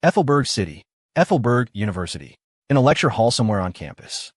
Ethelberg City, Ethelberg University, in a lecture hall somewhere on campus.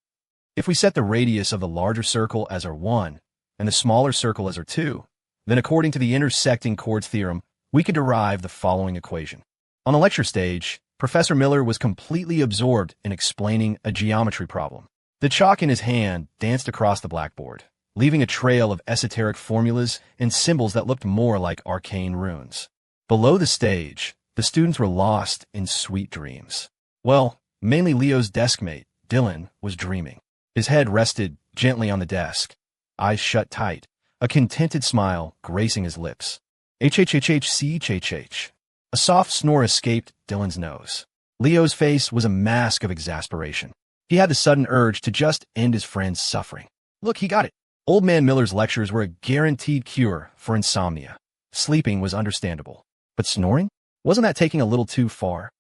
If we set the radius of the larger circle as our 1 and the smaller circle as our 2, then according to the intersecting chords theorem, we could derive the following equation. On the lecture stage, Professor Miller was completely absorbed in explaining a geometry problem. The chalk in his hand danced across the blackboard, leaving a trail of esoteric formulas and symbols that looked more like arcane runes. Below the stage, the students were lost in sweet dreams. Well, mainly Leo's deskmate, Dylan, was dreaming. His head rested gently on the desk, eyes shut tight, a contented smile gracing his lips. HHHHCHHH. A soft snore escaped Dylan's nose. Leo's face was a mask of exasperation. He had the sudden urge to just end his friend's suffering. Look, he got it. Old Man Miller's lectures were a guaranteed cure for insomnia. Sleeping was understandable. But snoring? Wasn't that taking a little too far?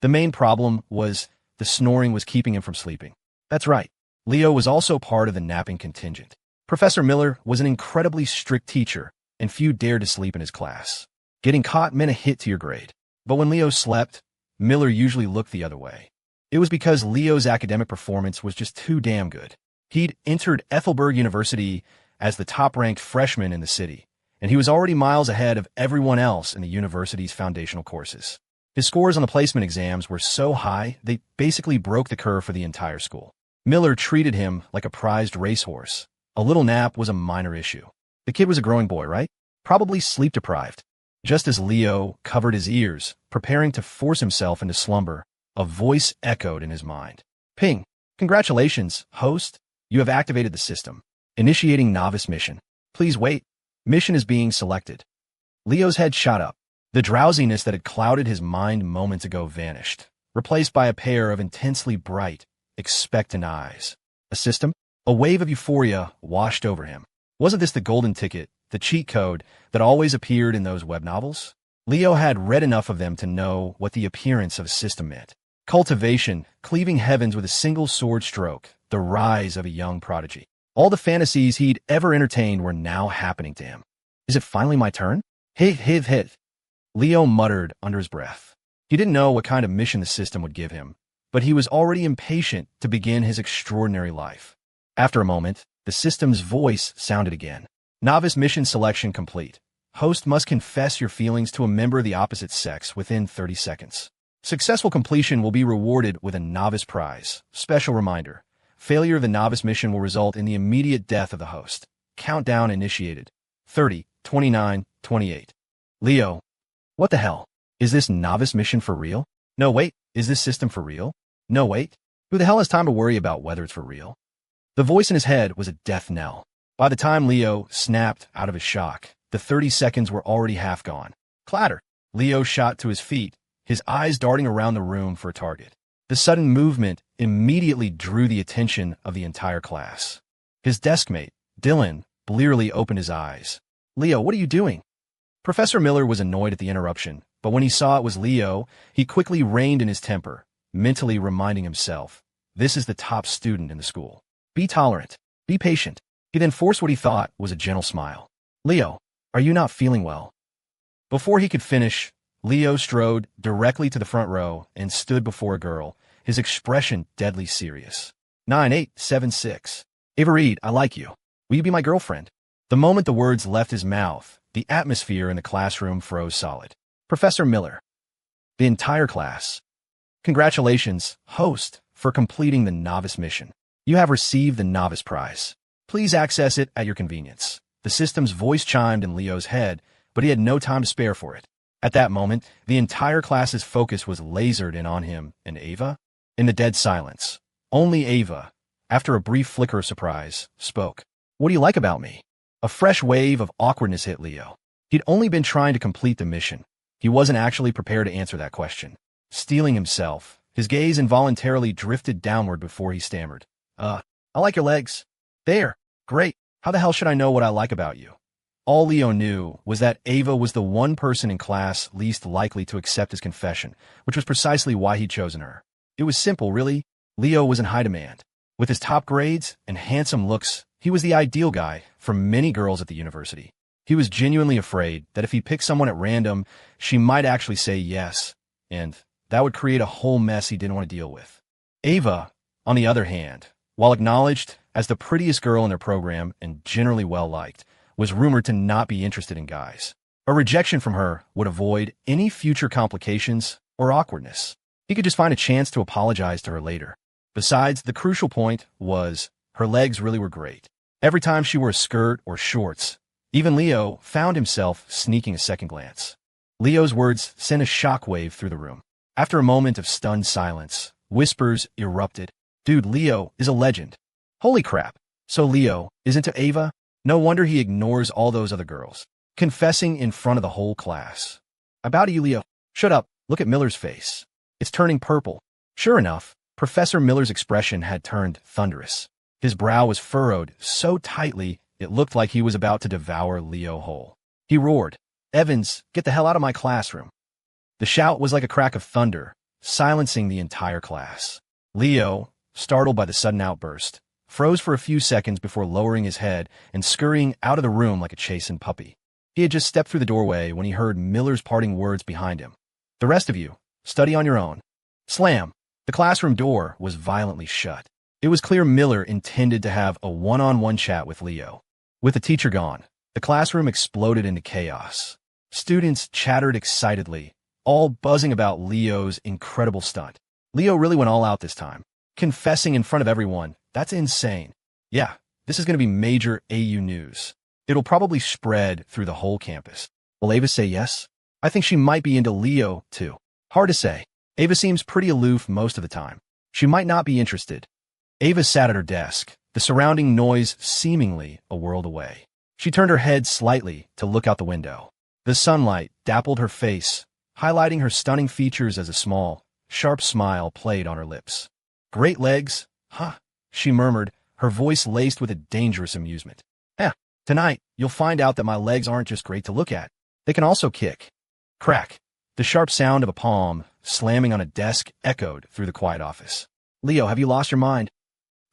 The main problem was the snoring was keeping him from sleeping. That's right. Leo was also part of the napping contingent. Professor Miller was an incredibly strict teacher, and few dared to sleep in his class. Getting caught meant a hit to your grade. But when Leo slept, Miller usually looked the other way. It was because Leo's academic performance was just too damn good. He'd entered Ethelberg University as the top-ranked freshman in the city, and he was already miles ahead of everyone else in the university's foundational courses. His scores on the placement exams were so high, they basically broke the curve for the entire school. Miller treated him like a prized racehorse. A little nap was a minor issue. The kid was a growing boy, right? Probably sleep-deprived. Just as Leo covered his ears, preparing to force himself into slumber, a voice echoed in his mind. Ping. Congratulations, host. You have activated the system. Initiating novice mission. Please wait. Mission is being selected. Leo's head shot up. The drowsiness that had clouded his mind moments ago vanished, replaced by a pair of intensely bright, expectant eyes. A system? A wave of euphoria washed over him. Wasn't this the golden ticket, the cheat code that always appeared in those web novels? Leo had read enough of them to know what the appearance of a system meant. Cultivation, cleaving heavens with a single sword stroke, the rise of a young prodigy. All the fantasies he'd ever entertained were now happening to him. Is it finally my turn? Hit. Leo muttered under his breath. He didn't know what kind of mission the system would give him, but he was already impatient to begin his extraordinary life. After a moment, the system's voice sounded again. Novice mission selection complete. Host must confess your feelings to a member of the opposite sex within 30 seconds. Successful completion will be rewarded with a novice prize. Special reminder. Failure of the novice mission will result in the immediate death of the host. Countdown initiated. 30, 29, 28. Leo. What the hell? Is this novice mission for real? No, wait. Is this system for real? No, wait. Who the hell has time to worry about whether it's for real? The voice in his head was a death knell. By the time Leo snapped out of his shock, the 30 seconds were already half gone. Clatter. Leo shot to his feet, his eyes darting around the room for a target. The sudden movement immediately drew the attention of the entire class. His deskmate, Dylan, blearily opened his eyes. Leo, what are you doing? Professor Miller was annoyed at the interruption, but when he saw it was Leo, he quickly reined in his temper, mentally reminding himself, this is the top student in the school. Be tolerant. Be patient. He then forced what he thought was a gentle smile. Leo, are you not feeling well? Before he could finish, Leo strode directly to the front row and stood before a girl, his expression deadly serious. 9876. Ava Reed, I like you. Will you be my girlfriend? The moment the words left his mouth, the atmosphere in the classroom froze solid. Professor Miller. The entire class. Congratulations, host, for completing the novice mission. You have received the novice prize. Please access it at your convenience. The system's voice chimed in Leo's head, but he had no time to spare for it. At that moment, the entire class's focus was lasered in on him and Ava. In the dead silence, only Ava, after a brief flicker of surprise, spoke. What do you like about me? A fresh wave of awkwardness hit Leo. He'd only been trying to complete the mission. He wasn't actually prepared to answer that question. Steeling himself, his gaze involuntarily drifted downward before he stammered. I like your legs. There. Great. How the hell should I know what I like about you? All Leo knew was that Ava was the one person in class least likely to accept his confession, which was precisely why he'd chosen her. It was simple, really. Leo was in high demand. With his top grades and handsome looks, he was the ideal guy for many girls at the university. He was genuinely afraid that if he picked someone at random, she might actually say yes, and That would create a whole mess he didn't want to deal with. Ava, on the other hand, while acknowledged as the prettiest girl in their program and generally well-liked, was rumored to not be interested in guys. A rejection from her would avoid any future complications or awkwardness. He could just find a chance to apologize to her later. Besides, the crucial point was her legs really were great. Every time she wore a skirt or shorts, even Leo found himself sneaking a second glance. Leo's words sent a shockwave through the room. After a moment of stunned silence, whispers erupted. Dude, Leo is a legend. Holy crap. So Leo is into Ava? No wonder he ignores all those other girls. Confessing in front of the whole class. About you, Leo. Shut up. Look at Miller's face. It's turning purple. Sure enough, Professor Miller's expression had turned thunderous. His brow was furrowed so tightly it looked like he was about to devour Leo whole. He roared, "Evans, get the hell out of my classroom." The shout was like a crack of thunder, silencing the entire class. Leo, startled by the sudden outburst, froze for a few seconds before lowering his head and scurrying out of the room like a chastened puppy. He had just stepped through the doorway when he heard Miller's parting words behind him. "The rest of you, study on your own." Slam! The classroom door was violently shut. It was clear Miller intended to have a one-on-one chat with Leo. With the teacher gone, the classroom exploded into chaos. Students chattered excitedly, all buzzing about Leo's incredible stunt. Leo really went all out this time. Confessing in front of everyone, that's insane. Yeah, this is going to be major AU news. It'll probably spread through the whole campus. Will Ava say yes? I think she might be into Leo, too. Hard to say. Ava seems pretty aloof most of the time. She might not be interested. Ava sat at her desk, the surrounding noise seemingly a world away. She turned her head slightly to look out the window. The sunlight dappled her face, highlighting her stunning features as a small, sharp smile played on her lips. "Great legs, huh?" she murmured, her voice laced with a dangerous amusement. Tonight, you'll find out that my legs aren't just great to look at. They can also kick." Crack. The sharp sound of a palm slamming on a desk echoed through the quiet office. "Leo, have you lost your mind?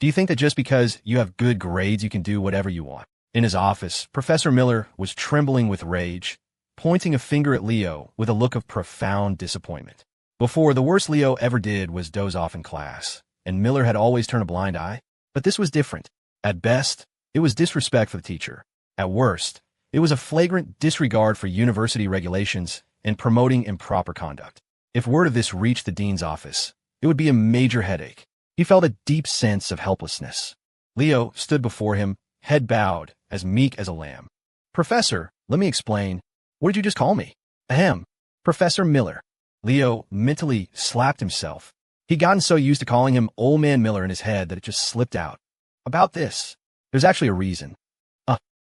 Do you think that just because you have good grades you can do whatever you want?" In his office, Professor Miller was trembling with rage, pointing a finger at Leo with a look of profound disappointment. Before, the worst Leo ever did was doze off in class, and Miller had always turned a blind eye. But this was different. At best, it was disrespect for the teacher. At worst, it was a flagrant disregard for university regulations and promoting improper conduct. If word of this reached the dean's office, it would be a major headache. He felt a deep sense of helplessness. Leo stood before him, head bowed, as meek as a lamb. "Professor, let me explain. What did you just call me?" "Ahem. Professor Miller." Leo mentally slapped himself. He'd gotten so used to calling him Old Man Miller in his head that it just slipped out. "About this, there's actually a reason."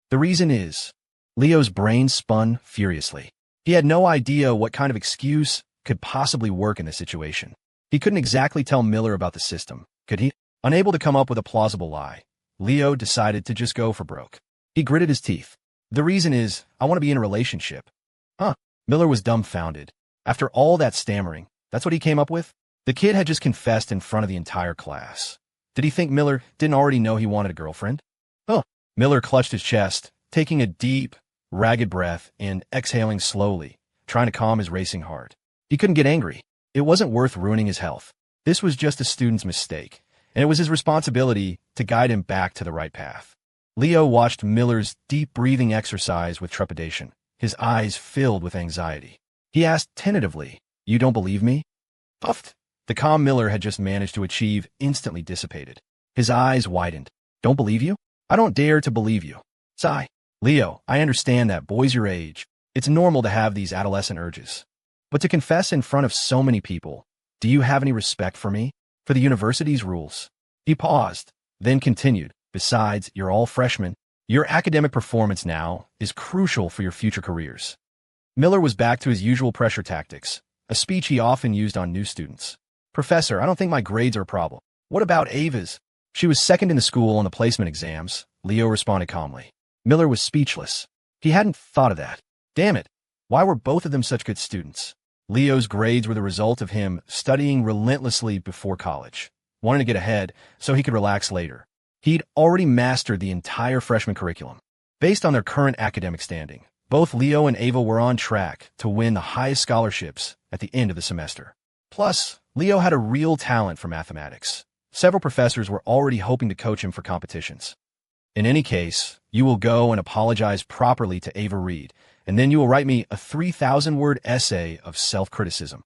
The reason is, Leo's brain spun furiously. He had no idea what kind of excuse could possibly work in this situation. He couldn't exactly tell Miller about the system, could he? Unable to come up with a plausible lie, Leo decided to just go for broke. He gritted his teeth. "The reason is, I want to be in a relationship." Huh? Miller was dumbfounded. After all that stammering, that's what he came up with? The kid had just confessed in front of the entire class. Did he think Miller didn't already know he wanted a girlfriend? Miller clutched his chest, taking a deep, ragged breath and exhaling slowly, trying to calm his racing heart. He couldn't get angry. It wasn't worth ruining his health. This was just a student's mistake, and it was his responsibility to guide him back to the right path. Leo watched Miller's deep breathing exercise with trepidation, his eyes filled with anxiety. He asked tentatively, "You don't believe me?" Puffed. The calm Miller had just managed to achieve instantly dissipated. His eyes widened. "Don't believe you? I don't dare to believe you." Sigh. "Leo, I understand that, boys your age, it's normal to have these adolescent urges. But to confess in front of so many people, do you have any respect for me? For the university's rules?" He paused, then continued, "Besides, you're all freshmen. Your academic performance now is crucial for your future careers." Miller was back to his usual pressure tactics, a speech he often used on new students. "Professor, I don't think my grades are a problem. What about Ava's? She was second in the school on the placement exams," Leo responded calmly. Miller was speechless. He hadn't thought of that. Damn it. Why were both of them such good students? Leo's grades were the result of him studying relentlessly before college, wanting to get ahead so he could relax later. He'd already mastered the entire freshman curriculum. Based on their current academic standing, both Leo and Ava were on track to win the highest scholarships at the end of the semester. Plus, Leo had a real talent for mathematics. Several professors were already hoping to coach him for competitions. In any case, you will go and apologize properly to Ava Reed, and then you will write me a 3,000-word essay of self-criticism.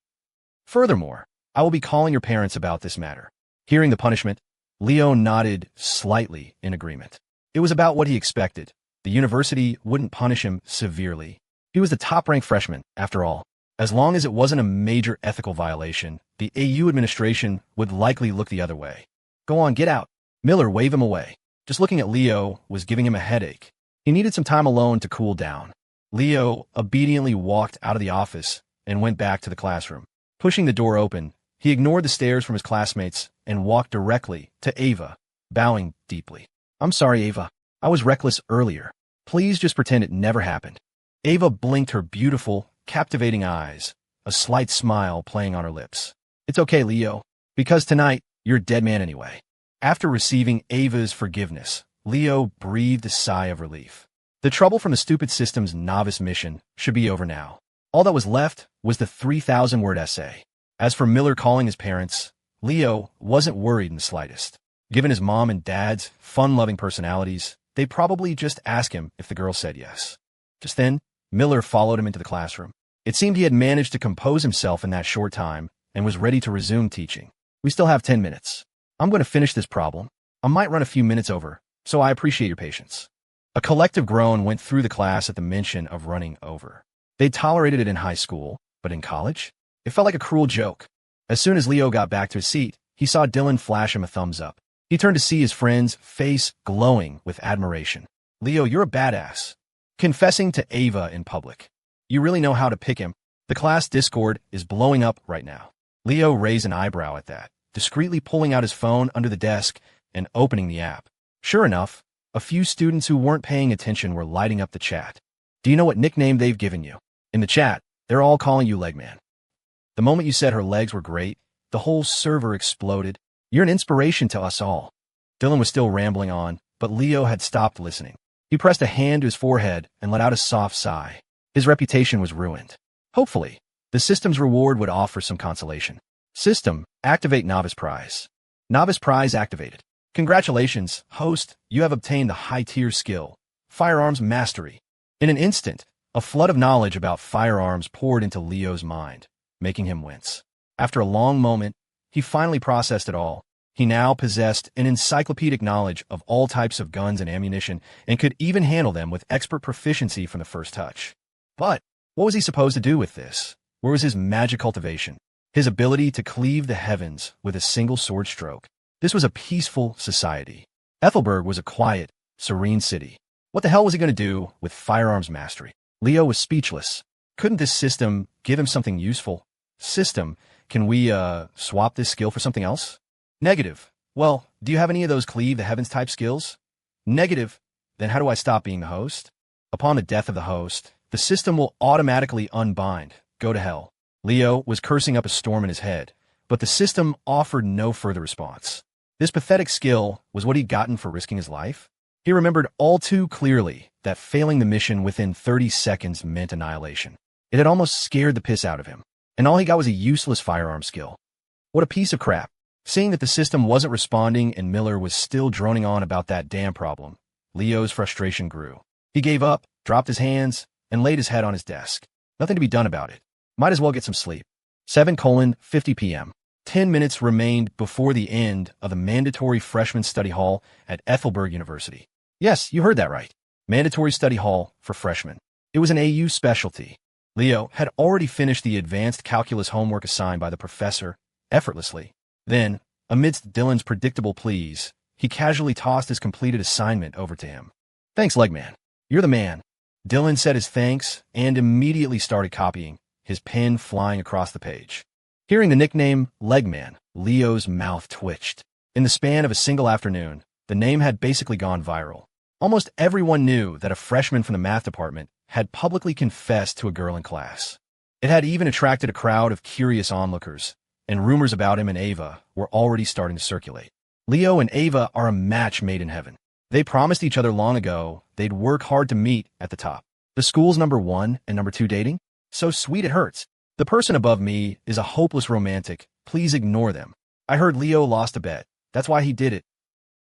Furthermore, I will be calling your parents about this matter. Hearing the punishment, Leo nodded slightly in agreement. It was about what he expected. The university wouldn't punish him severely. He was the top-ranked freshman, after all. As long as it wasn't a major ethical violation, the AU administration would likely look the other way. Go on, get out. Miller waved him away. Just looking at Leo was giving him a headache. He needed some time alone to cool down. Leo obediently walked out of the office and went back to the classroom. Pushing the door open, he ignored the stares from his classmates and walked directly to Ava, bowing deeply. I'm sorry, Ava. I was reckless earlier. Please just pretend it never happened. Ava blinked her beautiful, captivating eyes, a slight smile playing on her lips. It's okay, Leo, because tonight, you're a dead man anyway. After receiving Ava's forgiveness, Leo breathed a sigh of relief. The trouble from the stupid system's novice mission should be over now. All that was left was the 3,000-word essay. As for Miller calling his parents, Leo wasn't worried in the slightest. Given his mom and dad's fun-loving personalities, they'd probably just ask him if the girl said yes. Just then, Miller followed him into the classroom. It seemed he had managed to compose himself in that short time and was ready to resume teaching. We still have 10 minutes. I'm going to finish this problem. I might run a few minutes over, so I appreciate your patience. A collective groan went through the class at the mention of running over. They tolerated it in high school, but in college? It felt like a cruel joke. As soon as Leo got back to his seat, he saw Dylan flash him a thumbs up. He turned to see his friend's face glowing with admiration. Leo, you're a badass. Confessing to Ava in public. You really know how to pick him. The class Discord is blowing up right now. Leo raised an eyebrow at that, discreetly pulling out his phone under the desk and opening the app. Sure enough, a few students who weren't paying attention were lighting up the chat. Do you know what nickname they've given you? In the chat, they're all calling you Legman. The moment you said her legs were great, the whole server exploded. You're an inspiration to us all. Dylan was still rambling on, but Leo had stopped listening. He pressed a hand to his forehead and let out a soft sigh. His reputation was ruined. Hopefully, the system's reward would offer some consolation. System, activate Novice Prize. Novice Prize activated. Congratulations, host, you have obtained the high-tier skill, Firearms Mastery. In an instant, a flood of knowledge about firearms poured into Leo's mind, making him wince. After a long moment, he finally processed it all. He now possessed an encyclopedic knowledge of all types of guns and ammunition and could even handle them with expert proficiency from the first touch. But what was he supposed to do with this? Where was his magic cultivation? His ability to cleave the heavens with a single sword stroke? This was a peaceful society. Ethelberg was a quiet, serene city. What the hell was he going to do with firearms mastery? Leo was speechless. Couldn't this system give him something useful? System, can we, swap this skill for something else? Negative. Well, do you have any of those cleave the heavens type skills? Negative. Then how do I stop being the host? Upon the death of the host, the system will automatically unbind. Go to hell. Leo was cursing up a storm in his head, but the system offered no further response. This pathetic skill was what he'd gotten for risking his life. He remembered all too clearly that failing the mission within 30 seconds meant annihilation. It had almost scared the piss out of him, and all he got was a useless firearm skill. What a piece of crap. Seeing that the system wasn't responding and Miller was still droning on about that damn problem, Leo's frustration grew. He gave up, dropped his hands, and laid his head on his desk. Nothing to be done about it. Might as well get some sleep. 7:50 p.m. 10 minutes remained before the end of the mandatory freshman study hall at Ethelberg University. Yes, you heard that right. Mandatory study hall for freshmen. It was an AU specialty. Leo had already finished the advanced calculus homework assigned by the professor effortlessly. Then, amidst Dylan's predictable pleas, he casually tossed his completed assignment over to him. Thanks, Legman. You're the man. Dylan said his thanks and immediately started copying, his pen flying across the page. Hearing the nickname Legman, Leo's mouth twitched. In the span of a single afternoon, the name had basically gone viral. Almost everyone knew that a freshman from the math department had publicly confessed to a girl in class. It had even attracted a crowd of curious onlookers, and rumors about him and Ava were already starting to circulate. Leo and Ava are a match made in heaven. They promised each other long ago they'd work hard to meet at the top. The school's number 1 and number 2 dating? So sweet it hurts. The person above me is a hopeless romantic. Please ignore them. I heard Leo lost a bet. That's why he did it.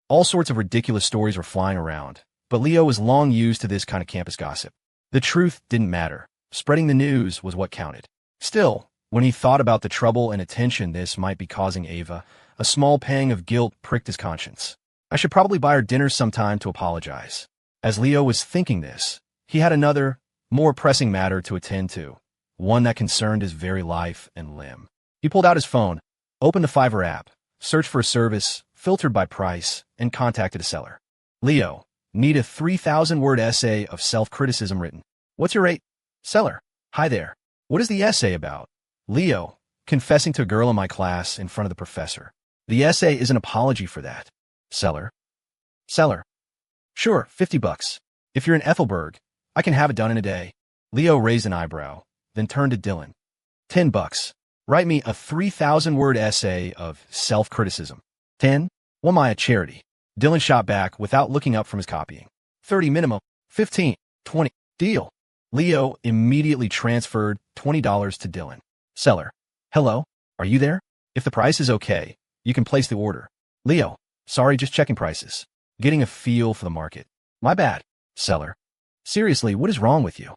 All sorts of ridiculous stories were flying around, but Leo was long used to this kind of campus gossip. The truth didn't matter. Spreading the news was what counted. Still, when he thought about the trouble and attention this might be causing Ava, a small pang of guilt pricked his conscience. I should probably buy her dinner sometime to apologize. As Leo was thinking this, he had another, more pressing matter to attend to, one that concerned his very life and limb. He pulled out his phone, opened the Fiverr app, searched for a service, filtered by price, and contacted a seller. Leo, need a 3,000-word essay of self-criticism written. What's your rate? Seller. Hi there. What is the essay about? Leo, confessing to a girl in my class in front of the professor. The essay is an apology for that. Seller. Sure, $50. If you're in Ethelberg, I can have it done in a day. Leo raised an eyebrow, then turned to Dylan. $10. Write me a 3,000-word essay of self-criticism. 10? P1.My a charity. Dylan shot back without looking up from his copying. 30 minimum. 15. 20. Deal. Leo immediately transferred $20 to Dylan. Seller. Hello? Are you there? If the price is okay, you can place the order. Leo. Sorry, just checking prices. Getting a feel for the market. My bad. Seller. Seriously, what is wrong with you?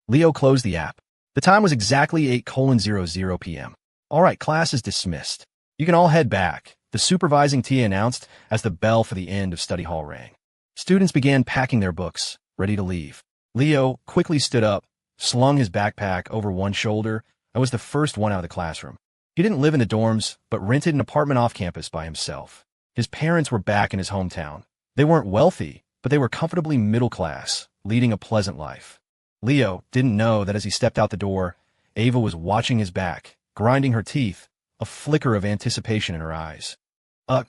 Leo closed the app. The time was exactly 8:00 p.m. All right, class is dismissed. You can all head back, the supervising TA announced as the bell for the end of study hall rang. Students began packing their books, ready to leave. Leo quickly stood up, slung his backpack over one shoulder, and was the first one out of the classroom. He didn't live in the dorms, but rented an apartment off campus by himself. His parents were back in his hometown. They weren't wealthy, but they were comfortably middle class, leading a pleasant life. Leo didn't know that as he stepped out the door, Ava was watching his back, grinding her teeth, a flicker of anticipation in her eyes.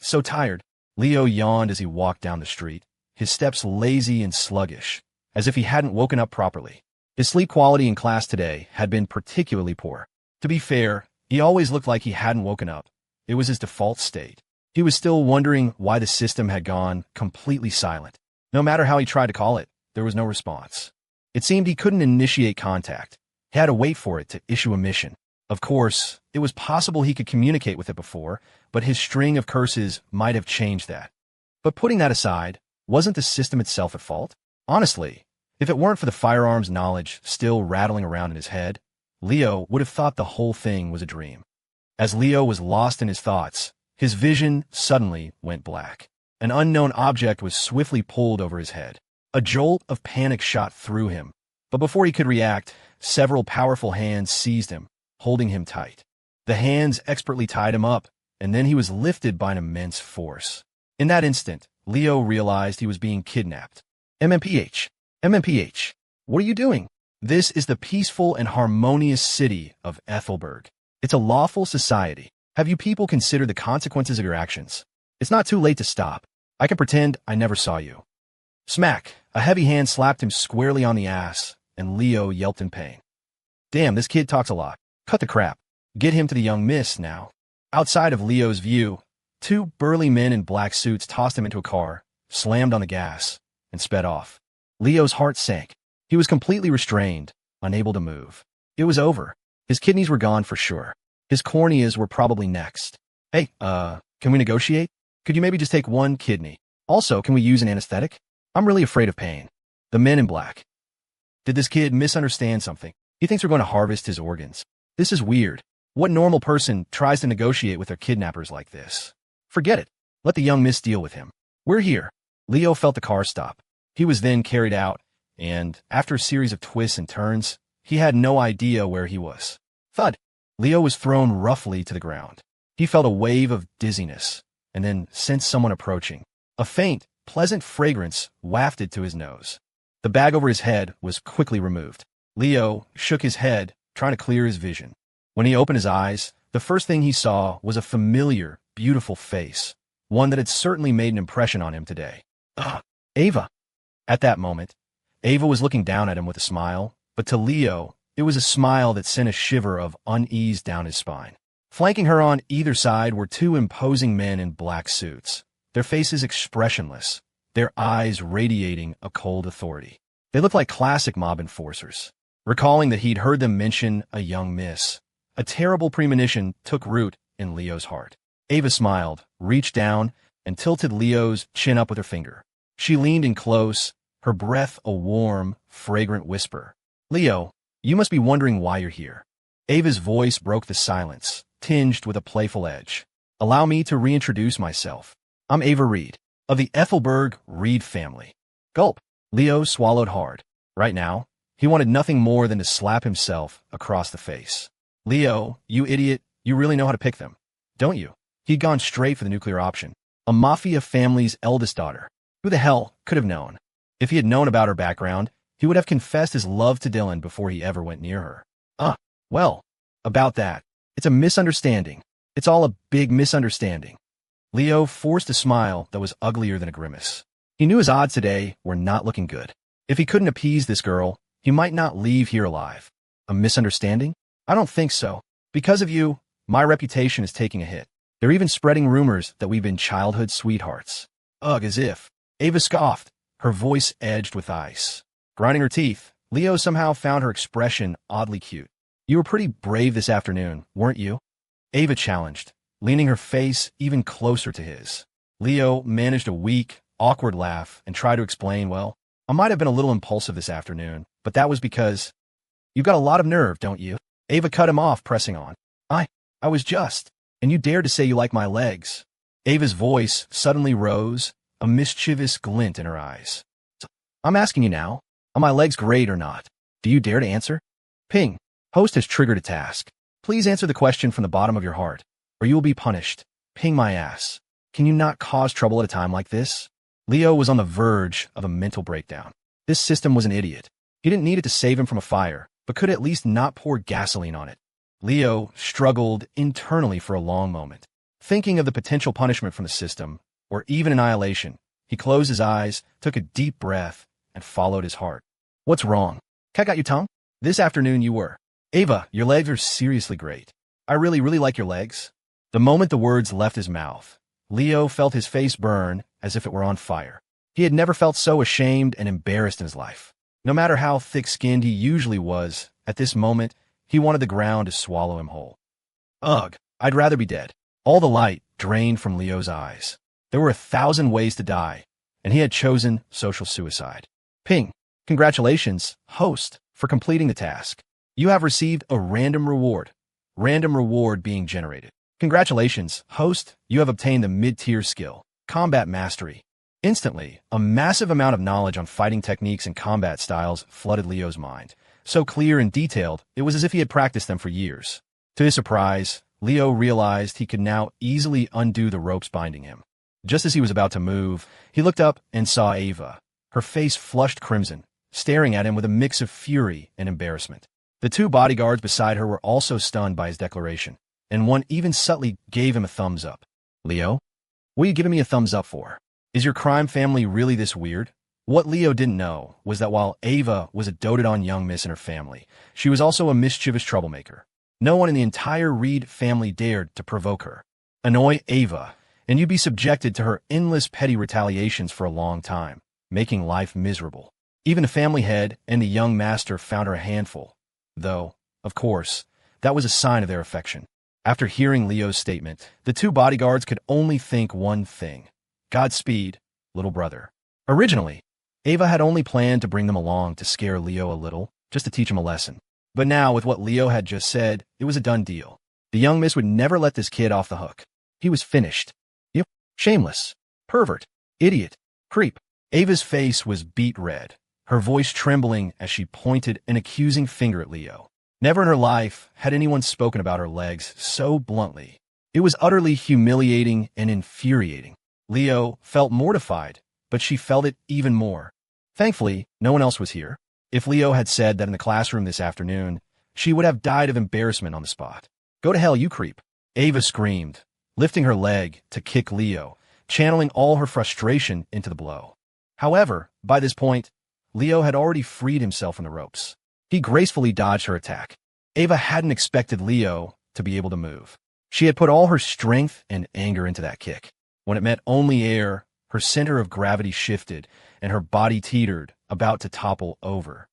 So tired. Leo yawned as he walked down the street, his steps lazy and sluggish, as if he hadn't woken up properly. His sleep quality in class today had been particularly poor. To be fair, he always looked like he hadn't woken up. It was his default state. He was still wondering why the system had gone completely silent. No matter how he tried to call it, there was no response. It seemed he couldn't initiate contact. He had to wait for it to issue a mission. Of course, it was possible he could communicate with it before, but his string of curses might have changed that. But putting that aside, wasn't the system itself at fault? Honestly, if it weren't for the firearms knowledge still rattling around in his head, Leo would have thought the whole thing was a dream. As Leo was lost in his thoughts, his vision suddenly went black. An unknown object was swiftly pulled over his head. A jolt of panic shot through him, but before he could react, several powerful hands seized him, holding him tight. The hands expertly tied him up, and then he was lifted by an immense force. In that instant, Leo realized he was being kidnapped. MMPH, what are you doing? This is the peaceful and harmonious city of Ethelberg. It's a lawful society. Have you people considered the consequences of your actions? It's not too late to stop. I can pretend I never saw you. Smack! A heavy hand slapped him squarely on the ass, and Leo yelped in pain. Damn, this kid talks a lot. Cut the crap. Get him to the young miss now. Outside of Leo's view, two burly men in black suits tossed him into a car, slammed on the gas, and sped off. Leo's heart sank. He was completely restrained, unable to move. It was over. His kidneys were gone for sure. His corneas were probably next. Hey, can we negotiate? Could you maybe just take one kidney? Also, can we use an anesthetic? I'm really afraid of pain. The men in black. Did this kid misunderstand something? He thinks we're going to harvest his organs. This is weird. What normal person tries to negotiate with their kidnappers like this? Forget it. Let the young miss deal with him. We're here. Leo felt the car stop. He was then carried out, and after a series of twists and turns, he had no idea where he was. Thud. Leo was thrown roughly to the ground. He felt a wave of dizziness, and then sensed someone approaching. A faint, pleasant fragrance wafted to his nose. The bag over his head was quickly removed. Leo shook his head, trying to clear his vision. When he opened his eyes, the first thing he saw was a familiar, beautiful face, one that had certainly made an impression on him today. Ava. At that moment, Ava was looking down at him with a smile, but to Leo, it was a smile that sent a shiver of unease down his spine. Flanking her on either side were two imposing men in black suits, their faces expressionless, their eyes radiating a cold authority. They looked like classic mob enforcers. Recalling that he'd heard them mention a young miss, A terrible premonition took root in Leo's heart. Ava smiled, reached down, and tilted Leo's chin up with her finger. She leaned in close, her breath a warm, fragrant whisper. Leo, you must be wondering why you're here. Ava's voice broke the silence, tinged with a playful edge. Allow me to reintroduce myself. I'm Ava Reed, of the Ethelberg Reed family. Gulp. Leo swallowed hard. Right now, he wanted nothing more than to slap himself across the face. Leo, you idiot, you really know how to pick them, don't you? He'd gone straight for the nuclear option. A mafia family's eldest daughter. Who the hell could have known? If he had known about her background, he would have confessed his love to Dylan before he ever went near her. Well, about that. It's a misunderstanding. It's all a big misunderstanding. Leo forced a smile that was uglier than a grimace. He knew his odds today were not looking good. If he couldn't appease this girl, he might not leave here alive. A misunderstanding? I don't think so. Because of you, my reputation is taking a hit. They're even spreading rumors that we've been childhood sweethearts. Ugh, as if. Ava scoffed, her voice edged with ice. Grinding her teeth, Leo somehow found her expression oddly cute. You were pretty brave this afternoon, weren't you? Ava challenged, leaning her face even closer to his. Leo managed a weak, awkward laugh and tried to explain, well, I might have been a little impulsive this afternoon, but that was because you've got a lot of nerve, don't you? Ava cut him off, pressing on. I was just, and you dared to say you like my legs. Ava's voice suddenly rose, a mischievous glint in her eyes. I'm asking you now, are my legs great or not? Do you dare to answer? Ping. Host has triggered a task. Please answer the question from the bottom of your heart, or you will be punished. Ping my ass. Can you not cause trouble at a time like this? Leo was on the verge of a mental breakdown. This system was an idiot. He didn't need it to save him from a fire, but could at least not pour gasoline on it. Leo struggled internally for a long moment. Thinking of the potential punishment from the system, or even annihilation, he closed his eyes, took a deep breath, and followed his heart. What's wrong? Cat got your tongue? This afternoon you were. Ava, your legs are seriously great. I really like your legs. The moment the words left his mouth, Leo felt his face burn as if it were on fire. He had never felt so ashamed and embarrassed in his life. No matter how thick-skinned he usually was, at this moment, he wanted the ground to swallow him whole. Ugh, I'd rather be dead. All the light drained from Leo's eyes. There were 1,000 ways to die, and he had chosen social suicide. Ping. Congratulations, host, for completing the task. You have received a random reward. Random reward being generated. Congratulations, host, you have obtained the mid-tier skill, Combat Mastery. Instantly, a massive amount of knowledge on fighting techniques and combat styles flooded Leo's mind. So clear and detailed, it was as if he had practiced them for years. To his surprise, Leo realized he could now easily undo the ropes binding him. Just as he was about to move, he looked up and saw Ava, her face flushed crimson, staring at him with a mix of fury and embarrassment. The two bodyguards beside her were also stunned by his declaration, and one even subtly gave him a thumbs up. Leo? What are you giving me a thumbs up for? Is your crime family really this weird? What Leo didn't know was that while Ava was a doted-on young miss in her family, she was also a mischievous troublemaker. No one in the entire Reed family dared to provoke her. Annoy Ava, and you'd be subjected to her endless petty retaliations for a long time, making life miserable. Even the family head and the young master found her a handful, though, of course, that was a sign of their affection. After hearing Leo's statement, the two bodyguards could only think one thing. Godspeed, little brother. Originally, Ava had only planned to bring them along to scare Leo a little, just to teach him a lesson. But now, with what Leo had just said, it was a done deal. The young miss would never let this kid off the hook. He was finished. You shameless, pervert, idiot, creep. Ava's face was beet red, her voice trembling as she pointed an accusing finger at Leo. Never in her life had anyone spoken about her legs so bluntly. It was utterly humiliating and infuriating. Leo felt mortified, but she felt it even more. Thankfully, no one else was here. If Leo had said that in the classroom this afternoon, she would have died of embarrassment on the spot. Go to hell, you creep. Ava screamed, lifting her leg to kick Leo, channeling all her frustration into the blow. However, by this point, Leo had already freed himself from the ropes. He gracefully dodged her attack. Ava hadn't expected Leo to be able to move. She had put all her strength and anger into that kick. When it met only air, her center of gravity shifted, and her body teetered, about to topple over.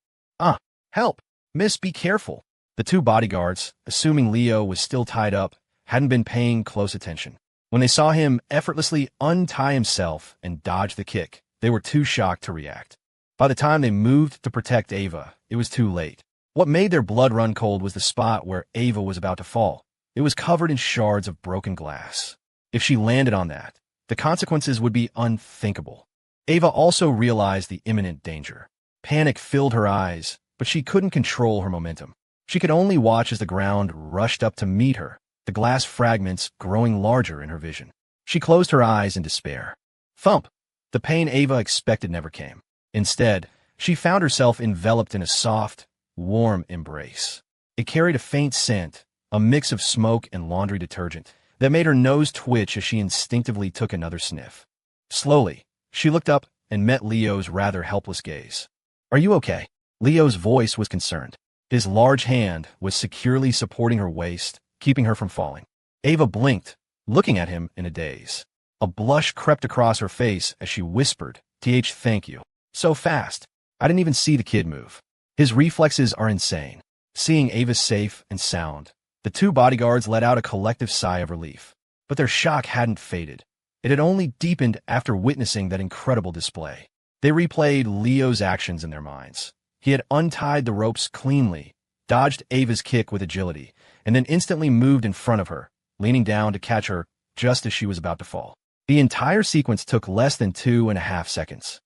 Help! Miss, be careful! The two bodyguards, assuming Leo was still tied up, hadn't been paying close attention. When they saw him effortlessly untie himself and dodge the kick, they were too shocked to react. By the time they moved to protect Ava, it was too late. What made their blood run cold was the spot where Ava was about to fall. It was covered in shards of broken glass. If she landed on that, the consequences would be unthinkable. Ava also realized the imminent danger. Panic filled her eyes, but she couldn't control her momentum. She could only watch as the ground rushed up to meet her, the glass fragments growing larger in her vision. She closed her eyes in despair. Thump! The pain Ava expected never came. Instead, she found herself enveloped in a soft, warm embrace. It carried a faint scent, a mix of smoke and laundry detergent, that made her nose twitch as she instinctively took another sniff. Slowly, she looked up and met Leo's rather helpless gaze. "Are you okay?" Leo's voice was concerned. His large hand was securely supporting her waist, keeping her from falling. Ava blinked, looking at him in a daze. A blush crept across her face as she whispered, Thank you. So fast. I didn't even see the kid move." His reflexes are insane. Seeing Ava safe and sound, the two bodyguards let out a collective sigh of relief. But their shock hadn't faded. It had only deepened after witnessing that incredible display. They replayed Leo's actions in their minds. He had untied the ropes cleanly, dodged Ava's kick with agility, and then instantly moved in front of her, leaning down to catch her just as she was about to fall. The entire sequence took less than 2.5 seconds.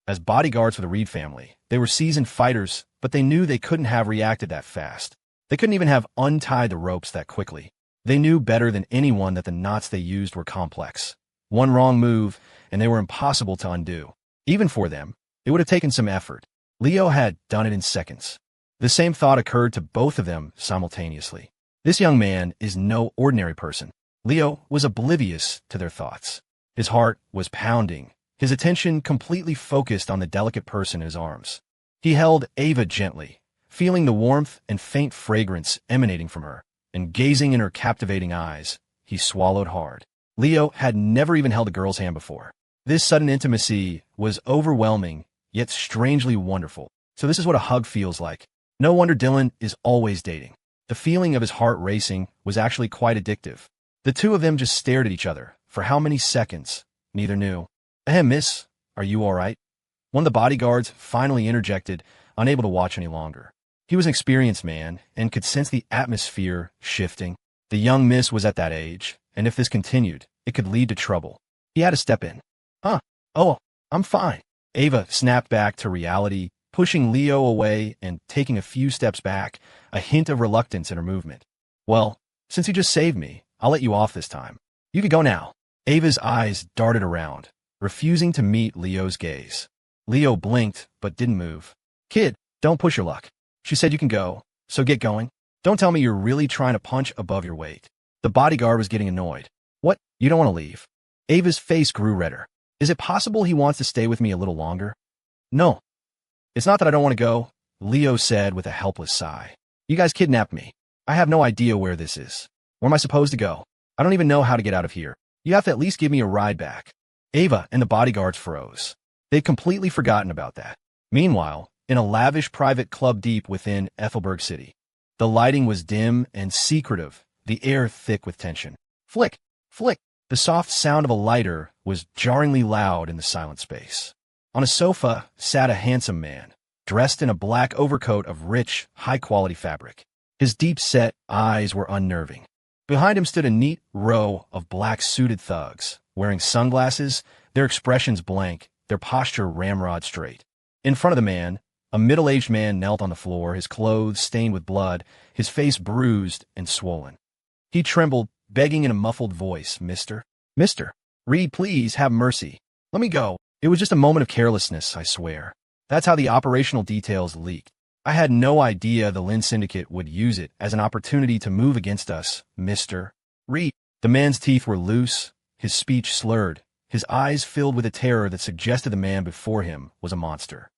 As bodyguards for the Reed family, they were seasoned fighters, but they knew they couldn't have reacted that fast. They couldn't even have untied the ropes that quickly. They knew better than anyone that the knots they used were complex. One wrong move, and they were impossible to undo. Even for them, it would have taken some effort. Leo had done it in seconds. The same thought occurred to both of them simultaneously. This young man is no ordinary person. Leo was oblivious to their thoughts. His heart was pounding, his attention completely focused on the delicate person in his arms. He held Ava gently, feeling the warmth and faint fragrance emanating from her, and gazing in her captivating eyes, he swallowed hard. Leo had never even held a girl's hand before. This sudden intimacy was overwhelming, yet strangely wonderful. So this is what a hug feels like. No wonder Dylan is always dating. The feeling of his heart racing was actually quite addictive. The two of them just stared at each other. For how many seconds? Neither knew. "Ahem, miss, are you all right?" One of the bodyguards finally interjected, unable to watch any longer. He was an experienced man and could sense the atmosphere shifting. The young miss was at that age, and if this continued, it could lead to trouble. He had to step in. "Huh? Oh, I'm fine." Ava snapped back to reality, pushing Leo away and taking a few steps back, a hint of reluctance in her movement. "Well, since you just saved me, I'll let you off this time. You can go now." Ava's eyes darted around, refusing to meet Leo's gaze. Leo blinked, but didn't move. "Kid, don't push your luck. She said you can go, so get going. Don't tell me you're really trying to punch above your weight." The bodyguard was getting annoyed. "What? You don't want to leave?" Ava's face grew redder. "Is it possible he wants to stay with me a little longer?" "No. It's not that I don't want to go," Leo said with a helpless sigh. "You guys kidnapped me. I have no idea where this is. Where am I supposed to go? I don't even know how to get out of here. You have to at least give me a ride back." Ava and the bodyguards froze. They'd completely forgotten about that. Meanwhile, in a lavish private club deep within Ethelberg City, the lighting was dim and secretive, the air thick with tension. Flick, flick. The soft sound of a lighter was jarringly loud in the silent space. On a sofa sat a handsome man, dressed in a black overcoat of rich, high-quality fabric. His deep-set eyes were unnerving. Behind him stood a neat row of black-suited thugs, wearing sunglasses, their expressions blank, their posture ramrod straight. In front of the man, a middle-aged man knelt on the floor, his clothes stained with blood, his face bruised and swollen. He trembled, begging in a muffled voice, Mister, Reed, please have mercy. Let me go. It was just a moment of carelessness, I swear." That's how the operational details leaked. "I had no idea the Lynn Syndicate would use it as an opportunity to move against us, Mr. Reed." The man's teeth were loose, his speech slurred, his eyes filled with a terror that suggested the man before him was a monster.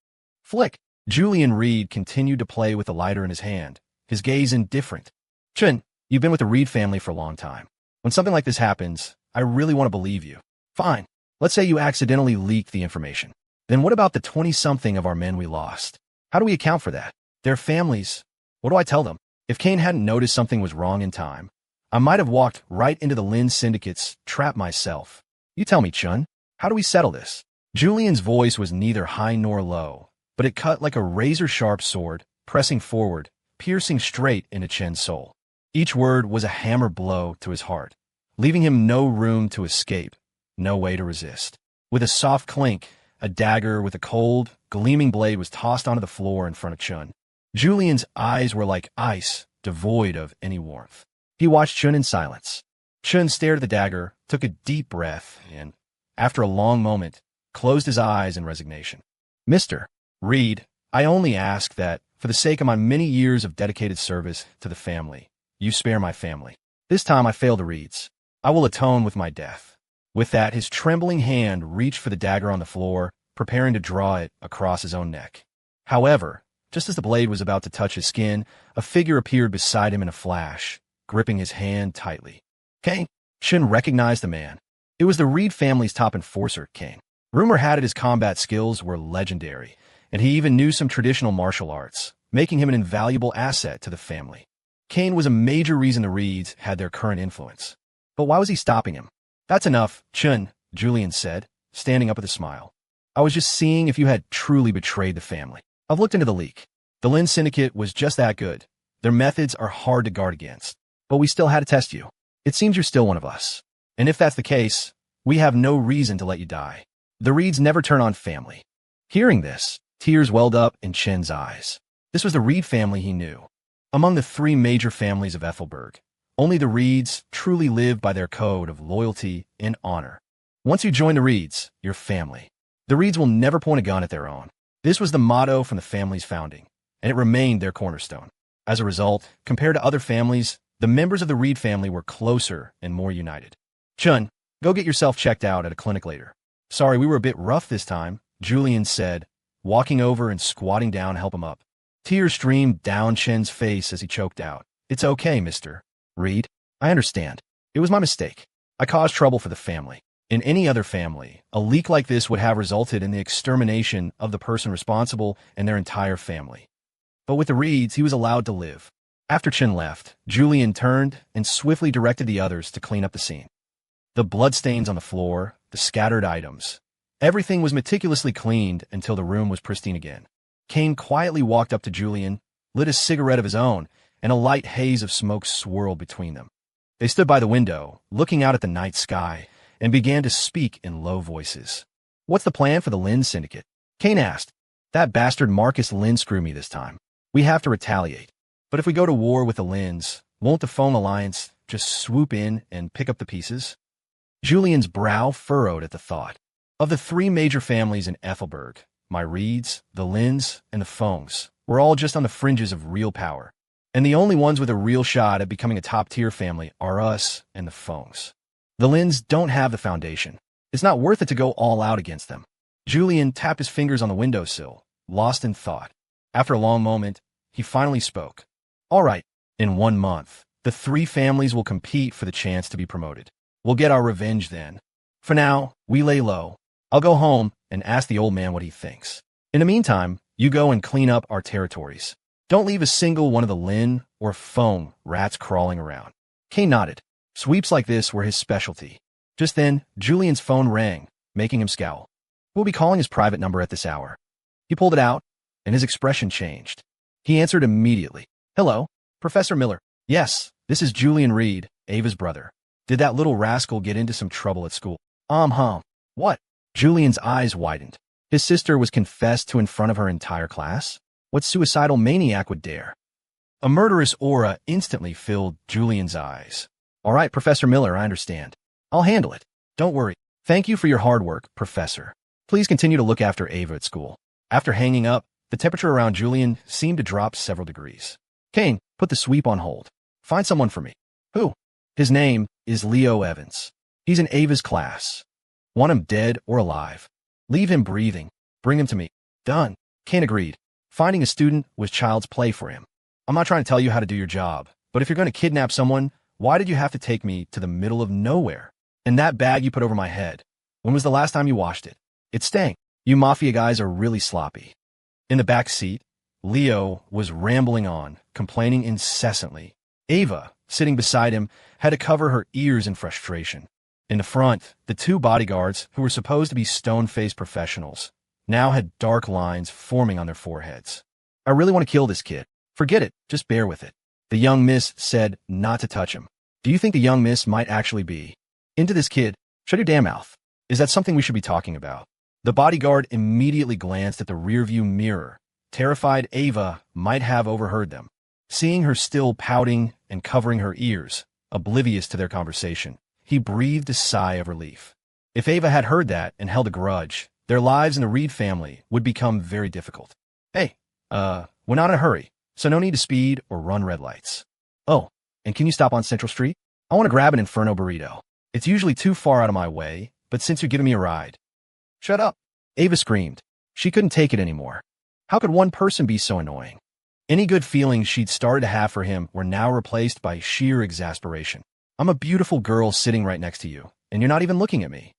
Flick. Julian Reed continued to play with the lighter in his hand, his gaze indifferent. "Chin, you've been with the Reed family for a long time. When something like this happens, I really want to believe you. Fine. Let's say you accidentally leaked the information. Then what about the 20-something of our men we lost? How do we account for that? Their families. What do I tell them? If Kane hadn't noticed something was wrong in time, I might have walked right into the Lin Syndicate's trap myself. You tell me, Chun, how do we settle this? Julian's voice was neither high nor low, but it cut like a razor-sharp sword, pressing forward, piercing straight into Chen's soul. Each word was a hammer blow to his heart, leaving him no room to escape, no way to resist. With a soft clink, a dagger with a cold, gleaming blade was tossed onto the floor in front of Chun. Julian's eyes were like ice, devoid of any warmth. He watched Chun in silence. Chun stared at the dagger, took a deep breath, and, after a long moment, closed his eyes in resignation. Mr. Reed, I only ask that, for the sake of my many years of dedicated service to the family, you spare my family. This time I fail the Reeds. I will atone with my death. With that, his trembling hand reached for the dagger on the floor, preparing to draw it across his own neck. However, just as the blade was about to touch his skin, a figure appeared beside him in a flash, gripping his hand tightly. Kane. Chun recognized the man. It was the Reed family's top enforcer, Kane. Rumor had it his combat skills were legendary, and he even knew some traditional martial arts, making him an invaluable asset to the family. Kane was a major reason the Reeds had their current influence. But why was he stopping him? That's enough, Chun, Julian said, standing up with a smile. I was just seeing if you had truly betrayed the family. I've looked into the leak. The Lin Syndicate was just that good. Their methods are hard to guard against. But we still had to test you. It seems you're still one of us. And if that's the case, we have no reason to let you die. The Reeds never turn on family. Hearing this, tears welled up in Chen's eyes. This was the Reed family he knew. Among the three major families of Ethelberg, only the Reeds truly lived by their code of loyalty and honor. Once you join the Reeds, you're family. The Reeds will never point a gun at their own. This was the motto from the family's founding, and it remained their cornerstone. As a result, compared to other families, the members of the Reed family were closer and more united. Chun, go get yourself checked out at a clinic later. Sorry, we were a bit rough this time, Julian said, walking over and squatting down to help him up. Tears streamed down Chen's face as he choked out. It's okay, Mr. Reed. I understand. It was my mistake. I caused trouble for the family. In any other family, a leak like this would have resulted in the extermination of the person responsible and their entire family. But with the Reeds, he was allowed to live. After Chen left, Julian turned and swiftly directed the others to clean up the scene. The bloodstains on the floor, the scattered items. Everything was meticulously cleaned until the room was pristine again. Kane quietly walked up to Julian, lit a cigarette of his own, and a light haze of smoke swirled between them. They stood by the window, looking out at the night sky, and began to speak in low voices. What's the plan for the Lin Syndicate? Kane asked. That bastard Marcus Lin screwed me this time. We have to retaliate. But if we go to war with the Lins, won't the Foam Alliance just swoop in and pick up the pieces? Julian's brow furrowed at the thought. Of the three major families in Ethelberg, my Reeds, the Lins, and the Foams were all just on the fringes of real power. And the only ones with a real shot at becoming a top-tier family are us and the Foams. The Lins don't have the foundation. It's not worth it to go all out against them. Julian tapped his fingers on the windowsill, lost in thought. After a long moment, he finally spoke. All right, in 1 month, the three families will compete for the chance to be promoted. We'll get our revenge then. For now, we lay low. I'll go home and ask the old man what he thinks. In the meantime, you go and clean up our territories. Don't leave a single one of the Lin or Foam rats crawling around. Kane nodded. Sweeps like this were his specialty. Just then, Julian's phone rang, making him scowl. We'll be calling his private number at this hour. He pulled it out, and his expression changed. He answered immediately. Hello, Professor Miller. Yes, this is Julian Reed, Ava's brother. Did that little rascal get into some trouble at school? What? Julian's eyes widened. His sister was confessed to in front of her entire class? What suicidal maniac would dare? A murderous aura instantly filled Julian's eyes. All right, Professor Miller, I understand. I'll handle it. Don't worry. Thank you for your hard work, Professor. Please continue to look after Ava at school. After hanging up, the temperature around Julian seemed to drop several degrees. Kane, put the sweep on hold. Find someone for me. Who? His name is Leo Evans. He's in Ava's class. Want him dead or alive. Leave him breathing. Bring him to me. Done. Kane agreed. Finding a student was child's play for him. I'm not trying to tell you how to do your job, but if you're going to kidnap someone, why did you have to take me to the middle of nowhere? And that bag you put over my head, when was the last time you washed it? It stank. You mafia guys are really sloppy. In the back seat, Leo was rambling on, complaining incessantly. Ava, sitting beside him, had to cover her ears in frustration. In the front, the two bodyguards, who were supposed to be stone-faced professionals, now had dark lines forming on their foreheads. I really want to kill this kid. Forget it, just bear with it. The young miss said not to touch him. Do you think the young miss might actually be into this kid? Shut your damn mouth. Is that something we should be talking about? The bodyguard immediately glanced at the rearview mirror, terrified Ava might have overheard them. Seeing her still pouting and covering her ears, oblivious to their conversation, he breathed a sigh of relief. If Ava had heard that and held a grudge, their lives in the Reed family would become very difficult. Hey, we're not in a hurry, so no need to speed or run red lights. Oh, and can you stop on Central Street? I want to grab an Inferno burrito. It's usually too far out of my way, but since you're giving me a ride. Shut up. Ava screamed. She couldn't take it anymore. How could one person be so annoying? Any good feelings she'd started to have for him were now replaced by sheer exasperation. I'm a beautiful girl sitting right next to you, and you're not even looking at me.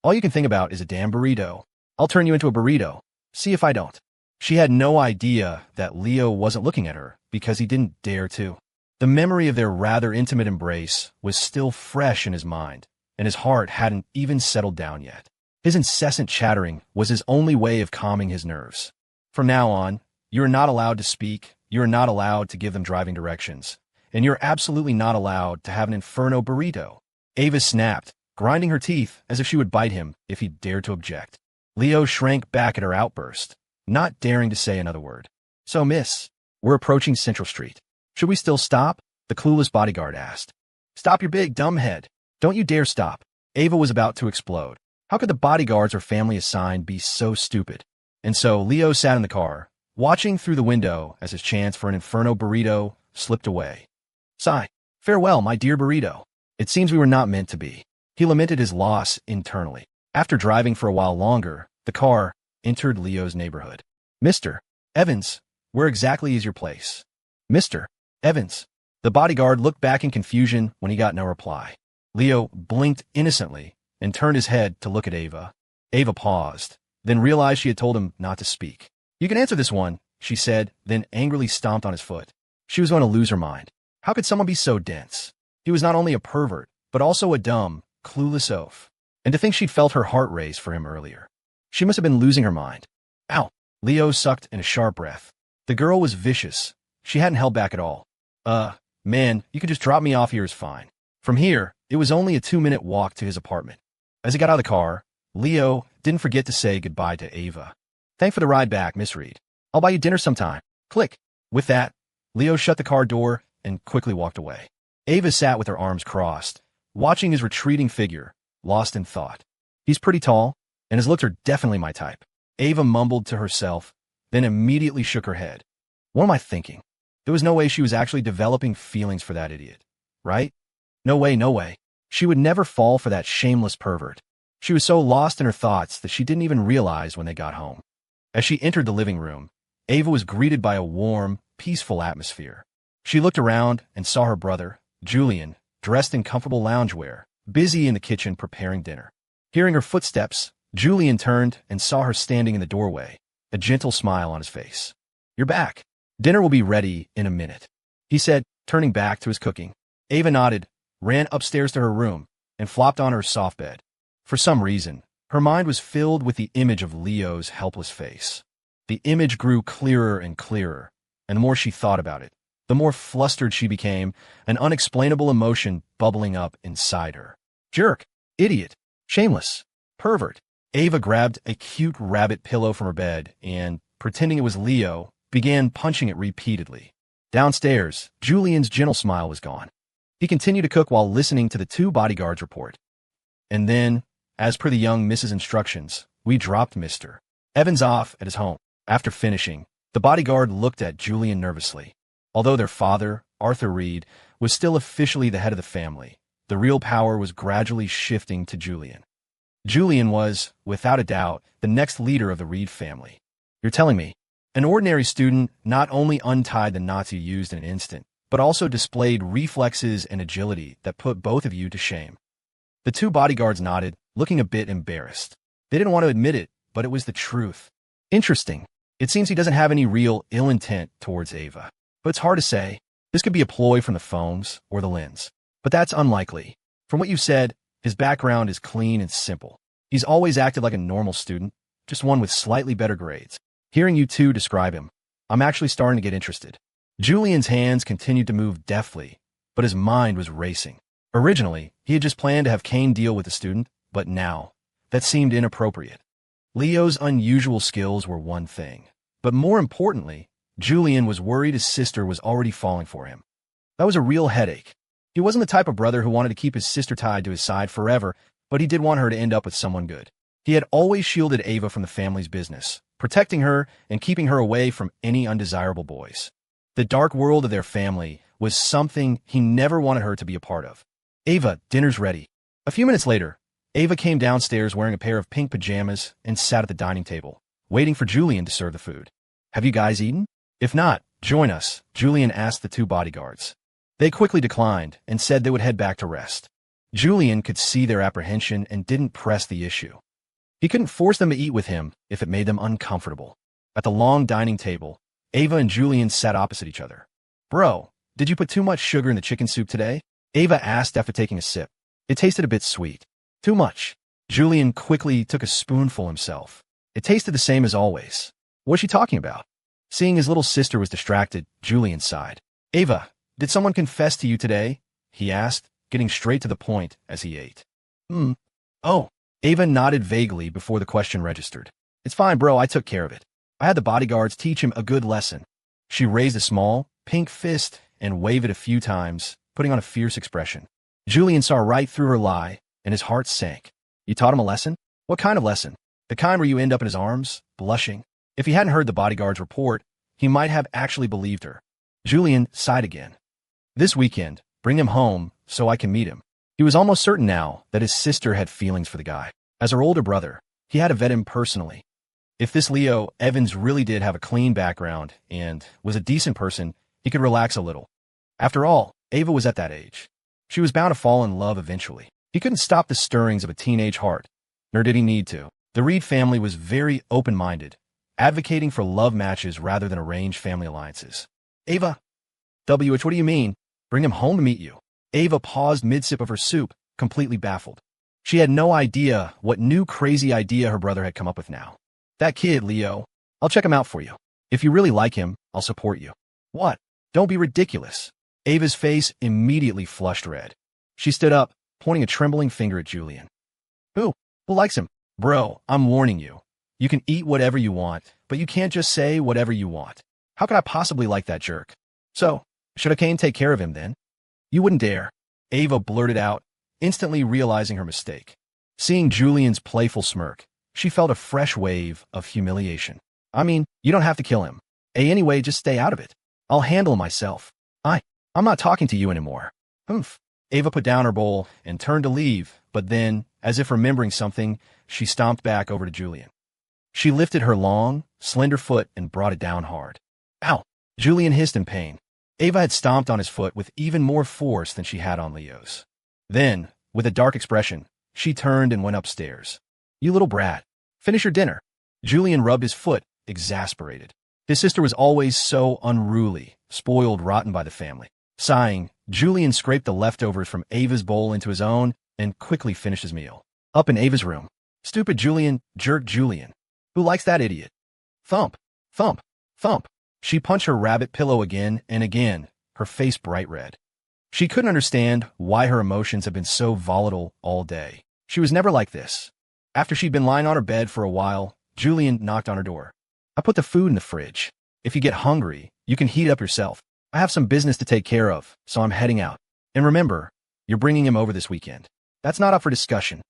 All you can think about is a damn burrito. I'll turn you into a burrito. See if I don't. She had no idea that Leo wasn't looking at her because he didn't dare to. The memory of their rather intimate embrace was still fresh in his mind, and his heart hadn't even settled down yet. His incessant chattering was his only way of calming his nerves. From now on, you are not allowed to speak, you are not allowed to give them driving directions, and you're absolutely not allowed to have an Inferno burrito. Ava snapped, grinding her teeth as if she would bite him if he dared to object. Leo shrank back at her outburst, not daring to say another word. So, miss, we're approaching Central Street. Should we still stop? The clueless bodyguard asked. Stop your big dumb head. Don't you dare stop. Ava was about to explode. How could the bodyguards her family assigned be so stupid? And so Leo sat in the car, watching through the window as his chance for an Inferno burrito slipped away. Sigh. Farewell, my dear burrito. It seems we were not meant to be. He lamented his loss internally. After driving for a while longer, the car entered Leo's neighborhood. Mr. Evans, where exactly is your place? Mr. Evans. The bodyguard looked back in confusion when he got no reply. Leo blinked innocently and turned his head to look at Ava. Ava paused, then realized she had told him not to speak. You can answer this one, she said, then angrily stomped on his foot. She was going to lose her mind. How could someone be so dense? He was not only a pervert, but also a dumb, clueless oaf. And to think she'd felt her heart race for him earlier. She must have been losing her mind. Ow! Leo sucked in a sharp breath. The girl was vicious. She hadn't held back at all. Man, you could just drop me off here is fine. From here, it was only a 2-minute walk to his apartment. As he got out of the car, Leo didn't forget to say goodbye to Ava. Thanks for the ride back, Miss Reed. I'll buy you dinner sometime. Click. With that, Leo shut the car door and quickly walked away. Ava sat with her arms crossed, watching his retreating figure, lost in thought. He's pretty tall, and his looks are definitely my type. Ava mumbled to herself, then immediately shook her head. What am I thinking? There was no way she was actually developing feelings for that idiot, right? No way, no way. She would never fall for that shameless pervert. She was so lost in her thoughts that she didn't even realize when they got home. As she entered the living room, Ava was greeted by a warm, peaceful atmosphere. She looked around and saw her brother, Julian, dressed in comfortable loungewear, busy in the kitchen preparing dinner. Hearing her footsteps, Julian turned and saw her standing in the doorway, a gentle smile on his face. You're back. Dinner will be ready in a minute, he said, turning back to his cooking. Ava nodded, ran upstairs to her room, and flopped on her soft bed. For some reason, her mind was filled with the image of Leo's helpless face. The image grew clearer and clearer, and the more she thought about it, the more flustered she became, an unexplainable emotion bubbling up inside her. Jerk, idiot, shameless, pervert. Ava grabbed a cute rabbit pillow from her bed and, pretending it was Leo, began punching it repeatedly. Downstairs, Julian's gentle smile was gone. He continued to cook while listening to the two bodyguards report. And then, as per the young Mrs. instructions, we dropped Mr. Evans off at his home. After finishing, the bodyguard looked at Julian nervously. Although their father, Arthur Reed, was still officially the head of the family, the real power was gradually shifting to Julian. Julian was, without a doubt, the next leader of the Reed family. You're telling me, an ordinary student not only untied the knots you used in an instant, but also displayed reflexes and agility that put both of you to shame. The two bodyguards nodded, looking a bit embarrassed. They didn't want to admit it, but it was the truth. Interesting. It seems he doesn't have any real ill intent towards Ava. But it's hard to say. This could be a ploy from the phones or the lens. But that's unlikely. From what you said, his background is clean and simple. He's always acted like a normal student, just one with slightly better grades. Hearing you two describe him, I'm actually starting to get interested. Julian's hands continued to move deftly, but his mind was racing. Originally, he had just planned to have Kane deal with the student, but now, that seemed inappropriate. Leo's unusual skills were one thing, but more importantly, Julian was worried his sister was already falling for him. That was a real headache. He wasn't the type of brother who wanted to keep his sister tied to his side forever, but he did want her to end up with someone good. He had always shielded Ava from the family's business, protecting her and keeping her away from any undesirable boys. The dark world of their family was something he never wanted her to be a part of. Ava, dinner's ready. A few minutes later, Ava came downstairs wearing a pair of pink pajamas and sat at the dining table, waiting for Julian to serve the food. Have you guys eaten? If not, join us, Julian asked the two bodyguards. They quickly declined and said they would head back to rest. Julian could see their apprehension and didn't press the issue. He couldn't force them to eat with him if it made them uncomfortable. At the long dining table, Ava and Julian sat opposite each other. Bro, did you put too much sugar in the chicken soup today? Ava asked after taking a sip. It tasted a bit sweet. Too much. Julian quickly took a spoonful himself. It tasted the same as always. What was she talking about? Seeing his little sister was distracted, Julian sighed. Ava, did someone confess to you today? He asked, getting straight to the point as he ate. Oh. Ava nodded vaguely before the question registered. It's fine, bro, I took care of it. I had the bodyguards teach him a good lesson. She raised a small, pink fist and waved it a few times, putting on a fierce expression. Julian saw right through her lie, and his heart sank. You taught him a lesson? What kind of lesson? The kind where you end up in his arms, blushing? If he hadn't heard the bodyguard's report, he might have actually believed her. Julian sighed again. This weekend, bring him home so I can meet him. He was almost certain now that his sister had feelings for the guy. As her older brother, he had to vet him personally. If this Leo Evans really did have a clean background and was a decent person, he could relax a little. After all, Ava was at that age. She was bound to fall in love eventually. He couldn't stop the stirrings of a teenage heart, nor did he need to. The Reed family was very open-minded, advocating for love matches rather than arranged family alliances. Ava, WH, what do you mean? Bring him home to meet you. Ava paused mid-sip of her soup, completely baffled. She had no idea what new crazy idea her brother had come up with now. That kid, Leo. I'll check him out for you. If you really like him, I'll support you. What? Don't be ridiculous. Ava's face immediately flushed red. She stood up, pointing a trembling finger at Julian. Who likes him? Bro, I'm warning you. You can eat whatever you want, but you can't just say whatever you want. How could I possibly like that jerk? So, should I Kane take care of him then? You wouldn't dare. Ava blurted out, instantly realizing her mistake. Seeing Julian's playful smirk, she felt a fresh wave of humiliation. I mean, you don't have to kill him. Anyway, just stay out of it. I'll handle him myself. I'm not talking to you anymore. Humph. Ava put down her bowl and turned to leave, but then, as if remembering something, she stomped back over to Julian. She lifted her long, slender foot and brought it down hard. Ow! Julian hissed in pain. Ava had stomped on his foot with even more force than she had on Leo's. Then, with a dark expression, she turned and went upstairs. You little brat. Finish your dinner. Julian rubbed his foot, exasperated. His sister was always so unruly, spoiled rotten by the family. Sighing, Julian scraped the leftovers from Ava's bowl into his own and quickly finished his meal. Up in Ava's room. Stupid Julian, jerk Julian. Who likes that idiot? Thump, thump, thump. She punched her rabbit pillow again and again, her face bright red. She couldn't understand why her emotions had been so volatile all day. She was never like this. After she'd been lying on her bed for a while, Julian knocked on her door. I put the food in the fridge. If you get hungry, you can heat it up yourself. I have some business to take care of, so I'm heading out. And remember, you're bringing him over this weekend. That's not up for discussion.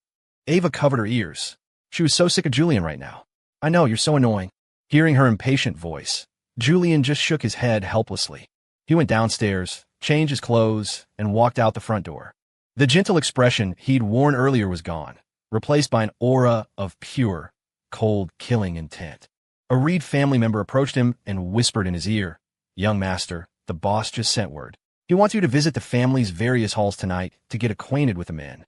Ava covered her ears. She was so sick of Julian right now. I know, you're so annoying. Hearing her impatient voice, Julian just shook his head helplessly. He went downstairs, changed his clothes, and walked out the front door. The gentle expression he'd worn earlier was gone, replaced by an aura of pure, cold, killing intent. A Reed family member approached him and whispered in his ear, Young master, the boss just sent word. He wants you to visit the family's various halls tonight to get acquainted with the men.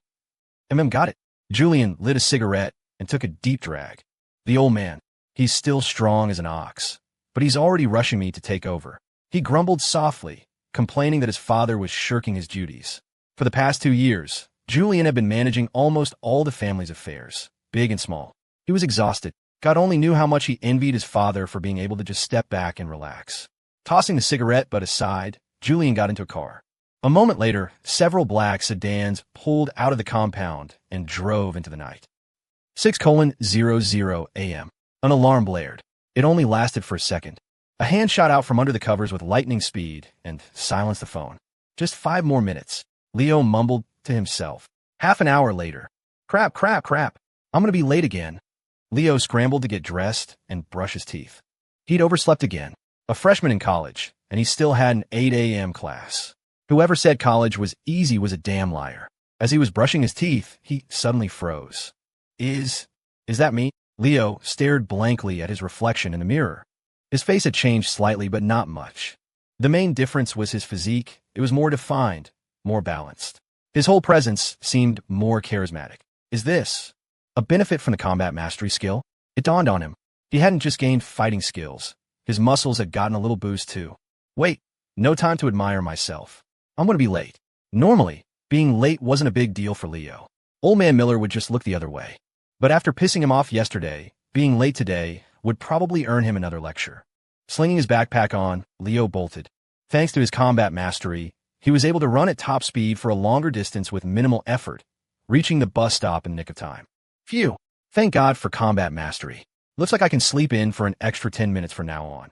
Got it. Julian lit a cigarette and took a deep drag. The old man. He's still strong as an ox, but he's already rushing me to take over. He grumbled softly, complaining that his father was shirking his duties. For the past 2 years, Julian had been managing almost all the family's affairs, big and small. He was exhausted. God only knew how much he envied his father for being able to just step back and relax. Tossing the cigarette butt aside, Julian got into a car. A moment later, several black sedans pulled out of the compound and drove into the night. 6:00 a.m. An alarm blared. It only lasted for a second. A hand shot out from under the covers with lightning speed and silenced the phone. Just 5 more minutes, Leo mumbled to himself. Half an hour later. Crap. I'm gonna be late again. Leo scrambled to get dressed and brush his teeth. He'd overslept again. A freshman in college, and he still had an 8 a.m. class. Whoever said college was easy was a damn liar. As he was brushing his teeth, he suddenly froze. Is that me? Leo stared blankly at his reflection in the mirror. His face had changed slightly, but not much. The main difference was his physique. It was more defined, more balanced. His whole presence seemed more charismatic. Is this a benefit from the combat mastery skill? It dawned on him. He hadn't just gained fighting skills. His muscles had gotten a little boost too. Wait, no time to admire myself. I'm going to be late. Normally, being late wasn't a big deal for Leo. Old Man Miller would just look the other way. But after pissing him off yesterday, being late today would probably earn him another lecture. Slinging his backpack on, Leo bolted. Thanks to his combat mastery, he was able to run at top speed for a longer distance with minimal effort, reaching the bus stop in the nick of time. Phew! Thank God for combat mastery. Looks like I can sleep in for an extra 10 minutes from now on.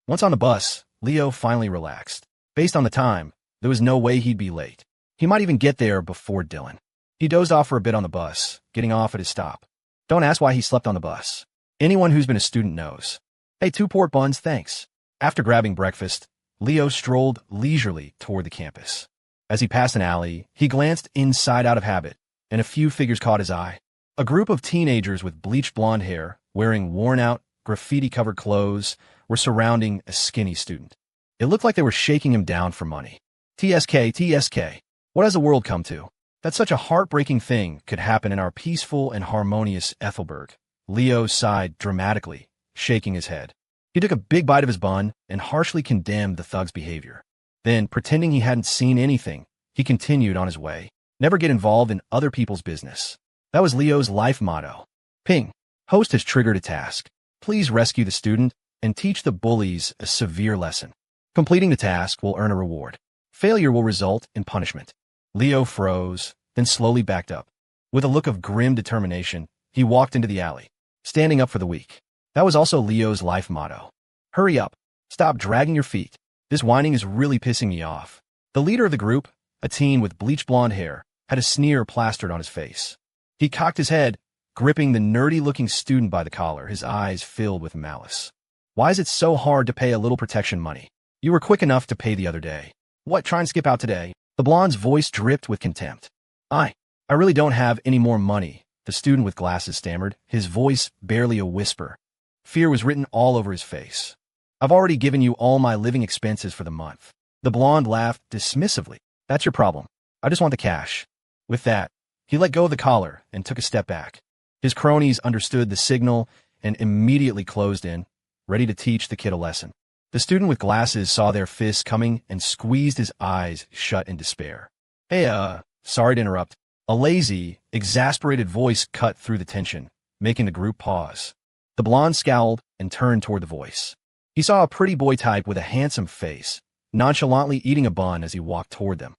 Once on the bus, Leo finally relaxed. Based on the time, there was no way he'd be late. He might even get there before Dylan. He dozed off for a bit on the bus, getting off at his stop. Don't ask why he slept on the bus. Anyone who's been a student knows. Hey, 2 pork buns, thanks. After grabbing breakfast, Leo strolled leisurely toward the campus. As he passed an alley, he glanced inside out of habit, and a few figures caught his eye. A group of teenagers with bleached blonde hair, wearing worn-out, graffiti-covered clothes, were surrounding a skinny student. It looked like they were shaking him down for money. TSK. What has the world come to? That such a heartbreaking thing could happen in our peaceful and harmonious Ethelberg. Leo sighed dramatically, shaking his head. He took a big bite of his bun and harshly condemned the thug's behavior. Then, pretending he hadn't seen anything, he continued on his way. Never get involved in other people's business. That was Leo's life motto. Ping. Host has triggered a task. Please rescue the student and teach the bullies a severe lesson. Completing the task will earn a reward. Failure will result in punishment. Leo froze, then slowly backed up. With a look of grim determination, he walked into the alley, standing up for the weak. That was also Leo's life motto. Hurry up. Stop dragging your feet. This whining is really pissing me off. The leader of the group, a teen with bleached blonde hair, had a sneer plastered on his face. He cocked his head, gripping the nerdy-looking student by the collar, his eyes filled with malice. Why is it so hard to pay a little protection money? You were quick enough to pay the other day. What, try and skip out today? The blonde's voice dripped with contempt. I really don't have any more money, the student with glasses stammered, his voice barely a whisper. Fear was written all over his face. I've already given you all my living expenses for the month. The blonde laughed dismissively. That's your problem. I just want the cash. With that, he let go of the collar and took a step back. His cronies understood the signal and immediately closed in, ready to teach the kid a lesson. The student with glasses saw their fists coming and squeezed his eyes shut in despair. Hey, sorry to interrupt. A lazy, exasperated voice cut through the tension, making the group pause. The blonde scowled and turned toward the voice. He saw a pretty boy type with a handsome face, nonchalantly eating a bun as he walked toward them.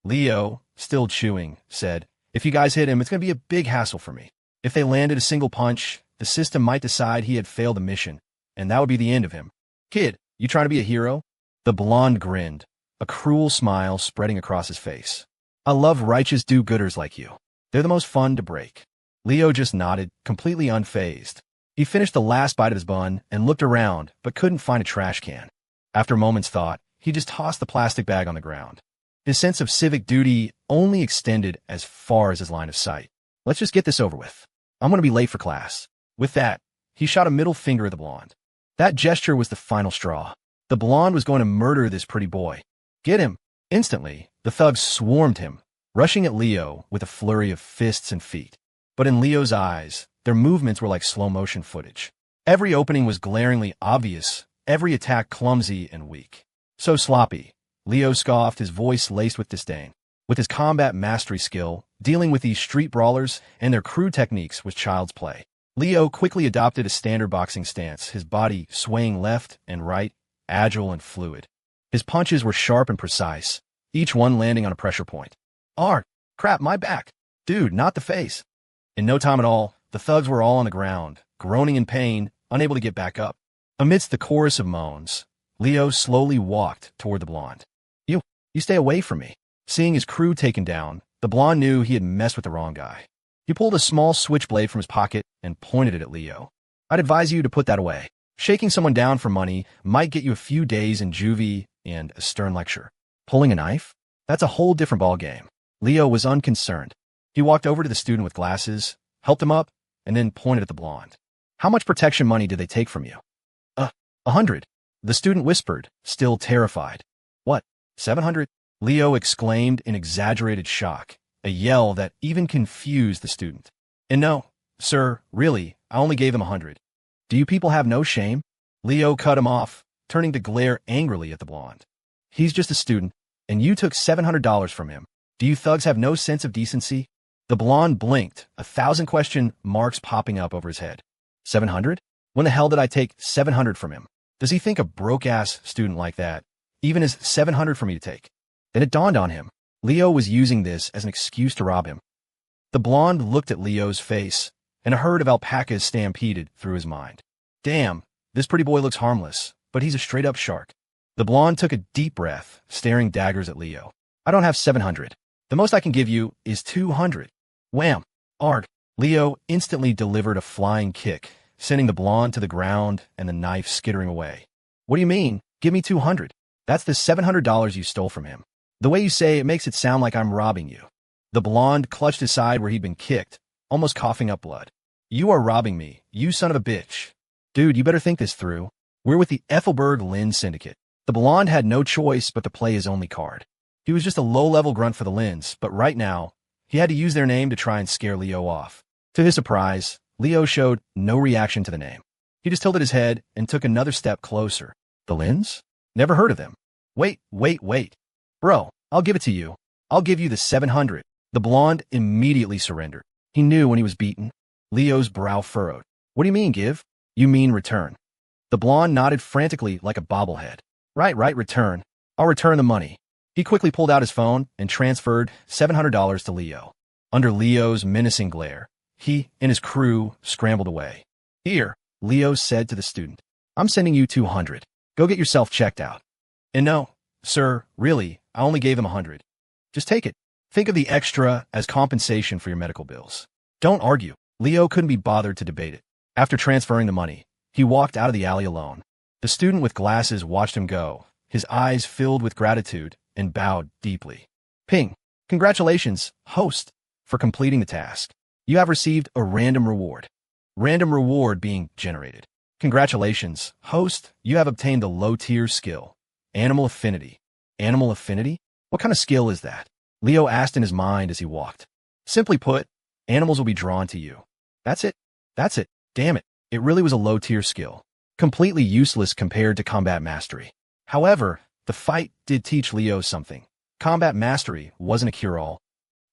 Leo, still chewing, said, If you guys hit him, it's going to be a big hassle for me. If they landed a single punch, the system might decide he had failed the mission, and that would be the end of him. Kid, you trying to be a hero? The blonde grinned, a cruel smile spreading across his face. I love righteous do-gooders like you. They're the most fun to break. Leo just nodded, completely unfazed. He finished the last bite of his bun and looked around, but couldn't find a trash can. After a moment's thought, he just tossed the plastic bag on the ground. His sense of civic duty only extended as far as his line of sight. Let's just get this over with. I'm going to be late for class. With that, he shot a middle finger at the blonde. That gesture was the final straw. The blonde was going to murder this pretty boy. Get him! Instantly, the thugs swarmed him, rushing at Leo with a flurry of fists and feet. But in Leo's eyes, their movements were like slow-motion footage. Every opening was glaringly obvious, every attack clumsy and weak. So sloppy, Leo scoffed, his voice laced with disdain. With his combat mastery skill, dealing with these street brawlers and their crude techniques was child's play. Leo quickly adopted a standard boxing stance, his body swaying left and right, agile and fluid. His punches were sharp and precise, each one landing on a pressure point. Crap, my back. Dude, not the face. In no time at all, the thugs were all on the ground, groaning in pain, unable to get back up. Amidst the chorus of moans, Leo slowly walked toward the blonde. You stay away from me. Seeing his crew taken down, the blonde knew he had messed with the wrong guy. He pulled a small switchblade from his pocket and pointed it at Leo. I'd advise you to put that away. Shaking someone down for money might get you a few days in juvie and a stern lecture. Pulling a knife? That's a whole different ballgame. Leo was unconcerned. He walked over to the student with glasses, helped him up, and then pointed at the blonde. How much protection money did they take from you? 100. The student whispered, still terrified. What, 700? Leo exclaimed in exaggerated shock, a yell that even confused the student. And no, sir, really, I only gave him 100. Do you people have no shame? Leo cut him off, turning to glare angrily at the blonde. He's just a student, and you took $700 from him. Do you thugs have no sense of decency? The blonde blinked, 1,000 question marks popping up over his head. 700? When the hell did I take 700 from him? Does he think a broke-ass student like that even is 700 for me to take? Then it dawned on him. Leo was using this as an excuse to rob him. The blonde looked at Leo's face, and a herd of alpacas stampeded through his mind. Damn, this pretty boy looks harmless, but he's a straight-up shark. The blonde took a deep breath, staring daggers at Leo. I don't have 700. The most I can give you is 200. Wham! Arg! Leo instantly delivered a flying kick, sending the blonde to the ground and the knife skittering away. What do you mean? Give me 200. That's the $700 you stole from him. The way you say it makes it sound like I'm robbing you. The blonde clutched his side where he'd been kicked, almost coughing up blood. You are robbing me, you son of a bitch. Dude, you better think this through. We're with the Ethelberg Lynn Syndicate. The blonde had no choice but to play his only card. He was just a low-level grunt for the Lynns, but right now, he had to use their name to try and scare Leo off. To his surprise, Leo showed no reaction to the name. He just tilted his head and took another step closer. The Lynns? Never heard of them. Wait. Bro, I'll give it to you. I'll give you the 700. The blonde immediately surrendered. He knew when he was beaten. Leo's brow furrowed. What do you mean, give? You mean return. The blonde nodded frantically like a bobblehead. Right, return. I'll return the money. He quickly pulled out his phone and transferred $700 to Leo. Under Leo's menacing glare, he and his crew scrambled away. Here, Leo said to the student, I'm sending you 200. Go get yourself checked out. And no, sir, really, I only gave him 100. Just take it. Think of the extra as compensation for your medical bills. Don't argue. Leo couldn't be bothered to debate it. After transferring the money, he walked out of the alley alone. The student with glasses watched him go, his eyes filled with gratitude, and bowed deeply. Ping. Congratulations, host, for completing the task. You have received a random reward. Random reward being generated. Congratulations, host, you have obtained the low-tier skill. Animal Affinity. Animal Affinity? What kind of skill is that? Leo asked in his mind as he walked. Simply put, animals will be drawn to you. That's it. Damn it. It really was a low-tier skill. Completely useless compared to combat mastery. However, the fight did teach Leo something. Combat mastery wasn't a cure-all.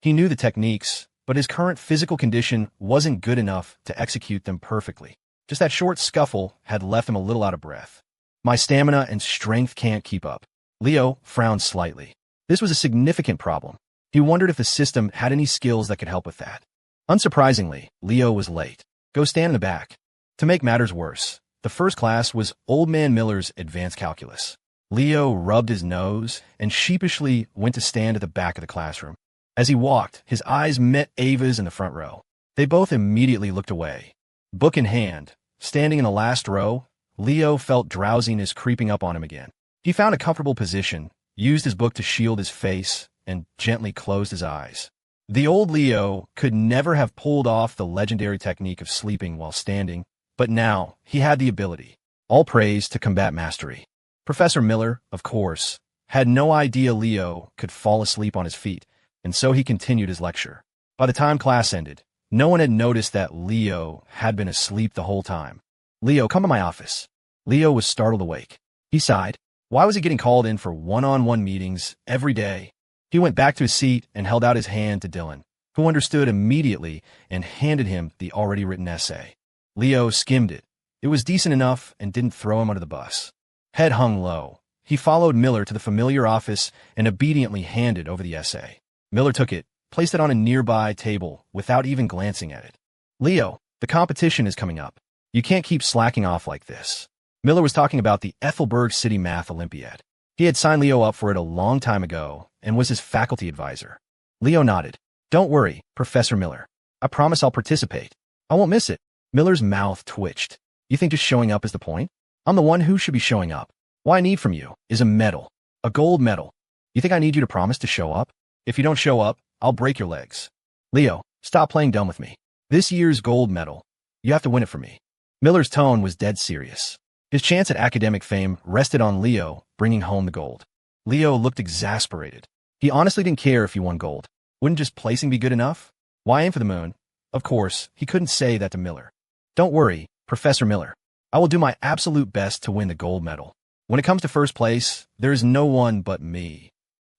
He knew the techniques, but his current physical condition wasn't good enough to execute them perfectly. Just that short scuffle had left him a little out of breath. My stamina and strength can't keep up. Leo frowned slightly. This was a significant problem. He wondered if the system had any skills that could help with that. Unsurprisingly, Leo was late. Go stand in the back. To make matters worse, the first class was Old Man Miller's Advanced Calculus. Leo rubbed his nose and sheepishly went to stand at the back of the classroom. As he walked, his eyes met Ava's in the front row. They both immediately looked away. Book in hand, standing in the last row, Leo felt drowsiness creeping up on him again. He found a comfortable position, used his book to shield his face, and gently closed his eyes. The old Leo could never have pulled off the legendary technique of sleeping while standing, but now he had the ability. All praise to combat mastery. Professor Miller, of course, had no idea Leo could fall asleep on his feet, and so he continued his lecture. By the time class ended, no one had noticed that Leo had been asleep the whole time. Leo, come to my office. Leo was startled awake. He sighed. Why was he getting called in for one-on-one meetings every day? He went back to his seat and held out his hand to Dylan, who understood immediately and handed him the already written essay. Leo skimmed it. It was decent enough and didn't throw him under the bus. Head hung low. He followed Miller to the familiar office and obediently handed over the essay. Miller took it, placed it on a nearby table without even glancing at it. Leo, the competition is coming up. You can't keep slacking off like this. Miller was talking about the Ethelberg City Math Olympiad. He had signed Leo up for it a long time ago and was his faculty advisor. Leo nodded. Don't worry, Professor Miller. I promise I'll participate. I won't miss it. Miller's mouth twitched. You think just showing up is the point? I'm the one who should be showing up. What I need from you is a medal. A gold medal. You think I need you to promise to show up? If you don't show up, I'll break your legs. Leo, stop playing dumb with me. This year's gold medal. You have to win it for me. Miller's tone was dead serious. His chance at academic fame rested on Leo bringing home the gold. Leo looked exasperated. He honestly didn't care if he won gold. Wouldn't just placing be good enough? Why aim for the moon? Of course, he couldn't say that to Miller. Don't worry, Professor Miller. I will do my absolute best to win the gold medal. When it comes to first place, there is no one but me.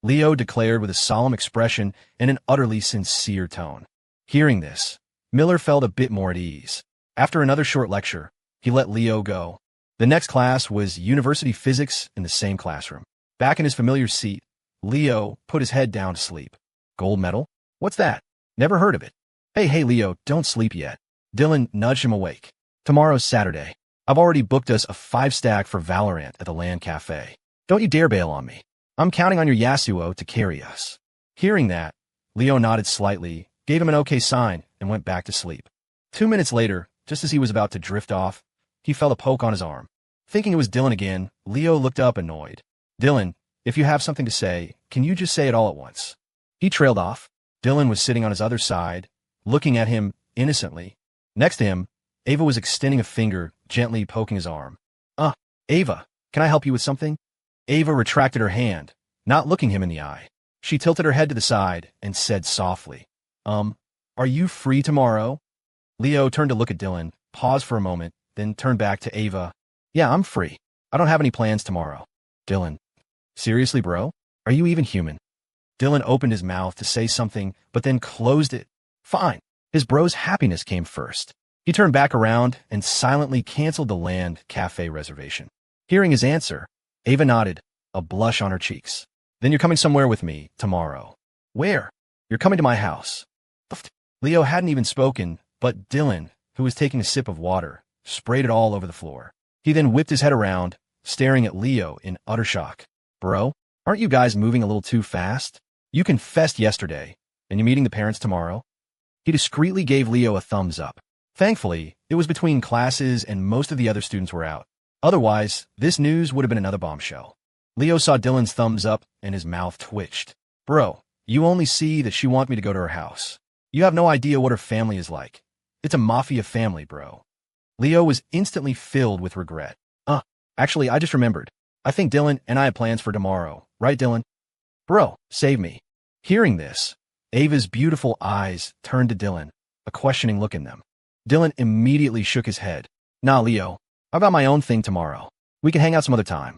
Leo declared with a solemn expression and an utterly sincere tone. Hearing this, Miller felt a bit more at ease. After another short lecture, he let Leo go. The next class was university physics in the same classroom. Back in his familiar seat, Leo put his head down to sleep. Gold medal? What's that? Never heard of it. Hey, Leo, don't sleep yet. Dylan nudged him awake. Tomorrow's Saturday. I've already booked us a 5-stack for Valorant at the Land Cafe. Don't you dare bail on me. I'm counting on your Yasuo to carry us. Hearing that, Leo nodded slightly, gave him an okay sign, and went back to sleep. 2 minutes later, just as he was about to drift off, he felt a poke on his arm. Thinking it was Dylan again, Leo looked up annoyed. Dylan, if you have something to say, can you just say it all at once? He trailed off. Dylan was sitting on his other side, looking at him innocently. Next to him, Ava was extending a finger, gently poking his arm. Ava, can I help you with something? Ava retracted her hand, not looking him in the eye. She tilted her head to the side and said softly, are you free tomorrow? Leo turned to look at Dylan, paused for a moment, then turned back to Ava. Yeah, I'm free. I don't have any plans tomorrow. Dylan. Seriously, bro? Are you even human? Dylan opened his mouth to say something, but then closed it. Fine. His bro's happiness came first. He turned back around and silently canceled the Land Cafe reservation. Hearing his answer, Ava nodded, a blush on her cheeks. Then you're coming somewhere with me tomorrow. Where? You're coming to my house. Leo hadn't even spoken, but Dylan, who was taking a sip of water, sprayed it all over the floor. He then whipped his head around, staring at Leo in utter shock. Bro, aren't you guys moving a little too fast? You confessed yesterday, and you're meeting the parents tomorrow? He discreetly gave Leo a thumbs up. Thankfully, it was between classes and most of the other students were out. Otherwise, this news would have been another bombshell. Leo saw Dylan's thumbs up and his mouth twitched. Bro, you only see that she wants me to go to her house. You have no idea what her family is like. It's a mafia family, bro. Leo was instantly filled with regret. Actually, I just remembered. I think Dylan and I have plans for tomorrow. Right, Dylan? Bro, save me. Hearing this, Ava's beautiful eyes turned to Dylan, a questioning look in them. Dylan immediately shook his head. Nah, Leo. I've got my own thing tomorrow. We can hang out some other time.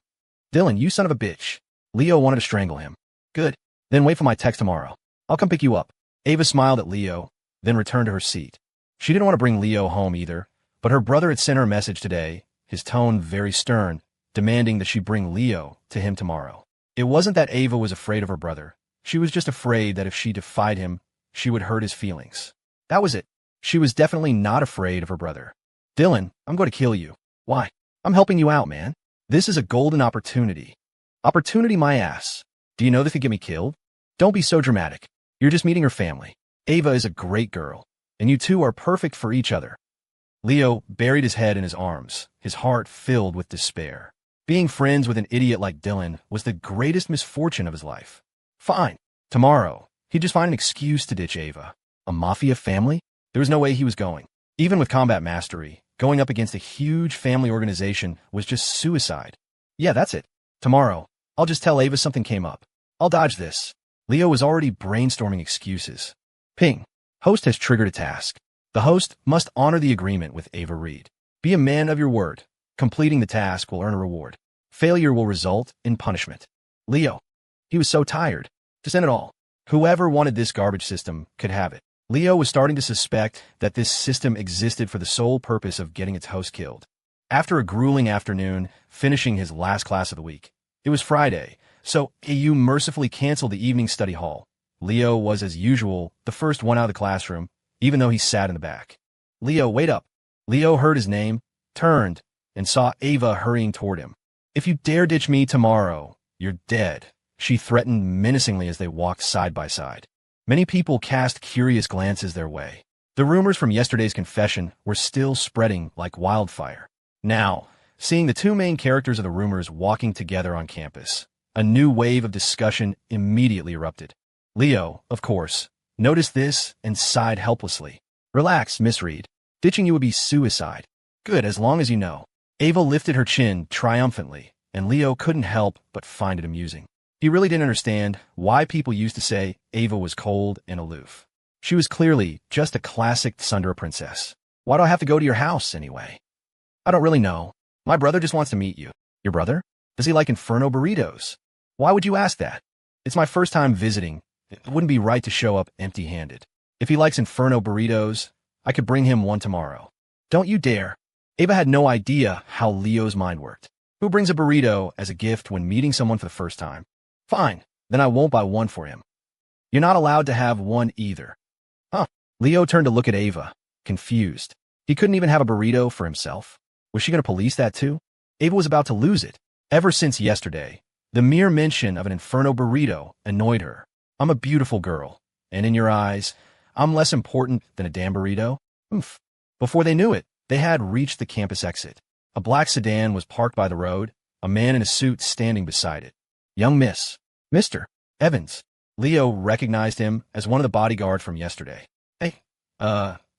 Dylan, you son of a bitch. Leo wanted to strangle him. Good. Then wait for my text tomorrow. I'll come pick you up. Ava smiled at Leo, then returned to her seat. She didn't want to bring Leo home either, but her brother had sent her a message today, his tone very stern, demanding that she bring Leo to him tomorrow. It wasn't that Ava was afraid of her brother. She was just afraid that if she defied him, she would hurt his feelings. That was it. She was definitely not afraid of her brother. Dylan, I'm going to kill you. Why? I'm helping you out, man. This is a golden opportunity. Opportunity my ass. Do you know this could get me killed? Don't be so dramatic. You're just meeting her family. Ava is a great girl, and you two are perfect for each other. Leo buried his head in his arms, his heart filled with despair. Being friends with an idiot like Dylan was the greatest misfortune of his life. Fine. Tomorrow, he'd just find an excuse to ditch Ava. A mafia family? There was no way he was going. Even with combat mastery, going up against a huge family organization was just suicide. Yeah, that's it. Tomorrow, I'll just tell Ava something came up. I'll dodge this. Leo was already brainstorming excuses. Ping. Host has triggered a task. The host must honor the agreement with Ava Reed. Be a man of your word. Completing the task will earn a reward. Failure will result in punishment. Leo. He was so tired. To send it all. Whoever wanted this garbage system could have it. Leo was starting to suspect that this system existed for the sole purpose of getting its host killed. After a grueling afternoon, finishing his last class of the week, it was Friday, so AU mercifully canceled the evening study hall. Leo was, as usual, the first one out of the classroom, even though he sat in the back. Leo, wait up. Leo heard his name, turned, and saw Ava hurrying toward him. If you dare ditch me tomorrow, you're dead, she threatened menacingly as they walked side by side. Many people cast curious glances their way. The rumors from yesterday's confession were still spreading like wildfire. Now, seeing the two main characters of the rumors walking together on campus, a new wave of discussion immediately erupted. Leo, of course, noticed this and sighed helplessly. Relax, Miss Reed. Ditching you would be suicide. Good, as long as you know. Ava lifted her chin triumphantly, and Leo couldn't help but find it amusing. He really didn't understand why people used to say Ava was cold and aloof. She was clearly just a classic Tsundere princess. Why do I have to go to your house, anyway? I don't really know. My brother just wants to meet you. Your brother? Does he like Inferno burritos? Why would you ask that? It's my first time visiting. It wouldn't be right to show up empty-handed. If he likes Inferno burritos, I could bring him one tomorrow. Don't you dare. Ava had no idea how Leo's mind worked. Who brings a burrito as a gift when meeting someone for the first time? Fine, then I won't buy one for him. You're not allowed to have one either. Huh. Leo turned to look at Ava, confused. He couldn't even have a burrito for himself. Was she going to police that too? Ava was about to lose it. Ever since yesterday, the mere mention of an Inferno burrito annoyed her. I'm a beautiful girl, and in your eyes, I'm less important than a damn burrito? Oomph. Before they knew it, they had reached the campus exit. A black sedan was parked by the road, a man in a suit standing beside it. Young Miss. Mr. Evans. Leo recognized him as one of the bodyguard from yesterday. Hey,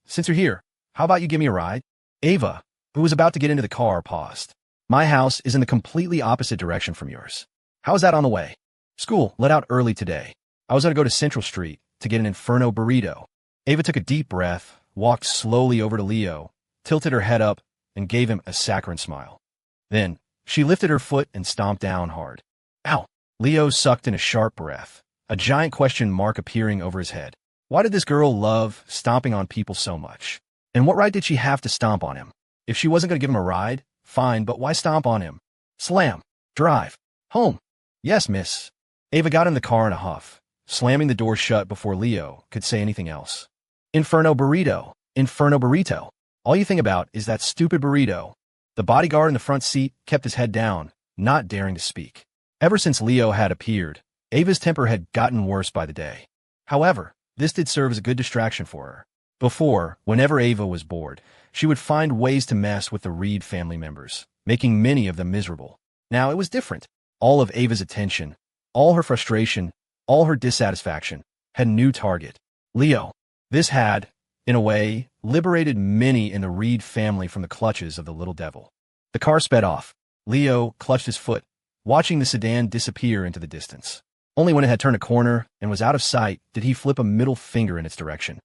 since you're here, how about you give me a ride? Ava, who was about to get into the car, paused. My house is in the completely opposite direction from yours. How is that on the way? School let out early today. I was going to go to Central Street to get an Inferno burrito. Ava took a deep breath, walked slowly over to Leo, tilted her head up, and gave him a saccharine smile. Then, she lifted her foot and stomped down hard. Ow! Leo sucked in a sharp breath, a giant question mark appearing over his head. Why did this girl love stomping on people so much? And what right did she have to stomp on him? If she wasn't going to give him a ride, fine, but why stomp on him? Slam. Drive. Home. Yes, miss. Ava got in the car in a huff, slamming the door shut before Leo could say anything else. Inferno burrito. Inferno burrito. All you think about is that stupid burrito. The bodyguard in the front seat kept his head down, not daring to speak. Ever since Leo had appeared, Ava's temper had gotten worse by the day. However, this did serve as a good distraction for her. Before, whenever Ava was bored, she would find ways to mess with the Reed family members, making many of them miserable. Now it was different. All of Ava's attention, all her frustration, all her dissatisfaction, had a new target. Leo. This had, in a way, liberated many in the Reed family from the clutches of the little devil. The car sped off. Leo clutched his foot, watching the sedan disappear into the distance. Only when it had turned a corner and was out of sight did he flip a middle finger in its direction.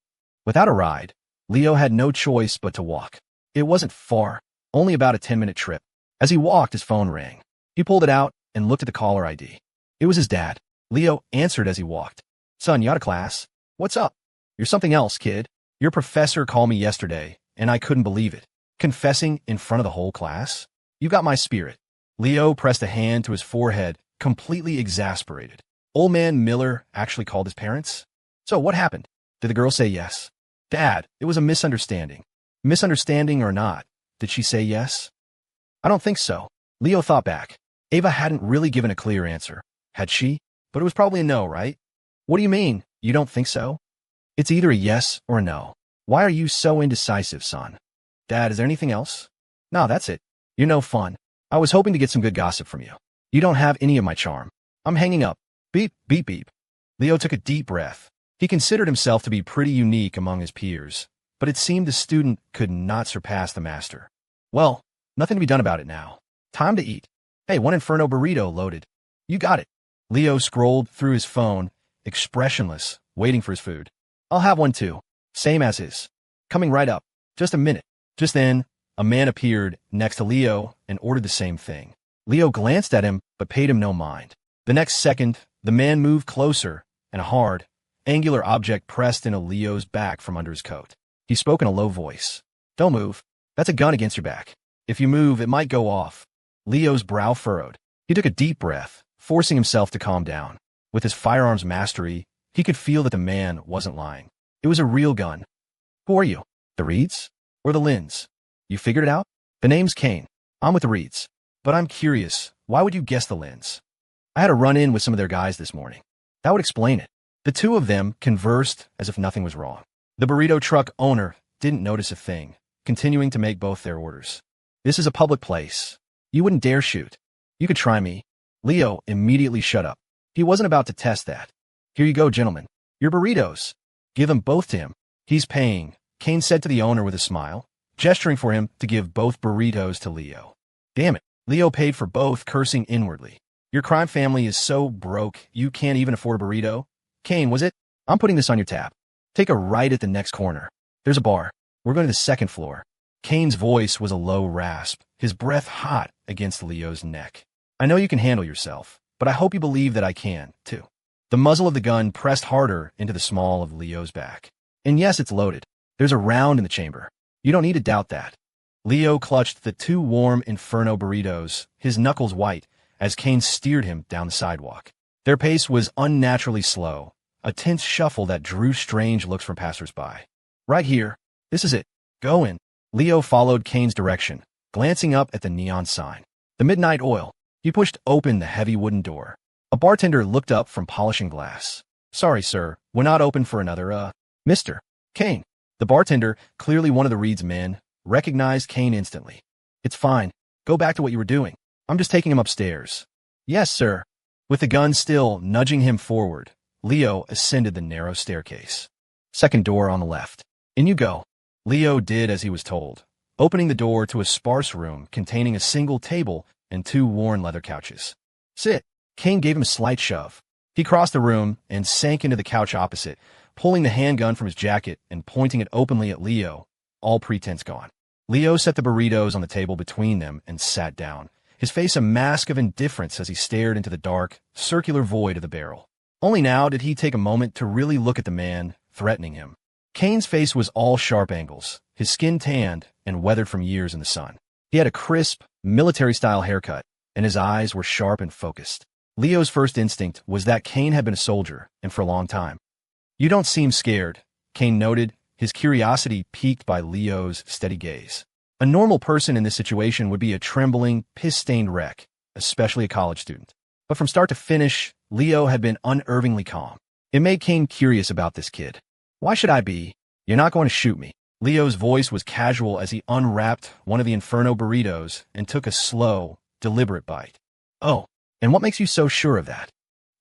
Without a ride, Leo had no choice but to walk. It wasn't far, only about a 10-minute trip. As he walked, his phone rang. He pulled it out and looked at the caller ID. It was his dad. Leo answered as he walked. Son, you out of class? What's up? You're something else, kid. Your professor called me yesterday, and I couldn't believe it. Confessing in front of the whole class? You got my spirit. Leo pressed a hand to his forehead, completely exasperated. Old man Miller actually called his parents? So what happened? Did the girl say yes? Dad, it was a misunderstanding. Misunderstanding or not, did she say yes? I don't think so. Leo thought back. Ava hadn't really given a clear answer, had she? But it was probably a no, right? What do you mean, you don't think so? It's either a yes or a no. Why are you so indecisive, son? Dad, is there anything else? No, that's it. You're no fun. I was hoping to get some good gossip from you. You don't have any of my charm. I'm hanging up. Beep, beep, beep. Leo took a deep breath. He considered himself to be pretty unique among his peers, but it seemed the student could not surpass the master. Well, nothing to be done about it now. Time to eat. Hey, one Inferno burrito loaded. You got it. Leo scrolled through his phone, expressionless, waiting for his food. I'll have one too. Same as his. Coming right up. Just a minute. Just then, a man appeared next to Leo and ordered the same thing. Leo glanced at him but paid him no mind. The next second, the man moved closer, and a hard, angular object pressed into Leo's back from under his coat. He spoke in a low voice. "Don't move. That's a gun against your back. If you move, it might go off." Leo's brow furrowed. He took a deep breath, forcing himself to calm down. With his firearms mastery, he could feel that the man wasn't lying. It was a real gun. "Who are you? The Reeds? Or the Lynns? You figured it out?" "The name's Kane. I'm with the Reeds. But I'm curious, why would you guess the Lynns?" "I had a run-in with some of their guys this morning." That would explain it. The two of them conversed as if nothing was wrong. The burrito truck owner didn't notice a thing, continuing to make both their orders. "This is a public place. You wouldn't dare shoot. You could try me." Leo immediately shut up. He wasn't about to test that. "Here you go, gentlemen. Your burritos. Give them both to him. He's paying," Kane said to the owner with a smile, gesturing for him to give both burritos to Leo. "Damn it." Leo paid for both, cursing inwardly. "Your crime family is so broke you can't even afford a burrito?" "Kane, was it? I'm putting this on your tab. Take a right at the next corner. There's a bar. We're going to the second floor." Kane's voice was a low rasp, his breath hot against Leo's neck. "I know you can handle yourself, but I hope you believe that I can, too." The muzzle of the gun pressed harder into the small of Leo's back. "And yes, it's loaded. There's a round in the chamber. You don't need to doubt that." Leo clutched the two warm Inferno burritos, his knuckles white, as Kane steered him down the sidewalk. Their pace was unnaturally slow, a tense shuffle that drew strange looks from passersby. "Right here. This is it. Go in." Leo followed Kane's direction, glancing up at the neon sign. "The Midnight Oil." He pushed open the heavy wooden door. A bartender looked up from polishing glass. "Sorry, sir. We're not open for another, Mr. Kane." The bartender, clearly one of the Reed's men, recognized Kane instantly. "It's fine. Go back to what you were doing. I'm just taking him upstairs." "Yes, sir." With the gun still nudging him forward, Leo ascended the narrow staircase. "Second door on the left. In you go." Leo did as he was told, opening the door to a sparse room containing a single table and two worn leather couches. "Sit." Kane gave him a slight shove. He crossed the room and sank into the couch opposite, pulling the handgun from his jacket and pointing it openly at Leo, all pretense gone. Leo set the burritos on the table between them and sat down, his face a mask of indifference as he stared into the dark, circular void of the barrel. Only now did he take a moment to really look at the man threatening him. Kane's face was all sharp angles, his skin tanned and weathered from years in the sun. He had a crisp, military-style haircut, and his eyes were sharp and focused. Leo's first instinct was that Kane had been a soldier, and for a long time. "You don't seem scared," Kane noted, his curiosity piqued by Leo's steady gaze. A normal person in this situation would be a trembling, piss-stained wreck, especially a college student. But from start to finish, Leo had been unervingly calm. It made Kane curious about this kid. "Why should I be? You're not going to shoot me." Leo's voice was casual as he unwrapped one of the Inferno burritos and took a slow, deliberate bite. "Oh, and what makes you so sure of that?"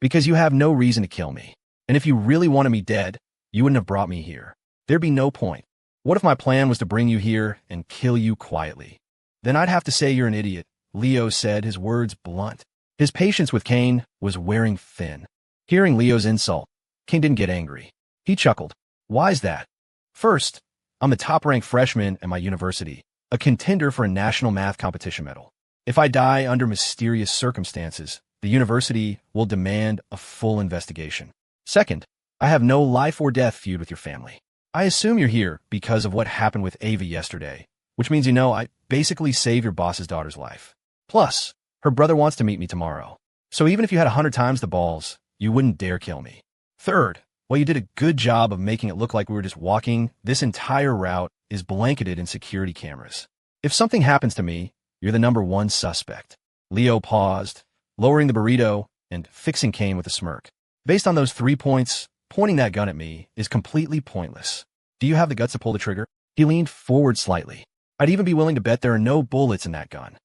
"Because you have no reason to kill me. And if you really wanted me dead, you wouldn't have brought me here. There'd be no point. What if my plan was to bring you here and kill you quietly?" "Then I'd have to say you're an idiot," Leo said, his words blunt. His patience with Kane was wearing thin. Hearing Leo's insult, Kane didn't get angry. He chuckled. "Why's that?" "First, I'm the top-ranked freshman at my university, a contender for a national math competition medal. If I die under mysterious circumstances, the university will demand a full investigation. Second, I have no life-or-death feud with your family. I assume you're here because of what happened with Ava yesterday, which means you know I basically saved your boss's daughter's life. Plus, her brother wants to meet me tomorrow. So even if you had 100 times the balls, you wouldn't dare kill me. Third, while you did a good job of making it look like we were just walking, this entire route is blanketed in security cameras. If something happens to me, you're the number one suspect." Leo paused, lowering the burrito and fixing Kane with a smirk. "Based on those 3 points, pointing that gun at me is completely pointless. Do you have the guts to pull the trigger?" He leaned forward slightly. "I'd even be willing to bet there are no bullets in that gun.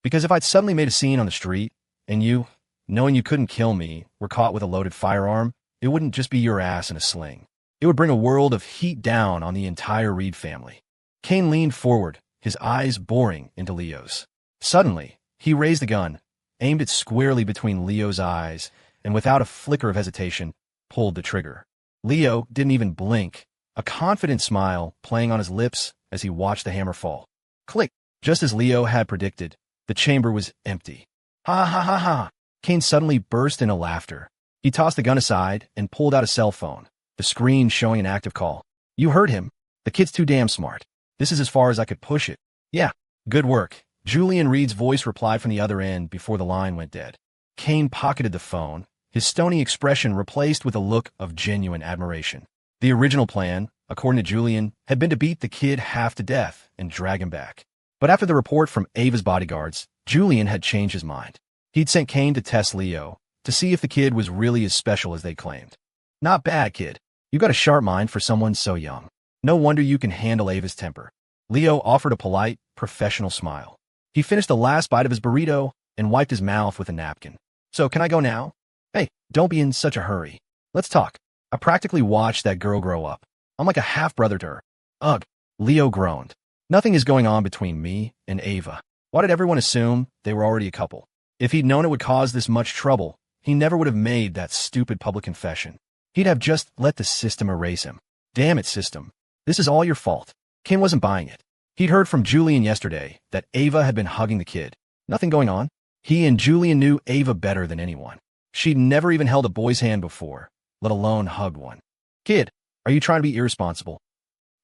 Because if I'd suddenly made a scene on the street, and you, knowing you couldn't kill me, were caught with a loaded firearm, it wouldn't just be your ass in a sling. It would bring a world of heat down on the entire Reed family." Kane leaned forward, his eyes boring into Leo's. Suddenly, he raised the gun, aimed it squarely between Leo's eyes, and without a flicker of hesitation, pulled the trigger. Leo didn't even blink, a confident smile playing on his lips as he watched the hammer fall. Click. Just as Leo had predicted, the chamber was empty. Ha ha ha ha. Kane suddenly burst into laughter. He tossed the gun aside and pulled out a cell phone, the screen showing an active call. You heard him. The kid's too damn smart. This is as far as I could push it. Yeah, good work. Julian Reed's voice replied from the other end before the line went dead. Kane pocketed the phone, his stony expression replaced with a look of genuine admiration. The original plan, according to Julian, had been to beat the kid half to death and drag him back. But after the report from Ava's bodyguards, Julian had changed his mind. He'd sent Kane to test Leo, to see if the kid was really as special as they claimed. Not bad, kid. You got a sharp mind for someone so young. No wonder you can handle Ava's temper. Leo offered a polite, professional smile. He finished the last bite of his burrito and wiped his mouth with a napkin. So can I go now? Hey, don't be in such a hurry. Let's talk. I practically watched that girl grow up. I'm like a half-brother to her. Ugh, Leo groaned. Nothing is going on between me and Ava. Why did everyone assume they were already a couple? If he'd known it would cause this much trouble, he never would have made that stupid public confession. He'd have just let the system erase him. Damn it, system. This is all your fault. Kane wasn't buying it. He'd heard from Julian yesterday that Ava had been hugging the kid. Nothing going on. He and Julian knew Ava better than anyone. She'd never even held a boy's hand before, let alone hugged one. Kid, are you trying to be irresponsible?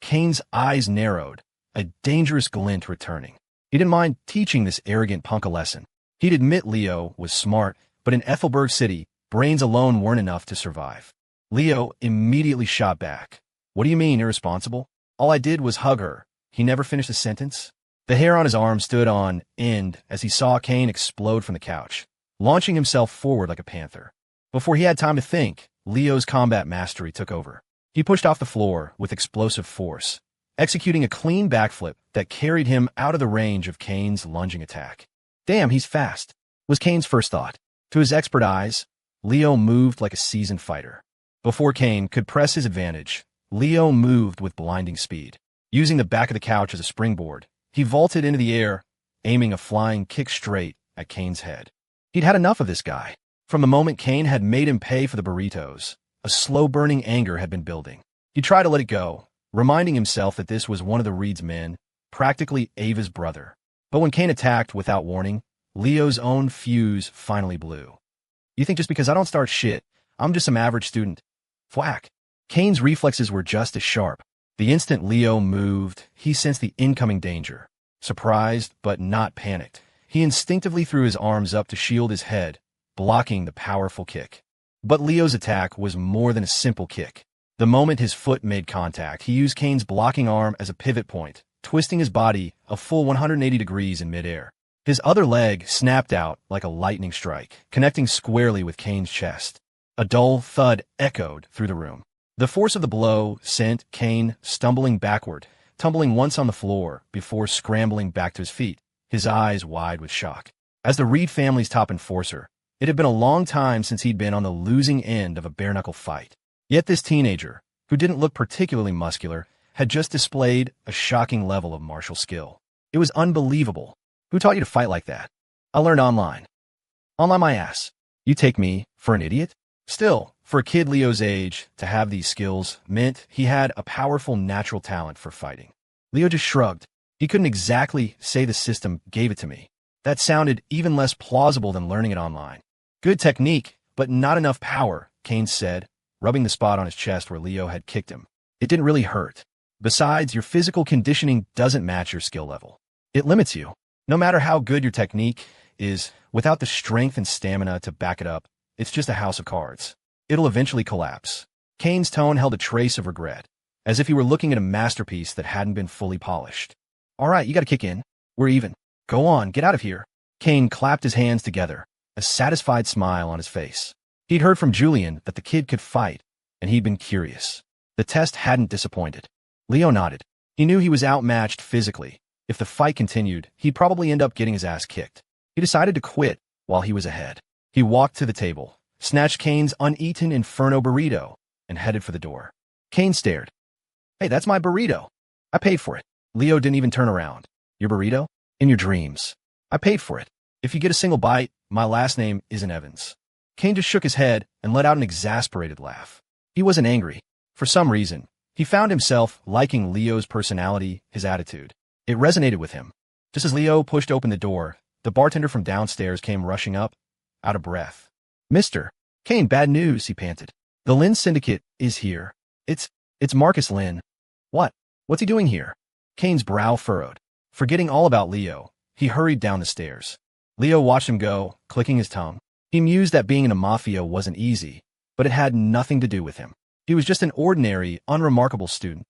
Kane's eyes narrowed, a dangerous glint returning. He didn't mind teaching this arrogant punk a lesson. He'd admit Leo was smart, but in Ethelberg City, brains alone weren't enough to survive. Leo immediately shot back. What do you mean, irresponsible? All I did was hug her. He never finished a sentence. The hair on his arm stood on end as he saw Kane explode from the couch, launching himself forward like a panther. Before he had time to think, Leo's combat mastery took over. He pushed off the floor with explosive force, executing a clean backflip that carried him out of the range of Kane's lunging attack. Damn, he's fast, was Kane's first thought. To his expert eyes, Leo moved like a seasoned fighter. Before Kane could press his advantage, Leo moved with blinding speed. Using the back of the couch as a springboard, he vaulted into the air, aiming a flying kick straight at Kane's head. He'd had enough of this guy. From the moment Kane had made him pay for the burritos, a slow-burning anger had been building. He tried to let it go, reminding himself that this was one of the Reed's men, practically Ava's brother. But when Kane attacked without warning, Leo's own fuse finally blew. You think just because I don't start shit, I'm just some average student? Thwack. Kane's reflexes were just as sharp. The instant Leo moved, he sensed the incoming danger. Surprised, but not panicked, he instinctively threw his arms up to shield his head, blocking the powerful kick. But Leo's attack was more than a simple kick. The moment his foot made contact, he used Kane's blocking arm as a pivot point, twisting his body a full 180 degrees in midair. His other leg snapped out like a lightning strike, connecting squarely with Kane's chest. A dull thud echoed through the room. The force of the blow sent Kane stumbling backward, tumbling once on the floor before scrambling back to his feet, his eyes wide with shock. As the Reed family's top enforcer, it had been a long time since he'd been on the losing end of a bare-knuckle fight. Yet this teenager, who didn't look particularly muscular, had just displayed a shocking level of martial skill. It was unbelievable. Who taught you to fight like that? I learned online. Online my ass. You take me for an idiot? Still, for a kid Leo's age, to have these skills meant he had a powerful natural talent for fighting. Leo just shrugged. He couldn't exactly say the system gave it to me. That sounded even less plausible than learning it online. Good technique, but not enough power, Kane said, rubbing the spot on his chest where Leo had kicked him. It didn't really hurt. Besides, your physical conditioning doesn't match your skill level. It limits you. No matter how good your technique is, without the strength and stamina to back it up, it's just a house of cards. It'll eventually collapse. Kane's tone held a trace of regret, as if he were looking at a masterpiece that hadn't been fully polished. All right, you gotta kick in. We're even. Go on, get out of here. Kane clapped his hands together, a satisfied smile on his face. He'd heard from Julian that the kid could fight, and he'd been curious. The test hadn't disappointed. Leo nodded. He knew he was outmatched physically. If the fight continued, he'd probably end up getting his ass kicked. He decided to quit while he was ahead. He walked to the table, snatched Kane's uneaten Inferno burrito, and headed for the door. Kane stared. Hey, that's my burrito. I paid for it. Leo didn't even turn around. Your burrito? In your dreams. I paid for it. If you get a single bite, my last name isn't Evans. Kane just shook his head and let out an exasperated laugh. He wasn't angry. For some reason, he found himself liking Leo's personality, his attitude. It resonated with him. Just as Leo pushed open the door, the bartender from downstairs came rushing up, out of breath. "Mr. Kane, bad news," he panted. "The Lynn Syndicate is here. It's Marcus Lynn." "What? What's he doing here?" Kane's brow furrowed. Forgetting all about Leo, he hurried down the stairs. Leo watched him go, clicking his tongue. He mused that being in a mafia wasn't easy, but it had nothing to do with him. He was just an ordinary, unremarkable student.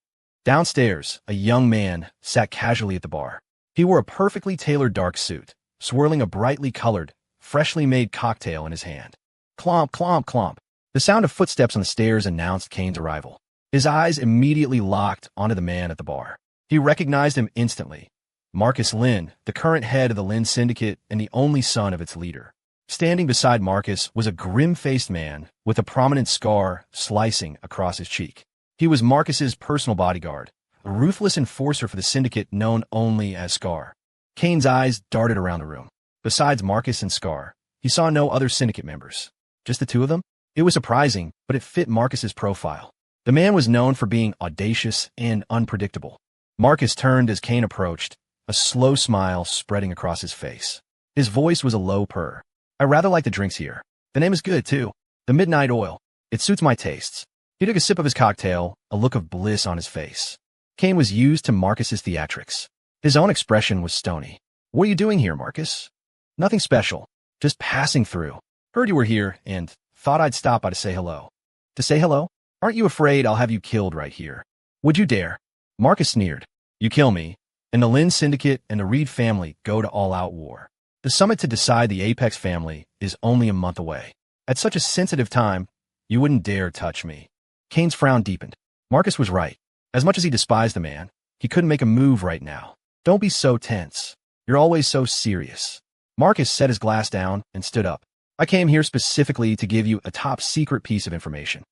Downstairs, a young man sat casually at the bar. He wore a perfectly tailored dark suit, swirling a brightly colored, freshly made cocktail in his hand. Clomp, clomp, clomp. The sound of footsteps on the stairs announced Kane's arrival. His eyes immediately locked onto the man at the bar. He recognized him instantly. Marcus Lynn, the current head of the Lynn Syndicate and the only son of its leader. Standing beside Marcus was a grim-faced man with a prominent scar slicing across his cheek. He was Marcus's personal bodyguard, a ruthless enforcer for the Syndicate known only as Scar. Kane's eyes darted around the room. Besides Marcus and Scar, he saw no other Syndicate members. Just the two of them? It was surprising, but it fit Marcus's profile. The man was known for being audacious and unpredictable. Marcus turned as Kane approached, a slow smile spreading across his face. His voice was a low purr. "I rather like the drinks here. The name is good, too. The Midnight Oil. It suits my tastes." He took a sip of his cocktail, a look of bliss on his face. Kane was used to Marcus's theatrics. His own expression was stony. "What are you doing here, Marcus?" "Nothing special. Just passing through. Heard you were here, and thought I'd stop by to say hello." "To say hello? Aren't you afraid I'll have you killed right here?" "Would you dare?" Marcus sneered. "You kill me, and the Lynn Syndicate and the Reed family go to all-out war. The summit to decide the Apex family is only a month away. At such a sensitive time, you wouldn't dare touch me." Kane's frown deepened. Marcus was right. As much as he despised the man, he couldn't make a move right now. "Don't be so tense. You're always so serious." Marcus set his glass down and stood up. "I came here specifically to give you a top-secret piece of information.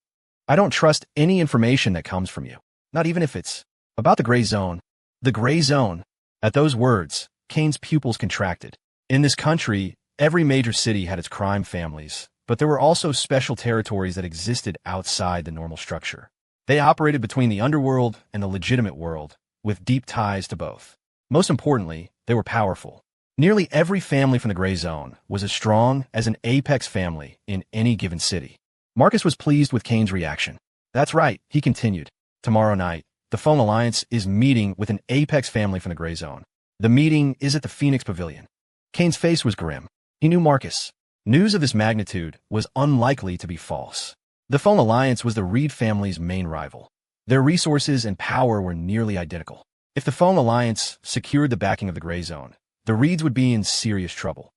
I don't trust any information that comes from you, not even if it's about the gray zone." The gray zone. At those words, Kane's pupils contracted. In this country, every major city had its crime families, but there were also special territories that existed outside the normal structure. They operated between the underworld and the legitimate world, with deep ties to both. Most importantly, they were powerful. Nearly every family from the gray zone was as strong as an apex family in any given city. Marcus was pleased with Kane's reaction. "That's right," he continued. "Tomorrow night, the Phone Alliance is meeting with an apex family from the gray zone. The meeting is at the Phoenix Pavilion." Kane's face was grim. He knew Marcus. News of this magnitude was unlikely to be false. The Phone Alliance was the Reed family's main rival. Their resources and power were nearly identical. If the Phone Alliance secured the backing of the gray zone, the Reeds would be in serious trouble.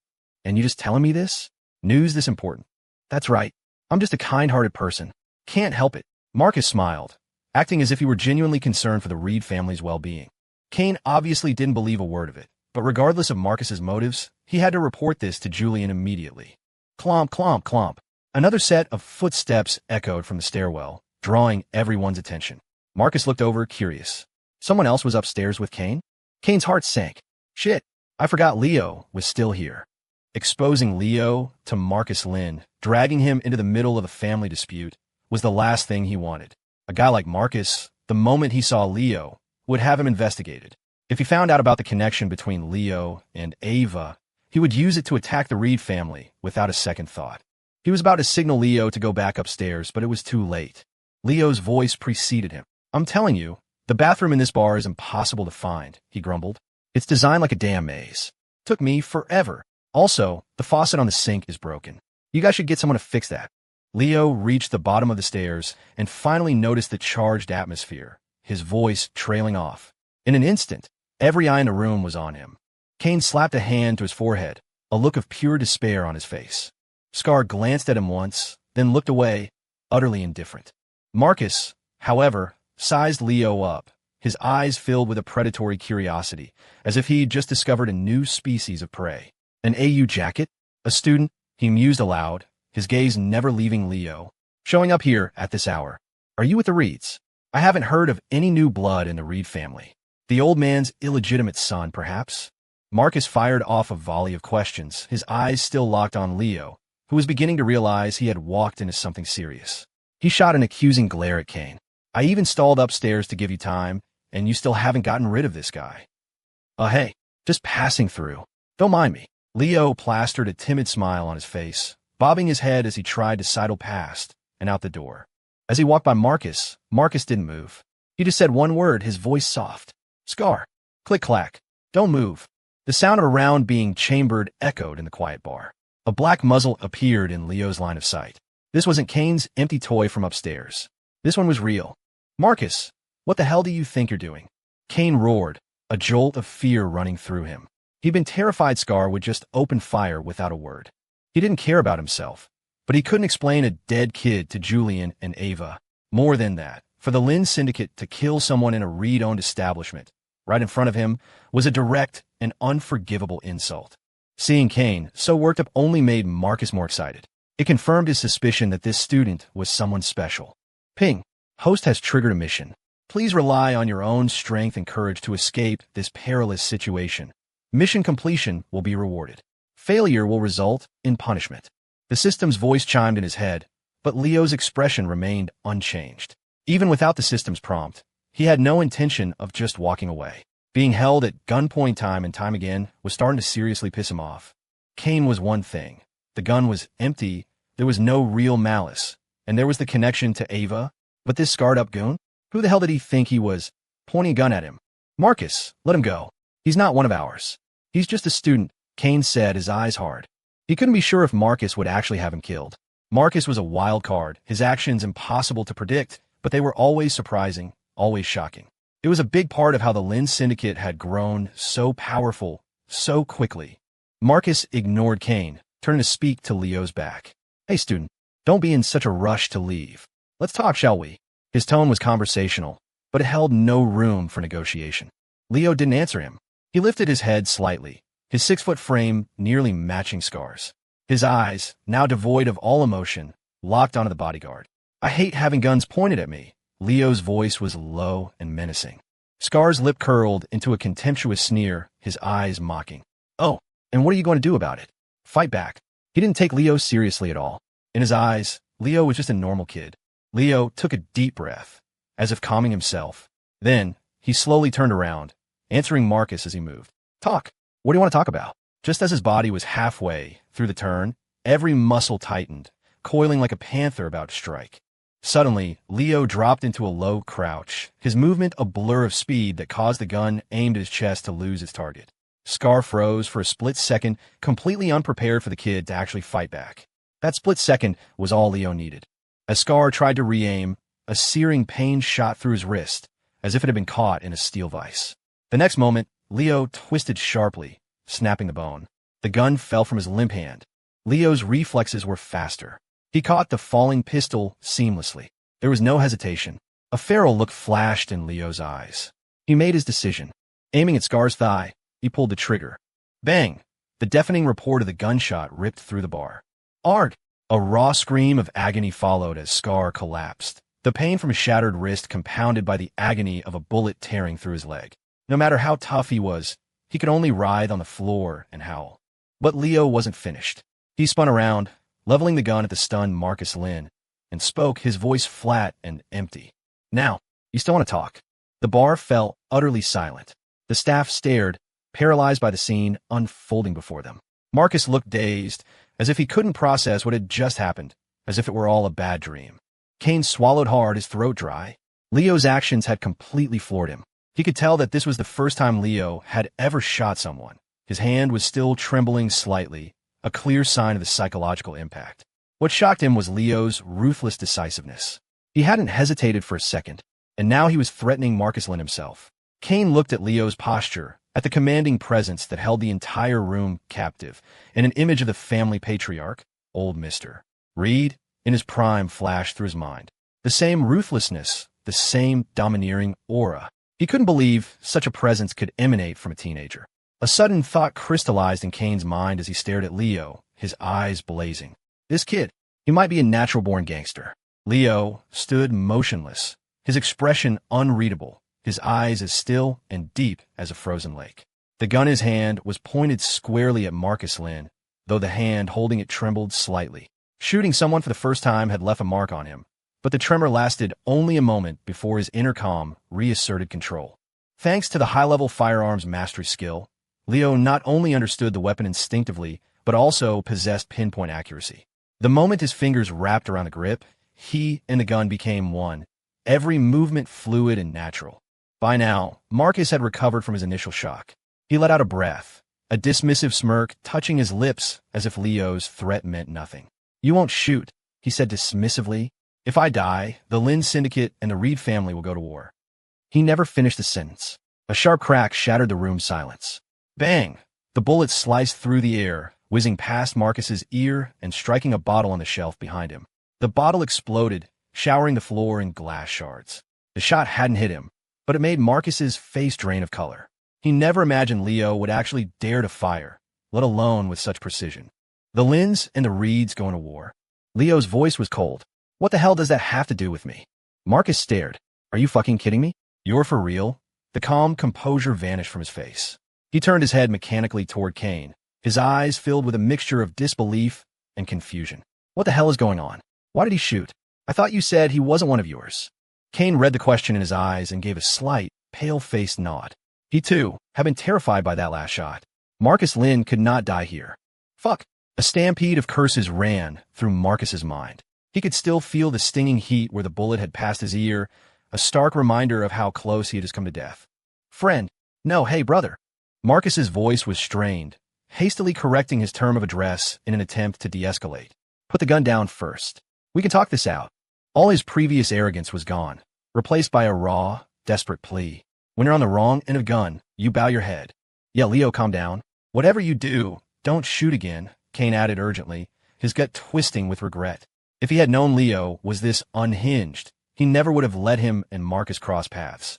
"And you just telling me this? News this important?" "That's right. I'm just a kind-hearted person. Can't help it." Marcus smiled, acting as if he were genuinely concerned for the Reed family's well-being. Kane obviously didn't believe a word of it, but regardless of Marcus's motives, he had to report this to Julian immediately. Clomp, clomp, clomp. Another set of footsteps echoed from the stairwell, drawing everyone's attention. Marcus looked over, curious. Someone else was upstairs with Kane? Kane's heart sank. Shit, I forgot Leo was still here. Exposing Leo to Marcus Lynn, dragging him into the middle of a family dispute, was the last thing he wanted. A guy like Marcus, the moment he saw Leo, would have him investigated. If he found out about the connection between Leo and Ava, he would use it to attack the Reed family without a second thought. He was about to signal Leo to go back upstairs, but it was too late. Leo's voice preceded him. "I'm telling you, the bathroom in this bar is impossible to find," he grumbled. "It's designed like a damn maze. Took me forever. Also, the faucet on the sink is broken. You guys should get someone to fix that." Leo reached the bottom of the stairs and finally noticed the charged atmosphere, his voice trailing off. In an instant, every eye in the room was on him. Kane slapped a hand to his forehead, a look of pure despair on his face. Scar glanced at him once, then looked away, utterly indifferent. Marcus, however, sized Leo up, his eyes filled with a predatory curiosity, as if he'd just discovered a new species of prey. An AU jacket? A student? He mused aloud, his gaze never leaving Leo. "Showing up here at this hour. Are you with the Reeds? I haven't heard of any new blood in the Reed family. The old man's illegitimate son, perhaps?" Marcus fired off a volley of questions, his eyes still locked on Leo, who was beginning to realize he had walked into something serious. He shot an accusing glare at Kane. "I even stalled upstairs to give you time, and you still haven't gotten rid of this guy." Hey, just passing through. Don't mind me. Leo plastered a timid smile on his face, bobbing his head as he tried to sidle past and out the door. As he walked by Marcus, Marcus didn't move. He just said one word, his voice soft. Scar. Click-clack. Don't move. The sound of a round being chambered echoed in the quiet bar. A black muzzle appeared in Leo's line of sight. This wasn't Kane's empty toy from upstairs. This one was real. Marcus, what the hell do you think you're doing? Kane roared, a jolt of fear running through him. He'd been terrified Scar would just open fire without a word. He didn't care about himself, but he couldn't explain a dead kid to Julian and Ava. More than that, for the Lynn Syndicate to kill someone in a Reed-owned establishment right in front of him was a direct and unforgivable insult. Seeing Kane so worked up only made Marcus more excited. It confirmed his suspicion that this student was someone special. Ping. Host has triggered a mission. Please rely on your own strength and courage to escape this perilous situation. Mission completion will be rewarded. Failure will result in punishment. The system's voice chimed in his head, but Leo's expression remained unchanged. Even without the system's prompt, he had no intention of just walking away. Being held at gunpoint time and time again was starting to seriously piss him off. Kane was one thing. The gun was empty, there was no real malice, and there was the connection to Ava. But this scarred-up goon? Who the hell did he think he was? Pointing a gun at him. Marcus, let him go. He's not one of ours. He's just a student, Kane said, his eyes hard. He couldn't be sure if Marcus would actually have him killed. Marcus was a wild card, his actions impossible to predict, but they were always surprising, always shocking. It was a big part of how the Lynn Syndicate had grown so powerful, so quickly. Marcus ignored Kane, turning to speak to Leo's back. Hey, student, don't be in such a rush to leave. Let's talk, shall we? His tone was conversational, but it held no room for negotiation. Leo didn't answer him. He lifted his head slightly, his 6-foot frame nearly matching Scar's. His eyes, now devoid of all emotion, locked onto the bodyguard. I hate having guns pointed at me. Leo's voice was low and menacing. Scar's lip curled into a contemptuous sneer, his eyes mocking. Oh, and what are you going to do about it? Fight back. He didn't take Leo seriously at all. In his eyes, Leo was just a normal kid. Leo took a deep breath, as if calming himself. Then, he slowly turned around, answering Marcus as he moved. Talk. What do you want to talk about? Just as his body was halfway through the turn, every muscle tightened, coiling like a panther about to strike. Suddenly, Leo dropped into a low crouch, his movement a blur of speed that caused the gun aimed at his chest to lose its target. Scar froze for a split second, completely unprepared for the kid to actually fight back. That split second was all Leo needed. As Scar tried to re-aim, a searing pain shot through his wrist, as if it had been caught in a steel vise. The next moment, Leo twisted sharply, snapping the bone. The gun fell from his limp hand. Leo's reflexes were faster. He caught the falling pistol seamlessly. There was no hesitation. A feral look flashed in Leo's eyes. He made his decision. Aiming at Scar's thigh, he pulled the trigger. Bang! The deafening report of the gunshot ripped through the bar. Arg! A raw scream of agony followed as Scar collapsed, the pain from his shattered wrist compounded by the agony of a bullet tearing through his leg. No matter how tough he was, he could only writhe on the floor and howl. But Leo wasn't finished. He spun around, leveling the gun at the stunned Marcus Lynn, and spoke, his voice flat and empty. Now, you still want to talk? The bar fell utterly silent. The staff stared, paralyzed by the scene unfolding before them. Marcus looked dazed, as if he couldn't process what had just happened, as if it were all a bad dream. Kane swallowed hard, his throat dry. Leo's actions had completely floored him. He could tell that this was the first time Leo had ever shot someone. His hand was still trembling slightly, a clear sign of the psychological impact. What shocked him was Leo's ruthless decisiveness. He hadn't hesitated for a second, and now he was threatening Marcus Lynn himself. Kane looked at Leo's posture, at the commanding presence that held the entire room captive, and an image of the family patriarch, old Mr. Reed, in his prime flashed through his mind. The same ruthlessness, the same domineering aura. He couldn't believe such a presence could emanate from a teenager. A sudden thought crystallized in Kane's mind as he stared at Leo, his eyes blazing. This kid, he might be a natural-born gangster. Leo stood motionless, his expression unreadable, his eyes as still and deep as a frozen lake. The gun in his hand was pointed squarely at Marcus Lynn, though the hand holding it trembled slightly. Shooting someone for the first time had left a mark on him, but the tremor lasted only a moment before his inner calm reasserted control. Thanks to the high-level firearms mastery skill, Leo not only understood the weapon instinctively, but also possessed pinpoint accuracy. The moment his fingers wrapped around the grip, he and the gun became one, every movement fluid and natural. By now, Marcus had recovered from his initial shock. He let out a breath, a dismissive smirk touching his lips as if Leo's threat meant nothing. "You won't shoot," he said dismissively. "If I die, the Lynn Syndicate and the Reed family will go to war." He never finished the sentence. A sharp crack shattered the room's silence. Bang! The bullet sliced through the air, whizzing past Marcus's ear and striking a bottle on the shelf behind him. The bottle exploded, showering the floor in glass shards. The shot hadn't hit him, but it made Marcus's face drain of color. He never imagined Leo would actually dare to fire, let alone with such precision. The Lynns and the Reeds going to war. Leo's voice was cold. "What the hell does that have to do with me?" Marcus stared. "Are you fucking kidding me? You're for real?" The calm composure vanished from his face. He turned his head mechanically toward Kane, his eyes filled with a mixture of disbelief and confusion. "What the hell is going on? Why did he shoot? I thought you said he wasn't one of yours." Kane read the question in his eyes and gave a slight, pale-faced nod. He, too, had been terrified by that last shot. Marcus Lynn could not die here. Fuck! A stampede of curses ran through Marcus's mind. He could still feel the stinging heat where the bullet had passed his ear, a stark reminder of how close he had just come to death. "Friend. No, hey, brother." Marcus's voice was strained, hastily correcting his term of address in an attempt to de-escalate. "Put the gun down first. We can talk this out." All his previous arrogance was gone, replaced by a raw, desperate plea. "When you're on the wrong end of a gun, you bow your head." "Yeah, Leo, calm down. Whatever you do, don't shoot again," Kane added urgently, his gut twisting with regret. If he had known Leo was this unhinged, he never would have let him and Marcus cross paths.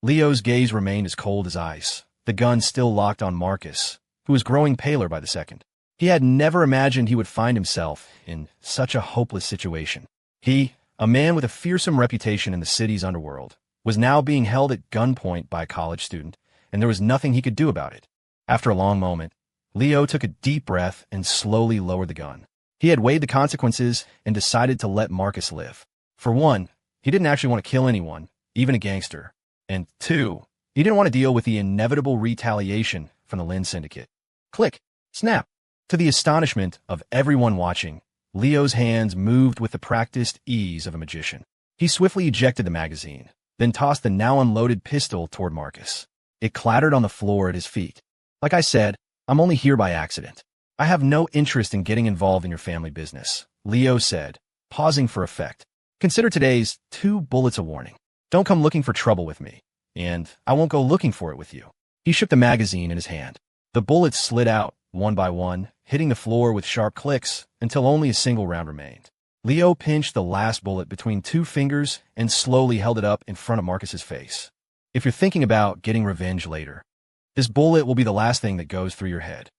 Leo's gaze remained as cold as ice, the gun still locked on Marcus, who was growing paler by the second. He had never imagined he would find himself in such a hopeless situation. He, a man with a fearsome reputation in the city's underworld, was now being held at gunpoint by a college student, and there was nothing he could do about it. After a long moment, Leo took a deep breath and slowly lowered the gun. He had weighed the consequences and decided to let Marcus live. For one, he didn't actually want to kill anyone, even a gangster. And two, he didn't want to deal with the inevitable retaliation from the Lynn Syndicate. Click! Snap! To the astonishment of everyone watching, Leo's hands moved with the practiced ease of a magician. He swiftly ejected the magazine, then tossed the now unloaded pistol toward Marcus. It clattered on the floor at his feet. "Like I said, I'm only here by accident. I have no interest in getting involved in your family business," Leo said, pausing for effect. "Consider today's 2 bullets a warning. Don't come looking for trouble with me, and I won't go looking for it with you." He shook the magazine in his hand. The bullets slid out, one by one, hitting the floor with sharp clicks until only a single round remained. Leo pinched the last bullet between 2 fingers and slowly held it up in front of Marcus's face. "If you're thinking about getting revenge later, this bullet will be the last thing that goes through your head."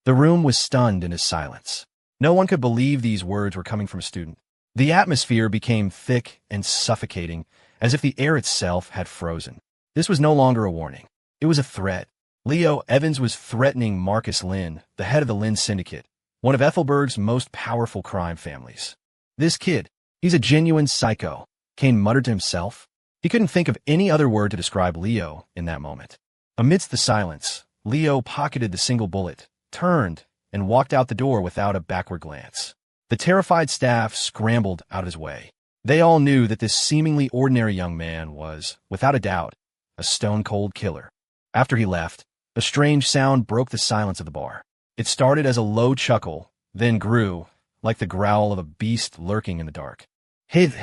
The room was stunned into silence. No one could believe these words were coming from a student. The atmosphere became thick and suffocating, as if the air itself had frozen. This was no longer a warning. It was a threat. Leo Evans was threatening Marcus Lynn, the head of the Lynn Syndicate, one of Ethelberg's most powerful crime families. "This kid, he's a genuine psycho," Kane muttered to himself. He couldn't think of any other word to describe Leo in that moment. Amidst the silence, Leo pocketed the single bullet, turned, and walked out the door without a backward glance. The terrified staff scrambled out of his way. They all knew that this seemingly ordinary young man was, without a doubt, a stone-cold killer. After he left, a strange sound broke the silence of the bar. It started as a low chuckle, then grew, like the growl of a beast lurking in the dark. Hit.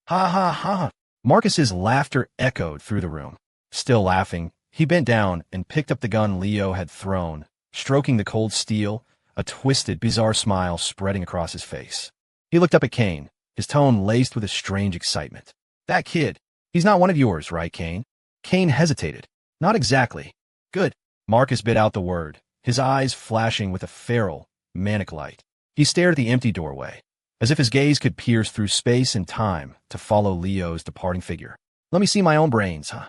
Ha ha ha. Marcus's laughter echoed through the room. Still laughing, he bent down and picked up the gun Leo had thrown, stroking the cold steel, a twisted, bizarre smile spreading across his face. He looked up at Kane, his tone laced with a strange excitement. "That kid, he's not one of yours, right, Kane?" Kane hesitated. "Not exactly." "Good." Marcus bit out the word, his eyes flashing with a feral, manic light. He stared at the empty doorway, as if his gaze could pierce through space and time to follow Leo's departing figure. "Let me see my own brains, huh?"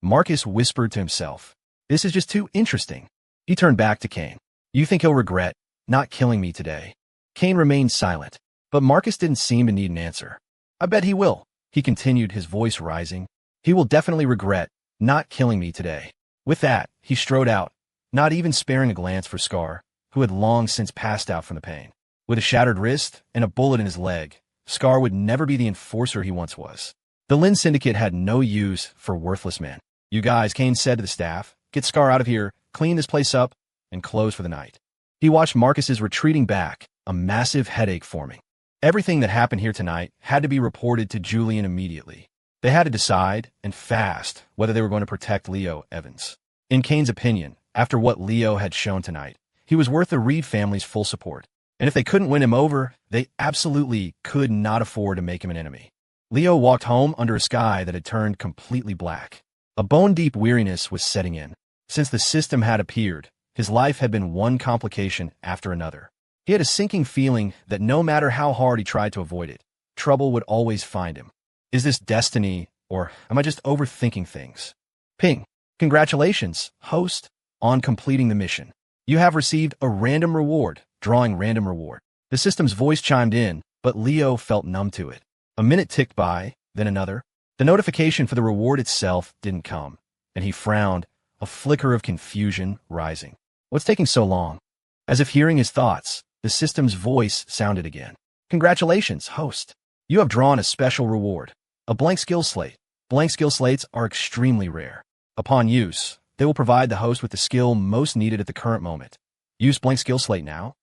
Marcus whispered to himself. "This is just too interesting." He turned back to Kane. "You think he'll regret not killing me today?" Kane remained silent, but Marcus didn't seem to need an answer. "I bet he will," he continued, his voice rising. "He will definitely regret not killing me today. With that, he strode out, not even sparing a glance for Scar, who had long since passed out from the pain. With a shattered wrist and a bullet in his leg, Scar would never be the enforcer he once was. The Lynn Syndicate had no use for worthless men. You guys, Kane said to the staff, get Scar out of here, clean this place up, and close for the night. He watched Marcus's retreating back, a massive headache forming. Everything that happened here tonight had to be reported to Julian immediately. They had to decide, and fast, whether they were going to protect Leo Evans. In Kane's opinion, after what Leo had shown tonight, he was worth the Reed family's full support. And if they couldn't win him over, they absolutely could not afford to make him an enemy. Leo walked home under a sky that had turned completely black. A bone-deep weariness was setting in. Since the system had appeared, his life had been one complication after another. He had a sinking feeling that no matter how hard he tried to avoid it, trouble would always find him. Is this destiny, or am I just overthinking things? Ping. Congratulations, host, on completing the mission. You have received a random reward, drawing random reward. The system's voice chimed in, but Leo felt numb to it. A minute ticked by, then another. The notification for the reward itself didn't come, and he frowned, a flicker of confusion rising. What's taking so long? As if hearing his thoughts, the system's voice sounded again. Congratulations, host. You have drawn a special reward. A blank skill slate. Blank skill slates are extremely rare. Upon use, they will provide the host with the skill most needed at the current moment. Use blank skill slate now?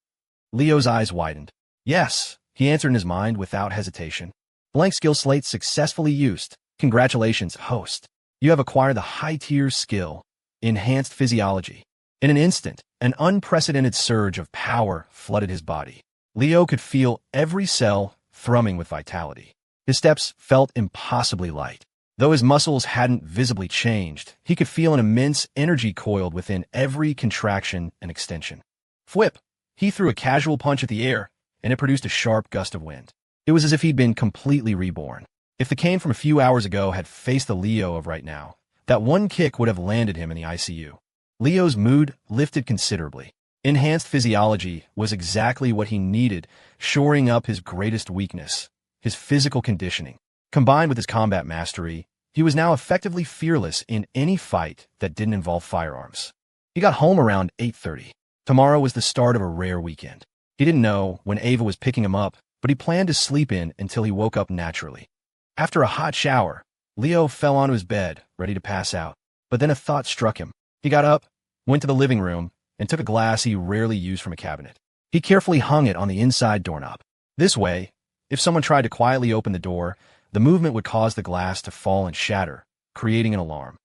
Leo's eyes widened. Yes, he answered in his mind without hesitation. Blank skill slate successfully used. Congratulations, host. You have acquired the high-tier skill, Enhanced Physiology. In an instant, an unprecedented surge of power flooded his body. Leo could feel every cell thrumming with vitality. His steps felt impossibly light. Though his muscles hadn't visibly changed, he could feel an immense energy coiled within every contraction and extension. Fwhip! He threw a casual punch at the air, and it produced a sharp gust of wind. It was as if he'd been completely reborn. If the Kane from a few hours ago had faced the Leo of right now, that one kick would have landed him in the ICU. Leo's mood lifted considerably. Enhanced Physiology was exactly what he needed, shoring up his greatest weakness, his physical conditioning. Combined with his combat mastery, he was now effectively fearless in any fight that didn't involve firearms. He got home around 8:30. Tomorrow was the start of a rare weekend. He didn't know when Ava was picking him up, but he planned to sleep in until he woke up naturally. After a hot shower, Leo fell onto his bed, ready to pass out. But then a thought struck him. He got up, went to the living room, and took a glass he rarely used from a cabinet. He carefully hung it on the inside doorknob. This way, if someone tried to quietly open the door, the movement would cause the glass to fall and shatter, creating an alarm.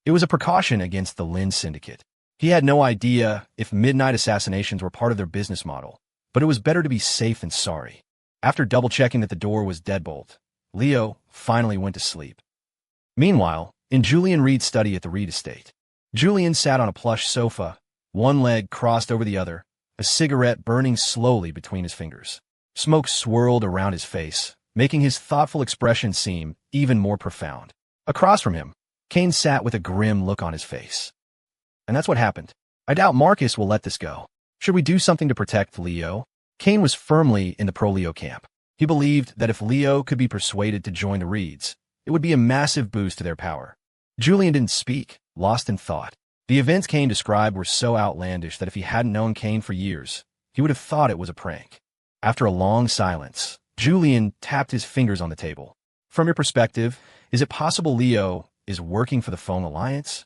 It was a precaution against the Lynn Syndicate. He had no idea if midnight assassinations were part of their business model, but it was better to be safe than sorry. After double-checking that the door was deadbolt, Leo finally went to sleep. Meanwhile, in Julian Reed's study at the Reed estate, Julian sat on a plush sofa, one leg crossed over the other, a cigarette burning slowly between his fingers. Smoke swirled around his face, making his thoughtful expression seem even more profound. Across from him, Kane sat with a grim look on his face. And that's what happened. I doubt Marcus will let this go. Should we do something to protect Leo? Kane was firmly in the pro-Leo camp. He believed that if Leo could be persuaded to join the Reeds, it would be a massive boost to their power. Julian didn't speak, lost in thought. The events Kane described were so outlandish that if he hadn't known Kane for years, he would have thought it was a prank. After a long silence, Julian tapped his fingers on the table. From your perspective, is it possible Leo is working for the Phone Alliance?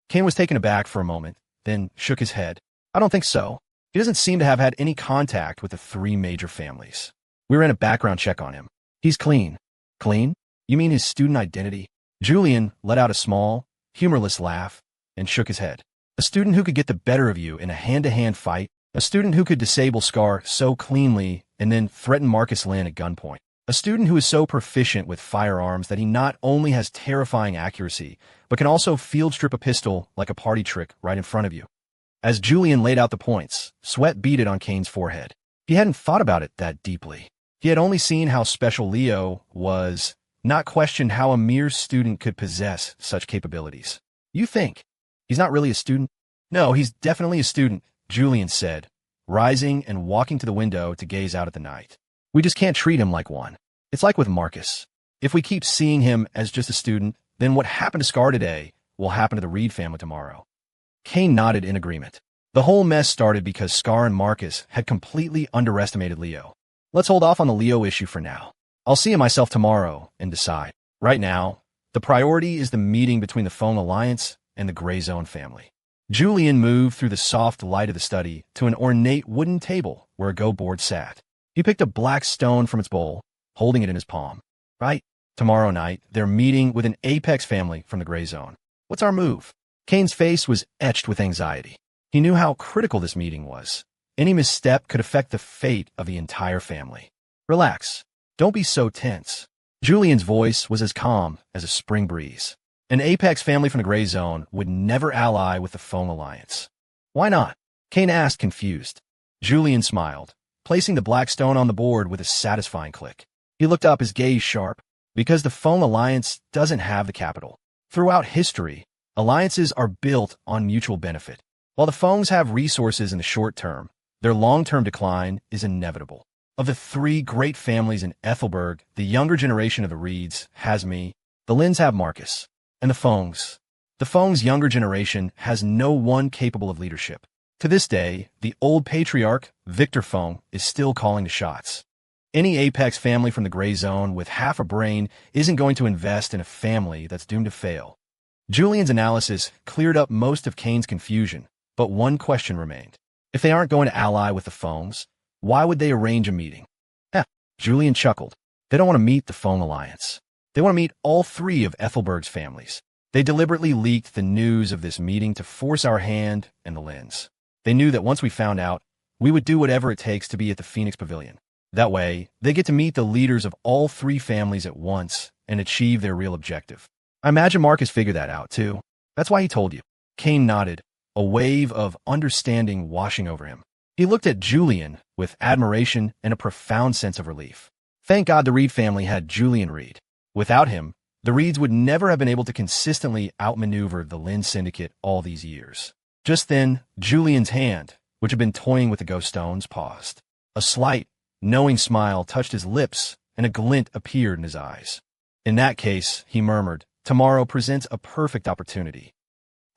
Kane was taken aback for a moment, then shook his head. I don't think so. He doesn't seem to have had any contact with the three major families. We ran a background check on him. He's clean. Clean? You mean his student identity? Julian let out a small, humorless laugh and shook his head. A student who could get the better of you in a hand-to-hand fight, a student who could disable Scar so cleanly and then threaten Marcus Lynn at gunpoint, a student who is so proficient with firearms that he not only has terrifying accuracy, but can also field strip a pistol like a party trick right in front of you. As Julian laid out the points, sweat beaded on Kane's forehead. He hadn't thought about it that deeply. He had only seen how special Leo was, not questioned how a mere student could possess such capabilities. You think he's not really a student? No, he's definitely a student, Julian said, rising and walking to the window to gaze out at the night. We just can't treat him like one. It's like with Marcus. If we keep seeing him as just a student, then what happened to Scar today will happen to the Reed family tomorrow. Kane nodded in agreement. The whole mess started because Scar and Marcus had completely underestimated Leo. Let's hold off on the Leo issue for now. I'll see him myself tomorrow and decide. Right now, the priority is the meeting between the Foam Alliance and the Gray Zone family. Julian moved through the soft light of the study to an ornate wooden table where a go board sat. He picked a black stone from its bowl, holding it in his palm. Right, tomorrow night, they're meeting with an apex family from the Gray Zone. What's our move? Kane's face was etched with anxiety. He knew how critical this meeting was. Any misstep could affect the fate of the entire family. Relax. Don't be so tense. Julian's voice was as calm as a spring breeze. An apex family from the Gray Zone would never ally with the Foam Alliance. Why not? Kane asked, confused. Julian smiled, placing the black stone on the board with a satisfying click. He looked up, his gaze sharp. Because the Foam Alliance doesn't have the capital. Throughout history, alliances are built on mutual benefit. While the Foams have resources in the short term, their long-term decline is inevitable. Of the three great families in Ethelberg, the younger generation of the Reeds has me, the Lynns have Marcus, and the Foams. The Foams' younger generation has no one capable of leadership. To this day, the old patriarch, Victor Foam, is still calling the shots. Any apex family from the Gray Zone with half a brain isn't going to invest in a family that's doomed to fail. Julian's analysis cleared up most of Kane's confusion, but one question remained. If they aren't going to ally with the Foams, why would they arrange a meeting? Julian chuckled. They don't want to meet the Foam Alliance. They want to meet all three of Ethelberg's families. They deliberately leaked the news of this meeting to force our hand and the Lynns. They knew that once we found out, we would do whatever it takes to be at the Phoenix Pavilion. That way, they get to meet the leaders of all three families at once and achieve their real objective. I imagine Marcus figured that out, too. That's why he told you. Kane nodded, a wave of understanding washing over him. He looked at Julian with admiration and a profound sense of relief. Thank God the Reed family had Julian Reed. Without him, the Reeds would never have been able to consistently outmaneuver the Lynn Syndicate all these years. Just then, Julian's hand, which had been toying with the ghost stones, paused. A slight, knowing smile touched his lips, and a glint appeared in his eyes. In that case, he murmured, tomorrow presents a perfect opportunity.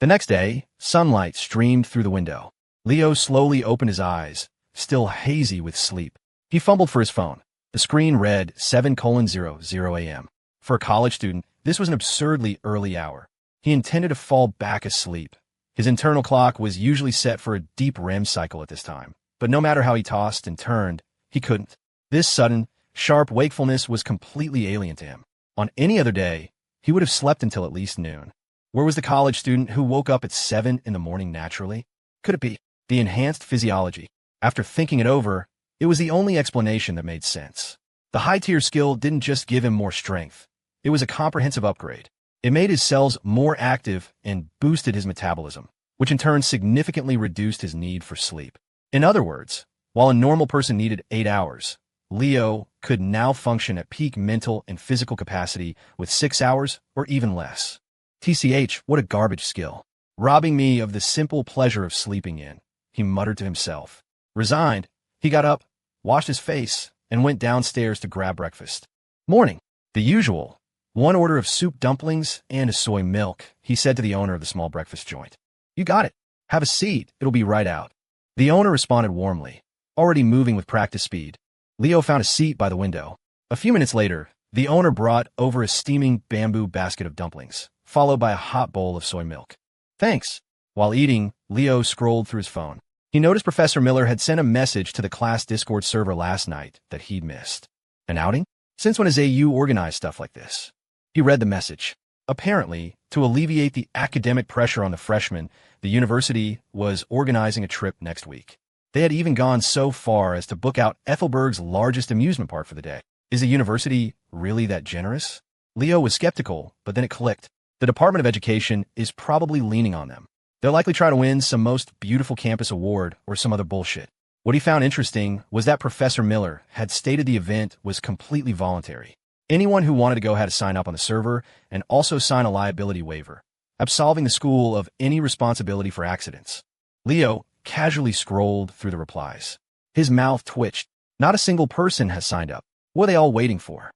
The next day, sunlight streamed through the window. Leo slowly opened his eyes, still hazy with sleep. He fumbled for his phone. The screen read 7:00 a.m. For a college student, this was an absurdly early hour. He intended to fall back asleep. His internal clock was usually set for a deep REM cycle at this time, but no matter how he tossed and turned, he couldn't. This sudden, sharp wakefulness was completely alien to him. On any other day, he would have slept until at least noon. Where was the college student who woke up at 7 in the morning naturally? Could it be the enhanced physiology? After thinking it over, it was the only explanation that made sense. The high-tier skill didn't just give him more strength. It was a comprehensive upgrade. It made his cells more active and boosted his metabolism, which in turn significantly reduced his need for sleep. In other words, while a normal person needed 8 hours, Leo could now function at peak mental and physical capacity with 6 hours or even less. TCH, what a garbage skill. Robbing me of the simple pleasure of sleeping in, he muttered to himself. Resigned, he got up, washed his face, and went downstairs to grab breakfast. Morning. The usual. 1 order of soup dumplings and a soy milk, he said to the owner of the small breakfast joint. You got it. Have a seat. It'll be right out. The owner responded warmly, already moving with practice speed. Leo found a seat by the window. A few minutes later, the owner brought over a steaming bamboo basket of dumplings, followed by a hot bowl of soy milk. Thanks. While eating, Leo scrolled through his phone. He noticed Professor Miller had sent a message to the class Discord server last night that he'd missed. An outing? Since when has AU organized stuff like this? He read the message. Apparently, to alleviate the academic pressure on the freshmen, the university was organizing a trip next week. They had even gone so far as to book out Ethelberg's largest amusement park for the day. Is the university really that generous? Leo was skeptical, but then it clicked. The Department of Education is probably leaning on them. They'll likely try to win some most beautiful campus award or some other bullshit. What he found interesting was that Professor Miller had stated the event was completely voluntary. Anyone who wanted to go had to sign up on the server and also sign a liability waiver, absolving the school of any responsibility for accidents. Leo casually scrolled through the replies. His mouth twitched. Not a single person has signed up. What are they all waiting for?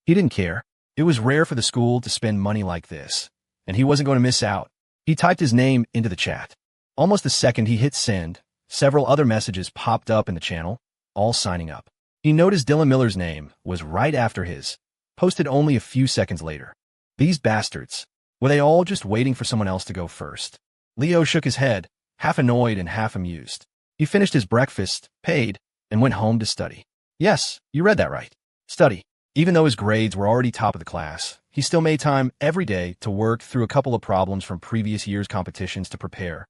He didn't care. It was rare for the school to spend money like this, and he wasn't going to miss out. He typed his name into the chat. Almost the second he hit send, several other messages popped up in the channel, all signing up. He noticed Dylan Miller's name was right after his, posted only a few seconds later. These bastards. Were they all just waiting for someone else to go first? Leo shook his head, half annoyed and half amused. He finished his breakfast, paid, and went home to study. Yes, you read that right. Study. Even though his grades were already top of the class, he still made time every day to work through a couple of problems from previous year's competitions to prepare.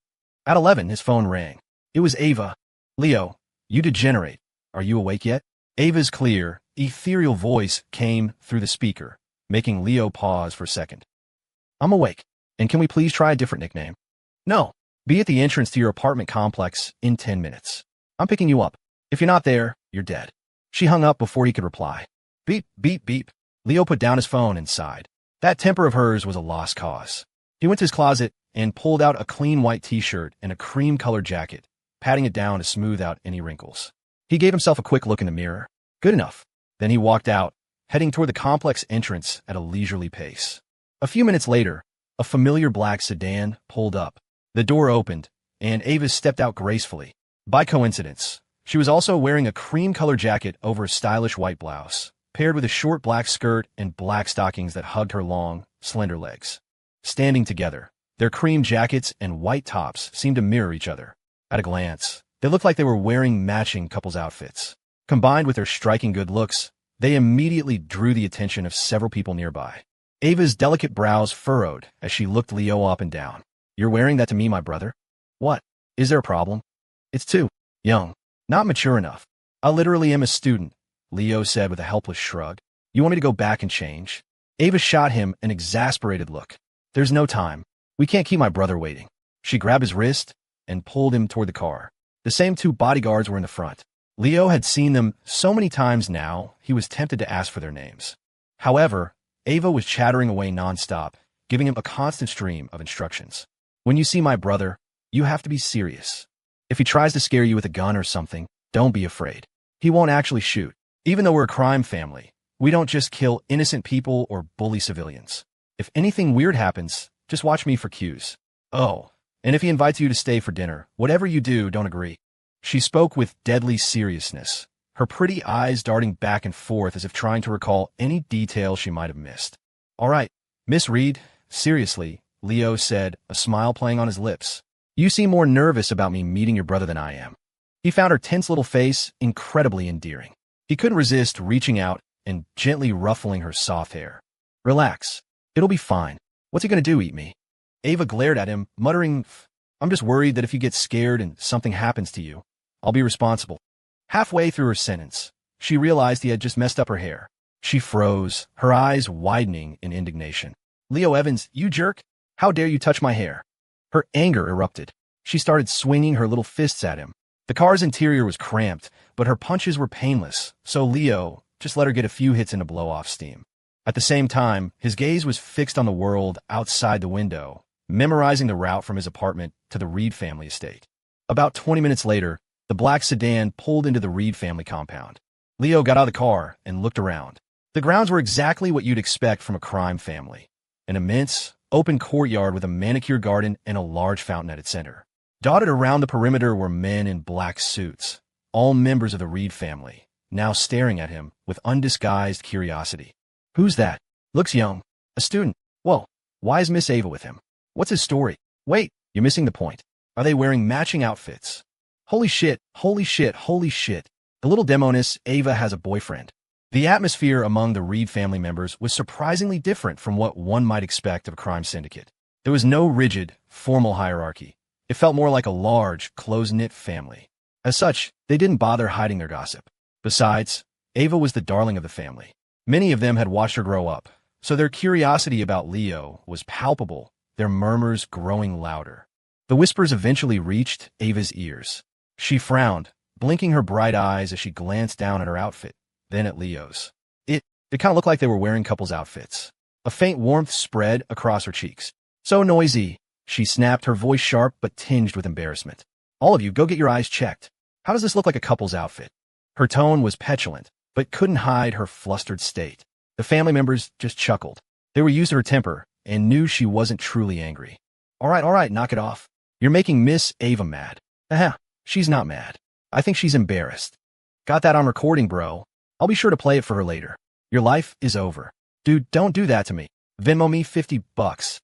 At 11, his phone rang. It was Ava. Leo, you degenerate. Are you awake yet? Ava's clear, ethereal voice came through the speaker, making Leo pause for a second. I'm awake. And can we please try a different nickname? No. Be at the entrance to your apartment complex in 10 minutes. I'm picking you up. If you're not there, you're dead. She hung up before he could reply. Beep, beep, beep. Leo put down his phone and sighed. That temper of hers was a lost cause. He went to his closet and pulled out a clean white t-shirt and a cream-colored jacket, patting it down to smooth out any wrinkles. He gave himself a quick look in the mirror. Good enough. Then he walked out, heading toward the complex entrance at a leisurely pace. A few minutes later, a familiar black sedan pulled up. The door opened, and Ava stepped out gracefully. By coincidence, she was also wearing a cream-colored jacket over a stylish white blouse, paired with a short black skirt and black stockings that hugged her long, slender legs. Standing together, their cream jackets and white tops seemed to mirror each other. At a glance, they looked like they were wearing matching couples' outfits. Combined with their striking good looks, they immediately drew the attention of several people nearby. Ava's delicate brows furrowed as she looked Leo up and down. You're wearing that to me, my brother? What? Is there a problem? It's too young. Not mature enough. I literally am a student, Leo said with a helpless shrug. You want me to go back and change? Ava shot him an exasperated look. There's no time. We can't keep my brother waiting. She grabbed his wrist and pulled him toward the car. The same two bodyguards were in the front. Leo had seen them so many times now, he was tempted to ask for their names. However, Ava was chattering away nonstop, giving him a constant stream of instructions. When you see my brother, you have to be serious. If he tries to scare you with a gun or something, don't be afraid. He won't actually shoot. Even though we're a crime family, we don't just kill innocent people or bully civilians. If anything weird happens, just watch me for cues. Oh, and if he invites you to stay for dinner, whatever you do, don't agree. She spoke with deadly seriousness, her pretty eyes darting back and forth as if trying to recall any detail she might have missed. All right, Miss Reed, seriously, Leo said, a smile playing on his lips. You seem more nervous about me meeting your brother than I am. He found her tense little face incredibly endearing. He couldn't resist reaching out and gently ruffling her soft hair. Relax. It'll be fine. What's he gonna do, eat me? Ava glared at him, muttering, I'm just worried that if you get scared and something happens to you, I'll be responsible. Halfway through her sentence, she realized he had just messed up her hair. She froze, her eyes widening in indignation. Leo Evans, you jerk! How dare you touch my hair? Her anger erupted. She started swinging her little fists at him. The car's interior was cramped, but her punches were painless, so Leo just let her get a few hits into blow-off steam. At the same time, his gaze was fixed on the world outside the window, memorizing the route from his apartment to the Reed family estate. About 20 minutes later, the black sedan pulled into the Reed family compound. Leo got out of the car and looked around. The grounds were exactly what you'd expect from a crime family. An immense, open courtyard with a manicured garden and a large fountain at its center. Dotted around the perimeter were men in black suits, all members of the Reed family, now staring at him with undisguised curiosity. Who's that? Looks young. A student. Whoa, why is Miss Ava with him? What's his story? Wait, you're missing the point. Are they wearing matching outfits? Holy shit, holy shit, holy shit. The little demoness Ava has a boyfriend. The atmosphere among the Reed family members was surprisingly different from what one might expect of a crime syndicate. There was no rigid, formal hierarchy. It felt more like a large, close-knit family. As such, they didn't bother hiding their gossip. Besides, Ava was the darling of the family. Many of them had watched her grow up, so their curiosity about Leo was palpable, their murmurs growing louder. The whispers eventually reached Ava's ears. She frowned, blinking her bright eyes as she glanced down at her outfit, then at Leo's. It kind of looked like they were wearing couples' outfits. A faint warmth spread across her cheeks. So noisy, she snapped, her voice sharp but tinged with embarrassment. All of you, go get your eyes checked. How does this look like a couple's outfit? Her tone was petulant, but couldn't hide her flustered state. The family members just chuckled. They were used to her temper and knew she wasn't truly angry. All right, knock it off. You're making Miss Ava mad. Aha, she's not mad. I think she's embarrassed. Got that on recording, bro. I'll be sure to play it for her later. Your life is over. Dude, don't do that to me. Venmo me $50.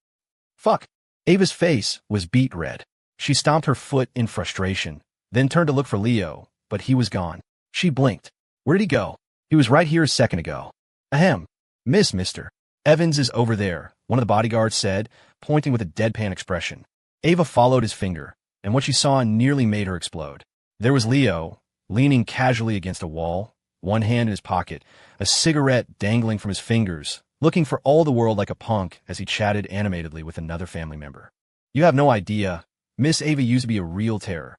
Fuck. Ava's face was beet red. She stomped her foot in frustration, then turned to look for Leo, but he was gone. She blinked. Where did he go? He was right here a second ago. Ahem. Mr. Evans is over there, one of the bodyguards said, pointing with a deadpan expression. Ava followed his finger, and what she saw nearly made her explode. There was Leo, leaning casually against a wall, one hand in his pocket, a cigarette dangling from his fingers, looking for all the world like a punk as he chatted animatedly with another family member. You have no idea. Miss Ava used to be a real terror.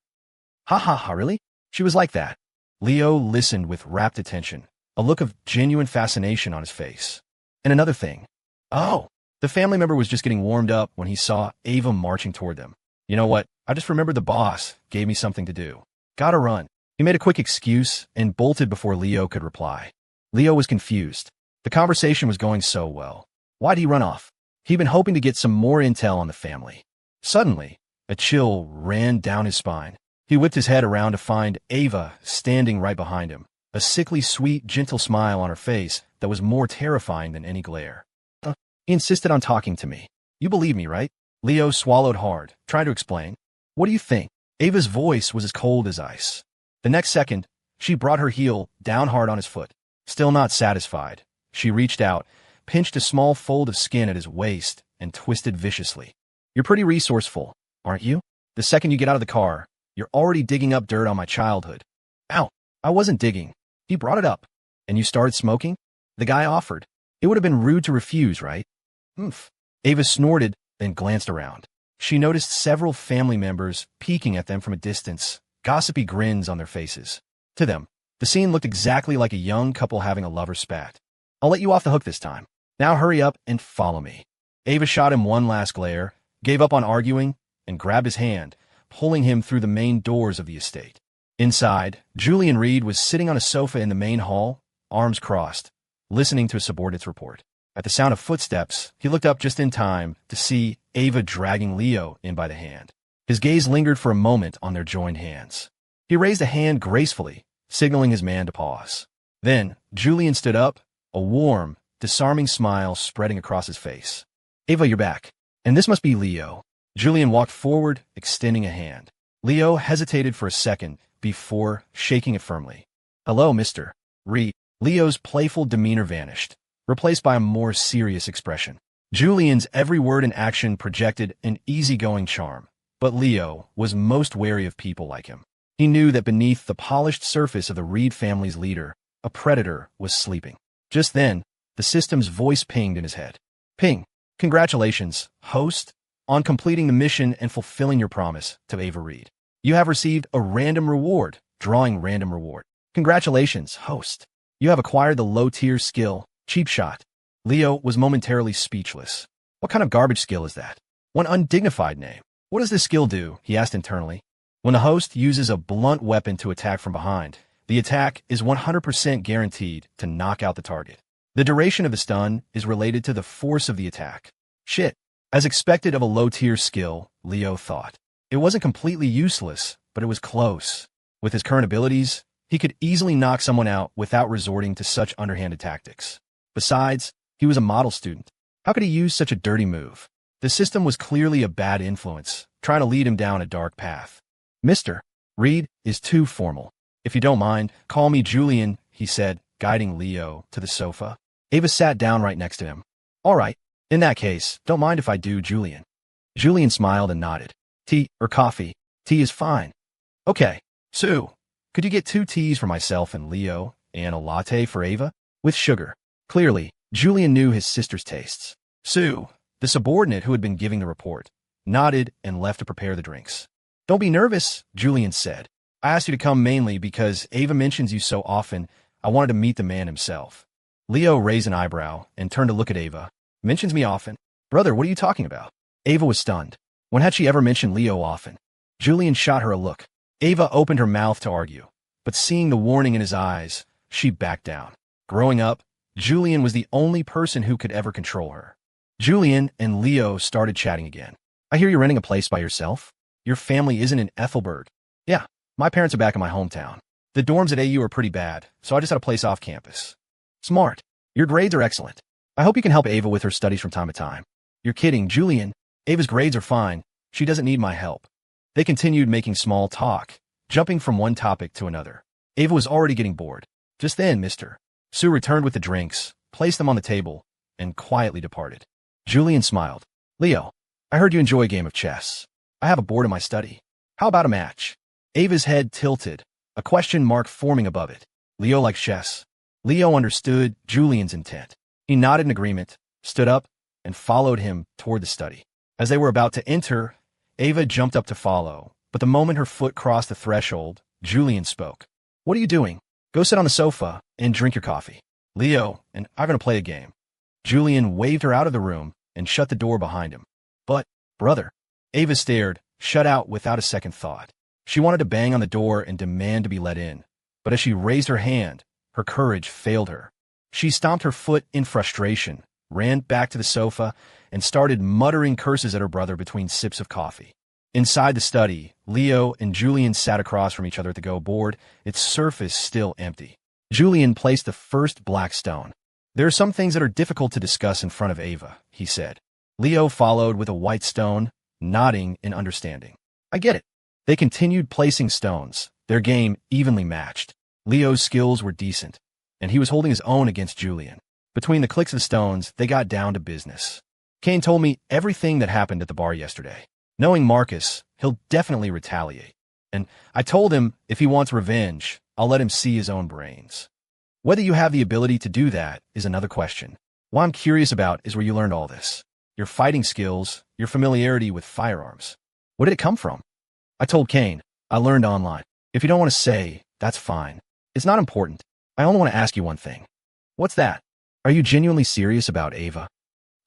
Ha ha ha, really? She was like that. Leo listened with rapt attention, a look of genuine fascination on his face. And another thing. Oh, the family member was just getting warmed up when he saw Ava marching toward them. You know what? I just remembered the boss gave me something to do. Gotta run. He made a quick excuse and bolted before Leo could reply. Leo was confused. The conversation was going so well. Why'd he run off? He'd been hoping to get some more intel on the family. Suddenly, a chill ran down his spine. He whipped his head around to find Ava standing right behind him, a sickly sweet, gentle smile on her face that was more terrifying than any glare. He insisted on talking to me. You believe me, right? Leo swallowed hard, trying to explain. What do you think? Ava's voice was as cold as ice. The next second, she brought her heel down hard on his foot. Still not satisfied, she reached out, pinched a small fold of skin at his waist, and twisted viciously. You're pretty resourceful, aren't you? The second you get out of the car, you're already digging up dirt on my childhood. Ow, I wasn't digging. He brought it up. And you started smoking? The guy offered. It would have been rude to refuse, right? Oomph. Ava snorted, then glanced around. She noticed several family members peeking at them from a distance, gossipy grins on their faces. To them, the scene looked exactly like a young couple having a lover's spat. I'll let you off the hook this time. Now hurry up and follow me. Ava shot him one last glare, gave up on arguing, and grabbed his hand, pulling him through the main doors of the estate. Inside, Julian Reed was sitting on a sofa in the main hall, arms crossed, listening to a subordinate's report. At the sound of footsteps, he looked up just in time to see Ava dragging Leo in by the hand. His gaze lingered for a moment on their joined hands. He raised a hand gracefully, signaling his man to pause. Then, Julian stood up, a warm, disarming smile spreading across his face. Ava, you're back. And this must be Leo. Julian walked forward, extending a hand. Leo hesitated for a second before shaking it firmly. Hello, Mr. Reed. Leo's playful demeanor vanished, replaced by a more serious expression. Julian's every word and action projected an easygoing charm, but Leo was most wary of people like him. He knew that beneath the polished surface of the Reed family's leader, a predator was sleeping. Just then, the system's voice pinged in his head. Ping. Congratulations, host, on completing the mission and fulfilling your promise to Ava Reed. You have received a random reward, drawing random reward. Congratulations, host. You have acquired the low-tier skill, Cheap Shot. Leo was momentarily speechless. What kind of garbage skill is that? One undignified name. What does this skill do? He asked internally. When the host uses a blunt weapon to attack from behind, the attack is 100% guaranteed to knock out the target. The duration of the stun is related to the force of the attack. Shit. As expected of a low-tier skill, Leo thought. It wasn't completely useless, but it was close. With his current abilities, he could easily knock someone out without resorting to such underhanded tactics. Besides, he was a model student. How could he use such a dirty move? The system was clearly a bad influence, trying to lead him down a dark path. Mr. Reed is too formal. If you don't mind, call me Julian, he said, guiding Leo to the sofa. Ava sat down right next to him. All right. In that case, don't mind if I do, Julian. Julian smiled and nodded. Tea or coffee? Tea is fine. Okay. Sue, could you get 2 teas for myself and Leo, and a latte for Ava? With sugar. Clearly, Julian knew his sister's tastes. Sue, the subordinate who had been giving the report, nodded and left to prepare the drinks. Don't be nervous, Julian said. I asked you to come mainly because Ava mentions you so often, I wanted to meet the man himself. Leo raised an eyebrow and turned to look at Ava. Mentions me often? Brother, what are you talking about? Ava was stunned. When had she ever mentioned Leo often? Julian shot her a look. Ava opened her mouth to argue, but seeing the warning in his eyes, she backed down. Growing up, Julian was the only person who could ever control her. Julian and Leo started chatting again. I hear you're renting a place by yourself? Your family isn't in Ethelberg. Yeah, my parents are back in my hometown. The dorms at AU are pretty bad, so I just had a place off campus. Smart. Your grades are excellent. I hope you can help Ava with her studies from time to time. You're kidding, Julian. Ava's grades are fine. She doesn't need my help. They continued making small talk, jumping from one topic to another. Ava was already getting bored. Just then, Mr. Sue returned with the drinks, placed them on the table, and quietly departed. Julian smiled. Leo, I heard you enjoy a game of chess. I have a board in my study. How about a match? Ava's head tilted, a question mark forming above it. Leo likes chess. Leo understood Julian's intent. He nodded in agreement, stood up, and followed him toward the study. As they were about to enter, Ava jumped up to follow, but the moment her foot crossed the threshold, Julian spoke. What are you doing? Go sit on the sofa and drink your coffee. Leo and I'm going to play a game. Julian waved her out of the room and shut the door behind him. But, brother, Ava stared, shut out without a second thought. She wanted to bang on the door and demand to be let in, but as she raised her hand, her courage failed her. She stomped her foot in frustration, ran back to the sofa, and started muttering curses at her brother between sips of coffee. Inside the study, Leo and Julian sat across from each other at the Go board, its surface still empty. Julian placed the first black stone. There are some things that are difficult to discuss in front of Ava, he said. Leo followed with a white stone, nodding in understanding. I get it. They continued placing stones, their game evenly matched. Leo's skills were decent, and he was holding his own against Julian. Between the clicks of the stones, they got down to business. Kane told me everything that happened at the bar yesterday. Knowing Marcus, he'll definitely retaliate. And I told him if he wants revenge, I'll let him see his own brains. Whether you have the ability to do that is another question. What I'm curious about is where you learned all this. Your fighting skills, your familiarity with firearms. Where did it come from? I told Kane, I learned online. If you don't want to say, that's fine. It's not important. I only want to ask you one thing. What's that? Are you genuinely serious about Ava?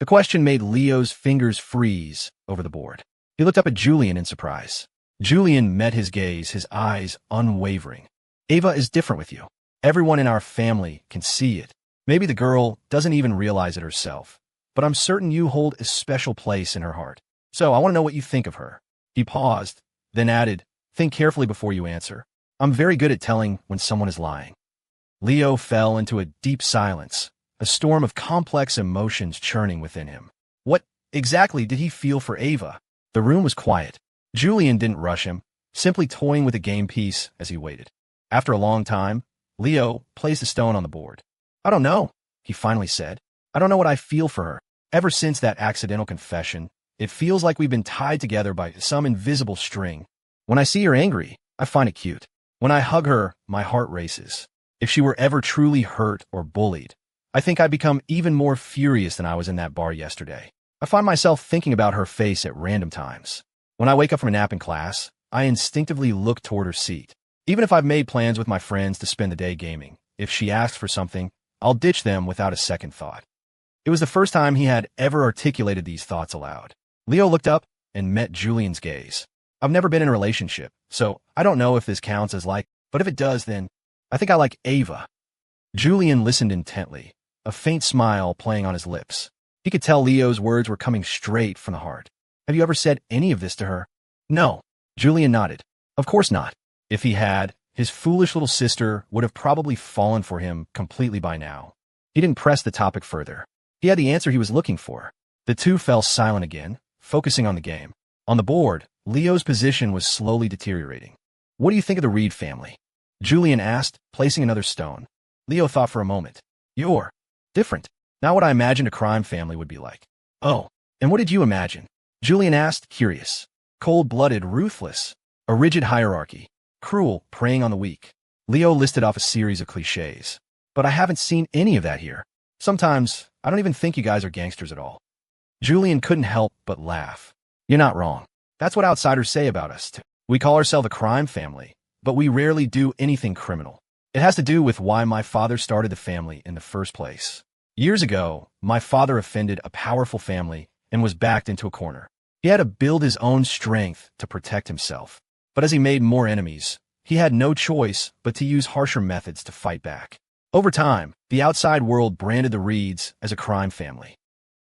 The question made Leo's fingers freeze over the board. He looked up at Julian in surprise. Julian met his gaze, his eyes unwavering. Ava is different with you. Everyone in our family can see it. Maybe the girl doesn't even realize it herself, but I'm certain you hold a special place in her heart. So I want to know what you think of her. He paused, then added, think carefully before you answer. I'm very good at telling when someone is lying. Leo fell into a deep silence, a storm of complex emotions churning within him. What exactly did he feel for Ava? The room was quiet. Julian didn't rush him, simply toying with a game piece as he waited. After a long time, Leo placed a stone on the board. I don't know, he finally said. I don't know what I feel for her. Ever since that accidental confession, it feels like we've been tied together by some invisible string. When I see her angry, I find it cute. When I hug her, my heart races. If she were ever truly hurt or bullied, I think I'd become even more furious than I was in that bar yesterday. I find myself thinking about her face at random times. When I wake up from a nap in class, I instinctively look toward her seat. Even if I've made plans with my friends to spend the day gaming, if she asks for something, I'll ditch them without a second thought. It was the first time he had ever articulated these thoughts aloud. Leo looked up and met Julian's gaze. I've never been in a relationship, so I don't know if this counts as like, but if it does, then I think I like Ava. Julian listened intently, a faint smile playing on his lips. He could tell Leo's words were coming straight from the heart. Have you ever said any of this to her? No. Julian nodded. Of course not. If he had, his foolish little sister would have probably fallen for him completely by now. He didn't press the topic further. He had the answer he was looking for. The two fell silent again, focusing on the game. On the board, Leo's position was slowly deteriorating. What do you think of the Reed family? Julian asked, placing another stone. Leo thought for a moment. You're different. Not what I imagined a crime family would be like. Oh, and what did you imagine? Julian asked, curious. Cold-blooded, ruthless. A rigid hierarchy. Cruel, preying on the weak. Leo listed off a series of cliches. But I haven't seen any of that here. Sometimes, I don't even think you guys are gangsters at all. Julian couldn't help but laugh. You're not wrong. That's what outsiders say about us, too. We call ourselves a crime family, but we rarely do anything criminal. It has to do with why my father started the family in the first place. Years ago, my father offended a powerful family and was backed into a corner. He had to build his own strength to protect himself. But as he made more enemies, he had no choice but to use harsher methods to fight back. Over time, the outside world branded the Reeds as a crime family.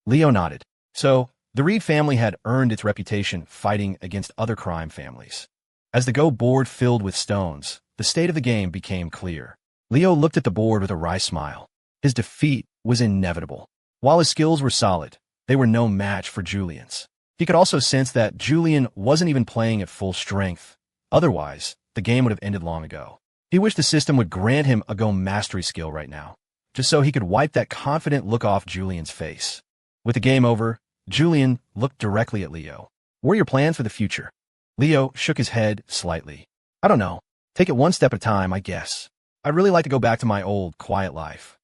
Leo nodded. So, The Reed family had earned its reputation fighting against other crime families. As the Go board filled with stones, the state of the game became clear. Leo looked at the board with a wry smile. His defeat was inevitable. While his skills were solid, they were no match for Julian's. He could also sense that Julian wasn't even playing at full strength. Otherwise, the game would have ended long ago. He wished the system would grant him a Go mastery skill right now, just so he could wipe that confident look off Julian's face. With the game over, Julian looked directly at Leo. What are your plans for the future? Leo shook his head slightly. I don't know. Take it one step at a time, I guess. I'd really like to go back to my old, quiet life.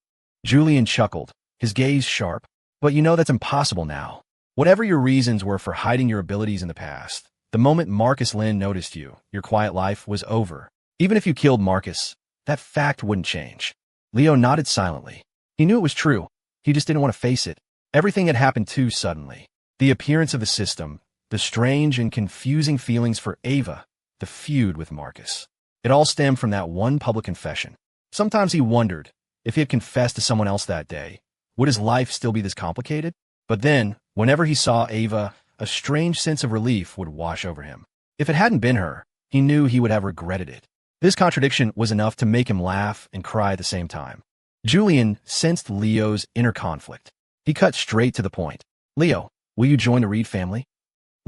Julian chuckled, his gaze sharp. But you know that's impossible now. Whatever your reasons were for hiding your abilities in the past, the moment Marcus Lynn noticed you, your quiet life was over. Even if you killed Marcus, that fact wouldn't change. Leo nodded silently. He knew it was true. He just didn't want to face it. Everything had happened too suddenly. The appearance of the system, the strange and confusing feelings for Ava, the feud with Marcus. It all stemmed from that one public confession. Sometimes he wondered, if he had confessed to someone else that day, would his life still be this complicated? But then, whenever he saw Ava, a strange sense of relief would wash over him. If it hadn't been her, he knew he would have regretted it. This contradiction was enough to make him laugh and cry at the same time. Julian sensed Leo's inner conflict. He cut straight to the point. Leo, will you join the Reed family?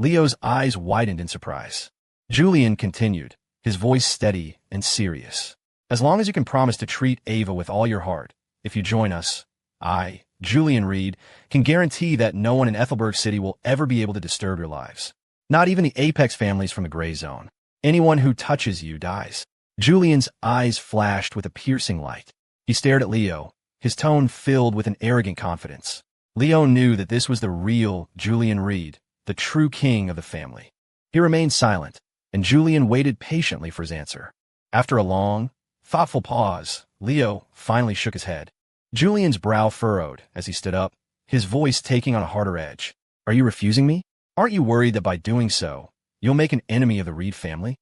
Leo's eyes widened in surprise. Julian continued, his voice steady and serious. As long as you can promise to treat Ava with all your heart, if you join us, I, Julian Reed, can guarantee that no one in Ethelberg City will ever be able to disturb your lives. Not even the Apex families from the Gray Zone. Anyone who touches you dies. Julian's eyes flashed with a piercing light. He stared at Leo, his tone filled with an arrogant confidence. Leo knew that this was the real Julian Reed, the true king of the family. He remained silent, and Julian waited patiently for his answer. After a long, thoughtful pause, Leo finally shook his head. Julian's brow furrowed as he stood up, his voice taking on a harder edge. Are you refusing me? Aren't you worried that by doing so, you'll make an enemy of the Reed family?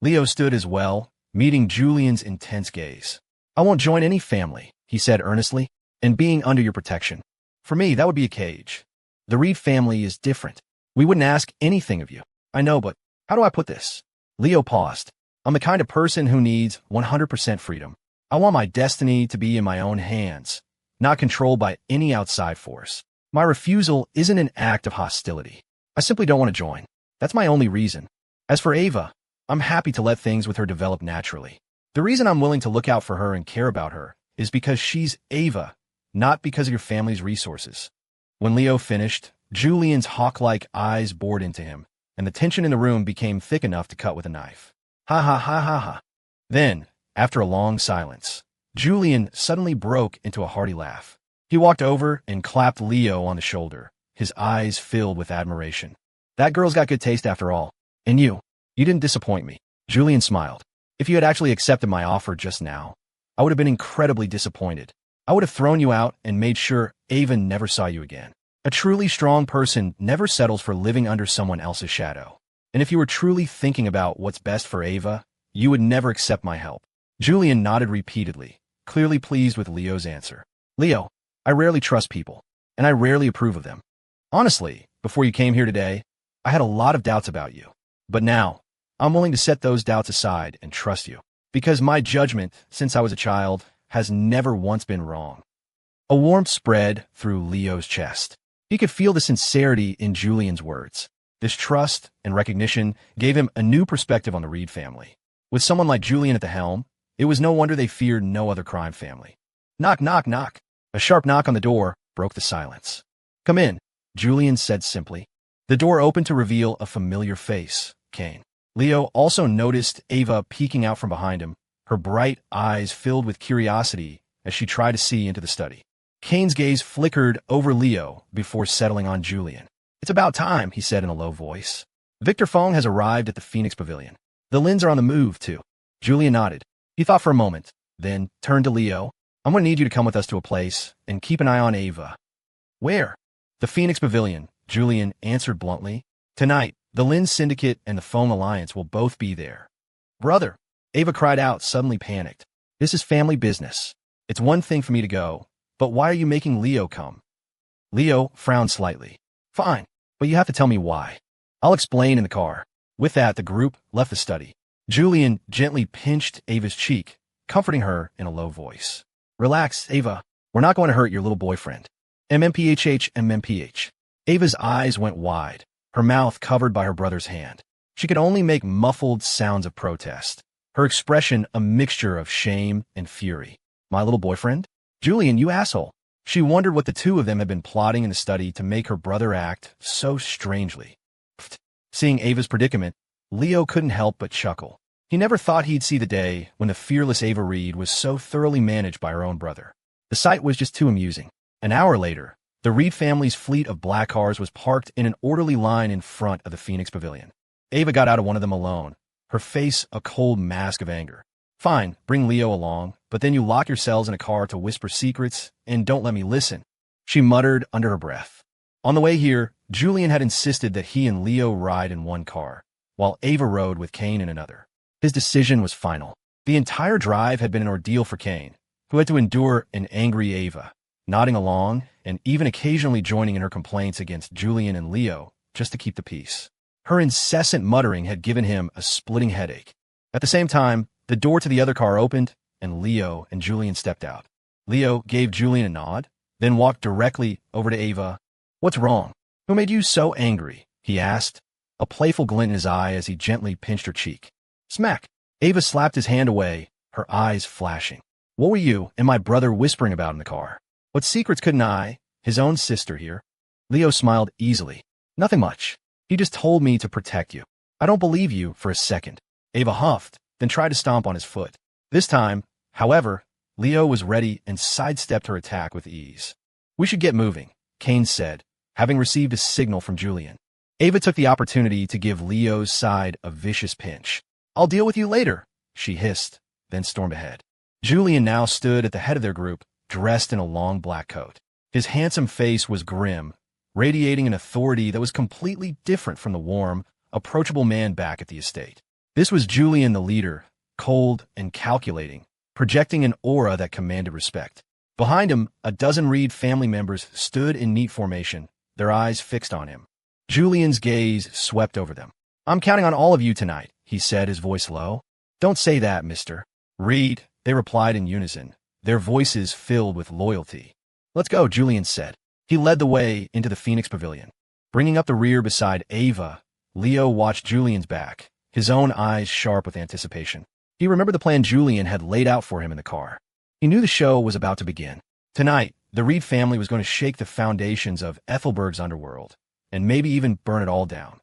Leo stood as well, meeting Julian's intense gaze. I won't join any family, he said earnestly, and being under your protection. For me, that would be a cage. The Reed family is different. We wouldn't ask anything of you. I know, but how do I put this? Leo paused. I'm the kind of person who needs 100% freedom. I want my destiny to be in my own hands, not controlled by any outside force. My refusal isn't an act of hostility. I simply don't want to join. That's my only reason. As for Ava, I'm happy to let things with her develop naturally. The reason I'm willing to look out for her and care about her is because she's Ava, not because of your family's resources. When Leo finished, Julian's hawk-like eyes bored into him, and the tension in the room became thick enough to cut with a knife. Ha ha ha ha ha. Then, after a long silence, Julian suddenly broke into a hearty laugh. He walked over and clapped Leo on the shoulder, his eyes filled with admiration. That girl's got good taste after all. And you didn't disappoint me. Julian smiled. If you had actually accepted my offer just now, I would have been incredibly disappointed. I would have thrown you out and made sure Ava never saw you again. A truly strong person never settles for living under someone else's shadow. And if you were truly thinking about what's best for Ava, you would never accept my help. Julian nodded repeatedly, clearly pleased with Leo's answer. Leo, I rarely trust people, and I rarely approve of them. Honestly, before you came here today, I had a lot of doubts about you. But now, I'm willing to set those doubts aside and trust you, because my judgment, since I was a child, has never once been wrong. A warmth spread through Leo's chest. He could feel the sincerity in Julian's words. This trust and recognition gave him a new perspective on the Reed family. With someone like Julian at the helm, it was no wonder they feared no other crime family. Knock, knock, knock. A sharp knock on the door broke the silence. Come in, Julian said simply. The door opened to reveal a familiar face, Kane. Leo also noticed Ava peeking out from behind him, her bright eyes filled with curiosity as she tried to see into the study. Kane's gaze flickered over Leo before settling on Julian. It's about time, he said in a low voice. Victor Fong has arrived at the Phoenix Pavilion. The Lins are on the move, too. Julian nodded. He thought for a moment, then turned to Leo. I'm going to need you to come with us to a place and keep an eye on Ava. Where? The Phoenix Pavilion, Julian answered bluntly. Tonight, the Lin Syndicate and the Fong Alliance will both be there. Brother, Ava cried out, suddenly panicked. This is family business. It's one thing for me to go, but why are you making Leo come? Leo frowned slightly. Fine. but you have to tell me why. I'll explain in the car. With that, the group left the study. Julian gently pinched Ava's cheek, comforting her in a low voice. Relax, Ava. We're not going to hurt your little boyfriend. MMPH. Ava's eyes went wide, her mouth covered by her brother's hand. She could only make muffled sounds of protest, her expression a mixture of shame and fury. My little boyfriend? Julian, you asshole. She wondered what the two of them had been plotting in the study to make her brother act so strangely. Seeing Ava's predicament, Leo couldn't help but chuckle. He never thought he'd see the day when the fearless Ava Reed was so thoroughly managed by her own brother. The sight was just too amusing. An hour later, the Reed family's fleet of black cars was parked in an orderly line in front of the Phoenix Pavilion. Ava got out of one of them alone, her face a cold mask of anger. Fine, bring Leo along, but then you lock yourselves in a car to whisper secrets and don't let me listen, she muttered under her breath. On the way here, Julian had insisted that he and Leo ride in one car, while Ava rode with Kane in another. His decision was final. The entire drive had been an ordeal for Kane, who had to endure an angry Ava, nodding along and even occasionally joining in her complaints against Julian and Leo just to keep the peace. Her incessant muttering had given him a splitting headache. At the same time, the door to the other car opened, and Leo and Julian stepped out. Leo gave Julian a nod, then walked directly over to Ava. What's wrong? Who made you so angry? He asked, a playful glint in his eye as he gently pinched her cheek. Smack! Ava slapped his hand away, her eyes flashing. What were you and my brother whispering about in the car? What secrets couldn't I, his own sister here? Leo smiled easily. Nothing much. He just told me to protect you. I don't believe you for a second. Ava huffed, then tried to stomp on his foot. This time, however, Leo was ready and sidestepped her attack with ease. We should get moving, Kane said, having received a signal from Julian. Ava took the opportunity to give Leo's side a vicious pinch. I'll deal with you later, she hissed, then stormed ahead. Julian now stood at the head of their group, dressed in a long black coat. His handsome face was grim, radiating an authority that was completely different from the warm, approachable man back at the estate. This was Julian the leader, cold and calculating, projecting an aura that commanded respect. Behind him, a dozen Reed family members stood in neat formation, their eyes fixed on him. Julian's gaze swept over them. I'm counting on all of you tonight, he said, his voice low. Don't say that, Mr. Reed, they replied in unison, their voices filled with loyalty. Let's go, Julian said. He led the way into the Phoenix Pavilion. Bringing up the rear beside Ava, Leo watched Julian's back, his own eyes sharp with anticipation. He remembered the plan Julian had laid out for him in the car. He knew the show was about to begin. Tonight, the Reed family was going to shake the foundations of Ethelberg's underworld, and maybe even burn it all down.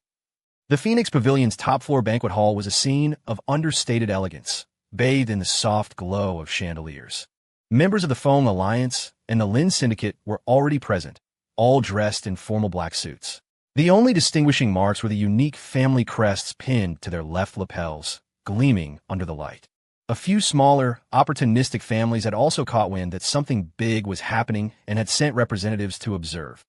The Phoenix Pavilion's top-floor banquet hall was a scene of understated elegance, bathed in the soft glow of chandeliers. Members of the Fong Alliance and the Lin Syndicate were already present, all dressed in formal black suits. The only distinguishing marks were the unique family crests pinned to their left lapels, gleaming under the light. A few smaller, opportunistic families had also caught wind that something big was happening and had sent representatives to observe.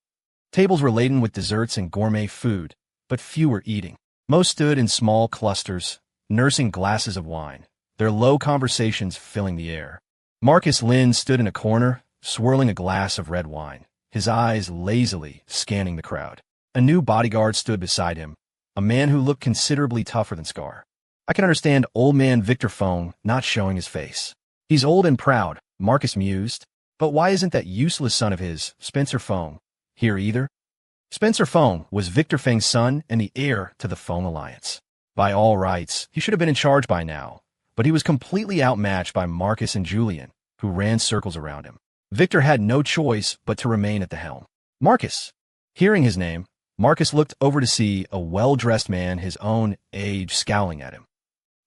Tables were laden with desserts and gourmet food, but few were eating. Most stood in small clusters, nursing glasses of wine, their low conversations filling the air. Marcus Lin stood in a corner, swirling a glass of red wine, his eyes lazily scanning the crowd. A new bodyguard stood beside him, a man who looked considerably tougher than Scar. I can understand old man Victor Fong not showing his face. He's old and proud, Marcus mused, but why isn't that useless son of his, Spencer Fong, here either? Spencer Fong was Victor Feng's son and the heir to the Fong Alliance. By all rights, he should have been in charge by now, but he was completely outmatched by Marcus and Julian, who ran circles around him. Victor had no choice but to remain at the helm. Marcus! Hearing his name, Marcus looked over to see a well-dressed man his own age scowling at him.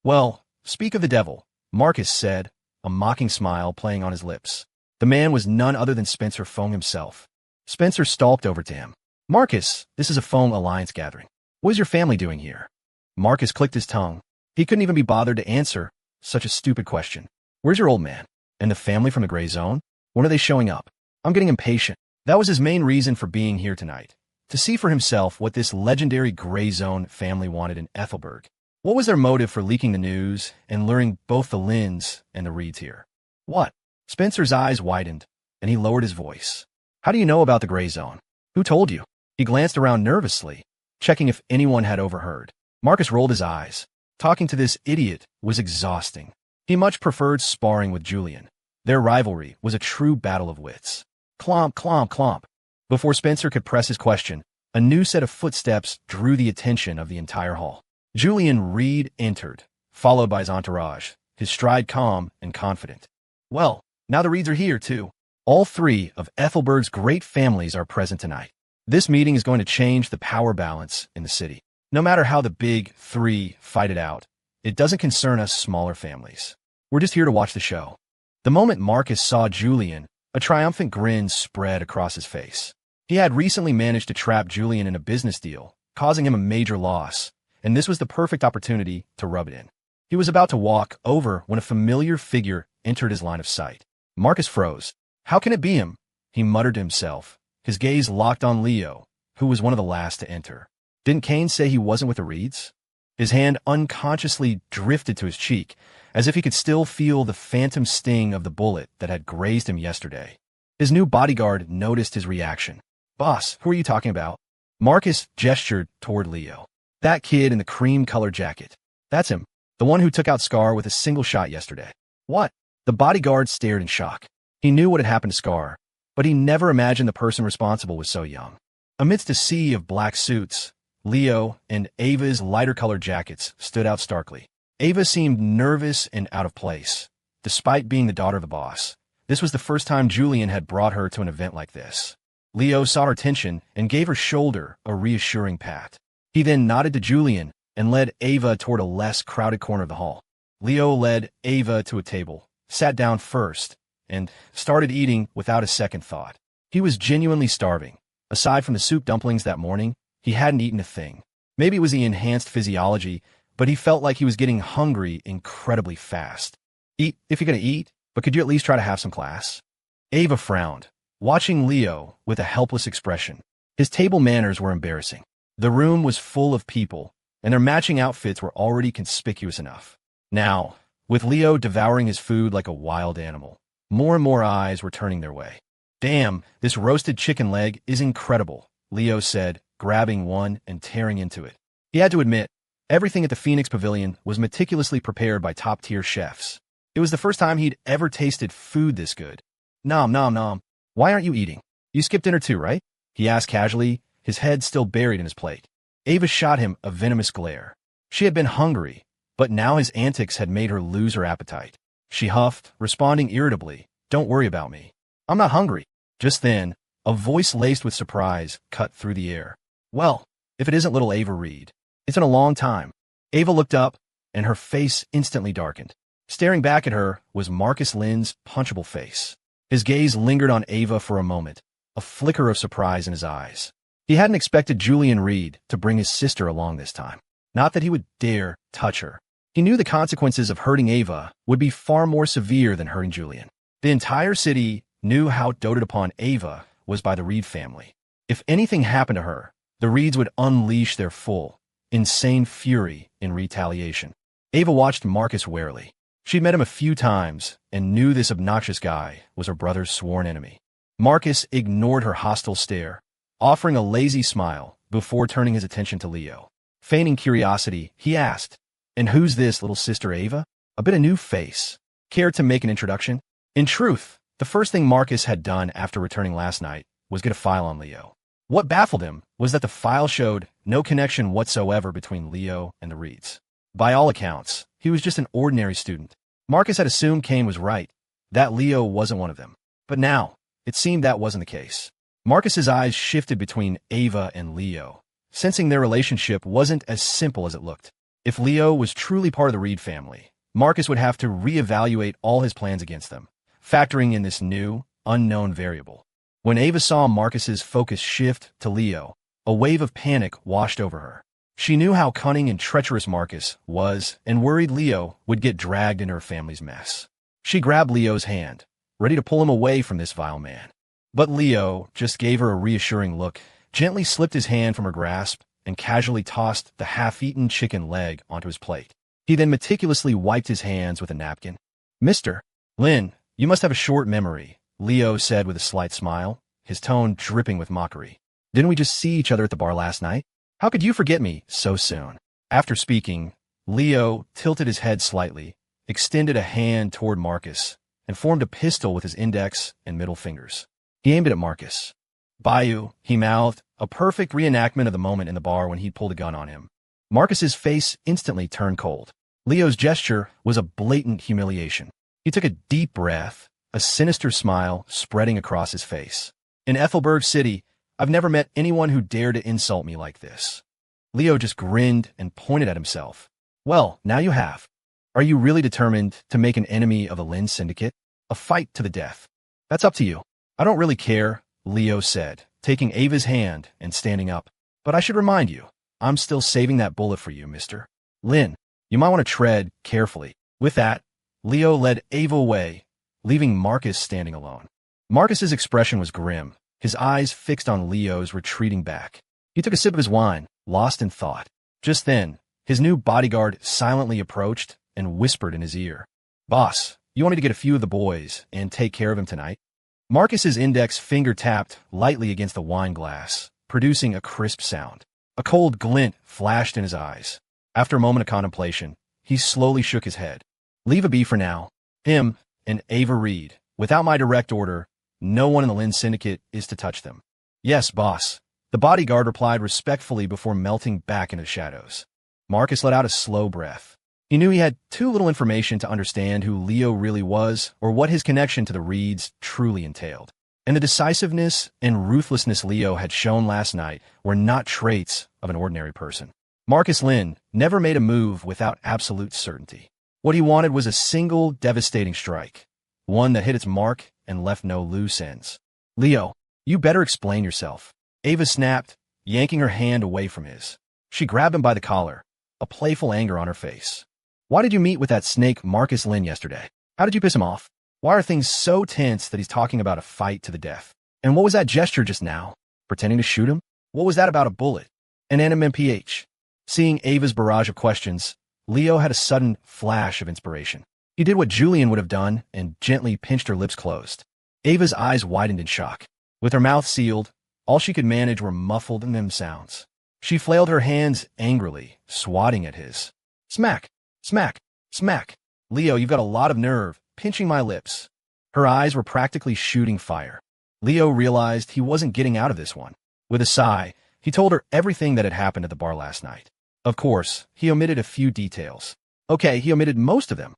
Well, speak of the devil, Marcus said, a mocking smile playing on his lips. The man was none other than Spencer Fong himself. Spencer stalked over to him. Marcus, this is a Fong Alliance gathering. What is your family doing here? Marcus clicked his tongue. He couldn't even be bothered to answer such a stupid question. Where's your old man? And the family from the Gray Zone? When are they showing up? I'm getting impatient. That was his main reason for being here tonight, to see for himself what this legendary Gray Zone family wanted in Ethelberg. What was their motive for leaking the news and luring both the Lins and the Reeds here? What? Spencer's eyes widened, and he lowered his voice. How do you know about the Gray Zone? Who told you? He glanced around nervously, checking if anyone had overheard. Marcus rolled his eyes. Talking to this idiot was exhausting. He much preferred sparring with Julian. Their rivalry was a true battle of wits. Clomp, clomp, clomp. Before Spencer could press his question, a new set of footsteps drew the attention of the entire hall. Julian Reed entered, followed by his entourage, his stride calm and confident. Well, now the Reeds are here, too. All three of Ethelberg's great families are present tonight. This meeting is going to change the power balance in the city. No matter how the big three fight it out, it doesn't concern us smaller families. We're just here to watch the show. The moment Marcus saw Julian, a triumphant grin spread across his face. He had recently managed to trap Julian in a business deal, causing him a major loss, and this was the perfect opportunity to rub it in. He was about to walk over when a familiar figure entered his line of sight. Marcus froze. How can it be him? He muttered to himself, his gaze locked on Leo, who was one of the last to enter. Didn't Kane say he wasn't with the Reeds? His hand unconsciously drifted to his cheek, as if he could still feel the phantom sting of the bullet that had grazed him yesterday. His new bodyguard noticed his reaction. Boss, who are you talking about? Marcus gestured toward Leo. That kid in the cream-colored jacket. That's him, the one who took out Scar with a single shot yesterday. What? The bodyguard stared in shock. He knew what had happened to Scar, but he never imagined the person responsible was so young. Amidst a sea of black suits, Leo and Ava's lighter-colored jackets stood out starkly. Ava seemed nervous and out of place. Despite being the daughter of the boss, this was the first time Julian had brought her to an event like this. Leo saw her tension and gave her shoulder a reassuring pat. He then nodded to Julian and led Ava toward a less crowded corner of the hall. Leo led Ava to a table, sat down first, and started eating without a second thought. He was genuinely starving. Aside from the soup dumplings that morning, he hadn't eaten a thing. Maybe it was the enhanced physiology, but he felt like he was getting hungry incredibly fast. Eat if you're going to eat, but could you at least try to have some class? Ava frowned, watching Leo with a helpless expression. His table manners were embarrassing. The room was full of people, and their matching outfits were already conspicuous enough. Now, with Leo devouring his food like a wild animal, more and more eyes were turning their way. Damn, this roasted chicken leg is incredible, Leo said, grabbing one and tearing into it. He had to admit, everything at the Phoenix Pavilion was meticulously prepared by top-tier chefs. It was the first time he'd ever tasted food this good. Nom nom nom. Why aren't you eating? You skipped dinner too, right? He asked casually, his head still buried in his plate. Ava shot him a venomous glare. She had been hungry, but now his antics had made her lose her appetite. She huffed, responding irritably, "Don't worry about me. I'm not hungry." Just then, a voice laced with surprise cut through the air. Well, if it isn't little Ava Reed. It's been a long time. Ava looked up, and her face instantly darkened. Staring back at her was Marcus Lynn's punchable face. His gaze lingered on Ava for a moment, a flicker of surprise in his eyes. He hadn't expected Julian Reed to bring his sister along this time. Not that he would dare touch her. He knew the consequences of hurting Ava would be far more severe than hurting Julian. The entire city knew how doted upon Ava was by the Reed family. If anything happened to her, the Reeds would unleash their full, insane fury in retaliation. Ava watched Marcus warily. She'd met him a few times and knew this obnoxious guy was her brother's sworn enemy. Marcus ignored her hostile stare, offering a lazy smile before turning his attention to Leo. Feigning curiosity, he asked, "And who's this little sister Ava? A bit of new face. Care to make an introduction?" In truth, the first thing Marcus had done after returning last night was get a file on Leo. What baffled him was that the file showed no connection whatsoever between Leo and the Reeds. By all accounts, he was just an ordinary student. Marcus had assumed Kane was right, that Leo wasn't one of them. But now, it seemed that wasn't the case. Marcus's eyes shifted between Ava and Leo, sensing their relationship wasn't as simple as it looked. If Leo was truly part of the Reed family, Marcus would have to reevaluate all his plans against them, factoring in this new, unknown variable. When Ava saw Marcus's focus shift to Leo, a wave of panic washed over her. She knew how cunning and treacherous Marcus was and worried Leo would get dragged into her family's mess. She grabbed Leo's hand, ready to pull him away from this vile man. But Leo just gave her a reassuring look, gently slipped his hand from her grasp, and casually tossed the half-eaten chicken leg onto his plate. He then meticulously wiped his hands with a napkin. "Mr. Lynn, you must have a short memory," Leo said with a slight smile, his tone dripping with mockery. Didn't we just see each other at the bar last night? How could you forget me so soon? After speaking, Leo tilted his head slightly, extended a hand toward Marcus, and formed a pistol with his index and middle fingers. He aimed it at Marcus. Bayou, he mouthed, a perfect reenactment of the moment in the bar when he'd pulled a gun on him. Marcus's face instantly turned cold. Leo's gesture was a blatant humiliation. He took a deep breath, a sinister smile spreading across his face. In Ethelberg City, I've never met anyone who dared to insult me like this. Leo just grinned and pointed at himself. Well, now you have. Are you really determined to make an enemy of the Lynn Syndicate? A fight to the death? That's up to you. I don't really care, Leo said, taking Ava's hand and standing up. But I should remind you, I'm still saving that bullet for you, Mr. Lynn. You might want to tread carefully. With that, Leo led Ava away, leaving Marcus standing alone. Marcus's expression was grim, his eyes fixed on Leo's retreating back. He took a sip of his wine, lost in thought. Just then, his new bodyguard silently approached and whispered in his ear. Boss, you want me to get a few of the boys and take care of him tonight? Marcus's index finger tapped lightly against the wine glass, producing a crisp sound. A cold glint flashed in his eyes. After a moment of contemplation, he slowly shook his head. Leave a be for now. Him and Ava Reed. Without my direct order, no one in the Lynn Syndicate is to touch them. Yes, boss. The bodyguard replied respectfully before melting back into the shadows. Marcus let out a slow breath. He knew he had too little information to understand who Leo really was or what his connection to the Reeds truly entailed. And the decisiveness and ruthlessness Leo had shown last night were not traits of an ordinary person. Marcus Lynn never made a move without absolute certainty. What he wanted was a single devastating strike, one that hit its mark and left no loose ends. Leo, you better explain yourself. Ava snapped, yanking her hand away from his. She grabbed him by the collar, a playful anger on her face. Why did you meet with that snake Marcus Lynn yesterday? How did you piss him off? Why are things so tense that he's talking about a fight to the death? And what was that gesture just now? Pretending to shoot him? What was that about a bullet? An NMPH? Seeing Ava's barrage of questions, Leo had a sudden flash of inspiration. He did what Julian would have done and gently pinched her lips closed. Ava's eyes widened in shock. With her mouth sealed, all she could manage were muffled M sounds. She flailed her hands angrily, swatting at his. Smack! Smack! Smack! Leo, you've got a lot of nerve, pinching my lips. Her eyes were practically shooting fire. Leo realized he wasn't getting out of this one. With a sigh, he told her everything that had happened at the bar last night. Of course, he omitted a few details. Okay, he omitted most of them.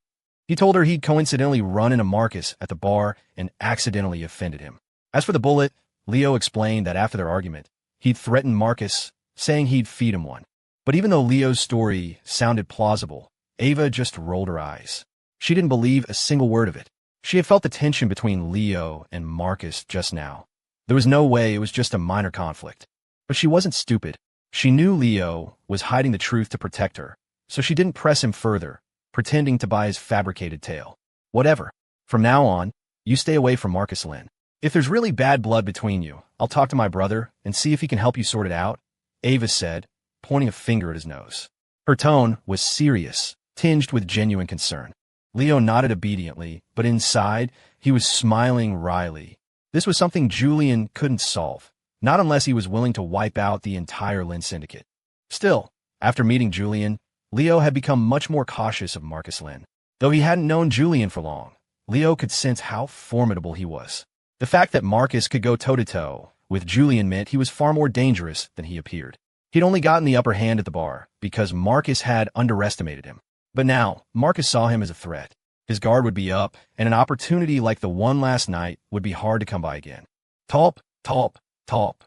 He told her he'd coincidentally run into Marcus at the bar and accidentally offended him. As for the bullet, Leo explained that after their argument, he'd threatened Marcus, saying he'd feed him one. But even though Leo's story sounded plausible, Ava just rolled her eyes. She didn't believe a single word of it. She had felt the tension between Leo and Marcus just now. There was no way it was just a minor conflict. But she wasn't stupid. She knew Leo was hiding the truth to protect her, so she didn't press him further, pretending to buy his fabricated tale. Whatever. From now on, you stay away from Marcus Lynn. If there's really bad blood between you, I'll talk to my brother and see if he can help you sort it out, Ava said, pointing a finger at his nose. Her tone was serious, tinged with genuine concern. Leo nodded obediently, but inside, he was smiling wryly. This was something Julian couldn't solve, not unless he was willing to wipe out the entire Lynn Syndicate. Still, after meeting Julian, Leo had become much more cautious of Marcus Lynn. Though he hadn't known Julian for long, Leo could sense how formidable he was. The fact that Marcus could go toe-to-toe with Julian meant he was far more dangerous than he appeared. He'd only gotten the upper hand at the bar because Marcus had underestimated him. But now, Marcus saw him as a threat. His guard would be up, and an opportunity like the one last night would be hard to come by again. Talp, talp, talp.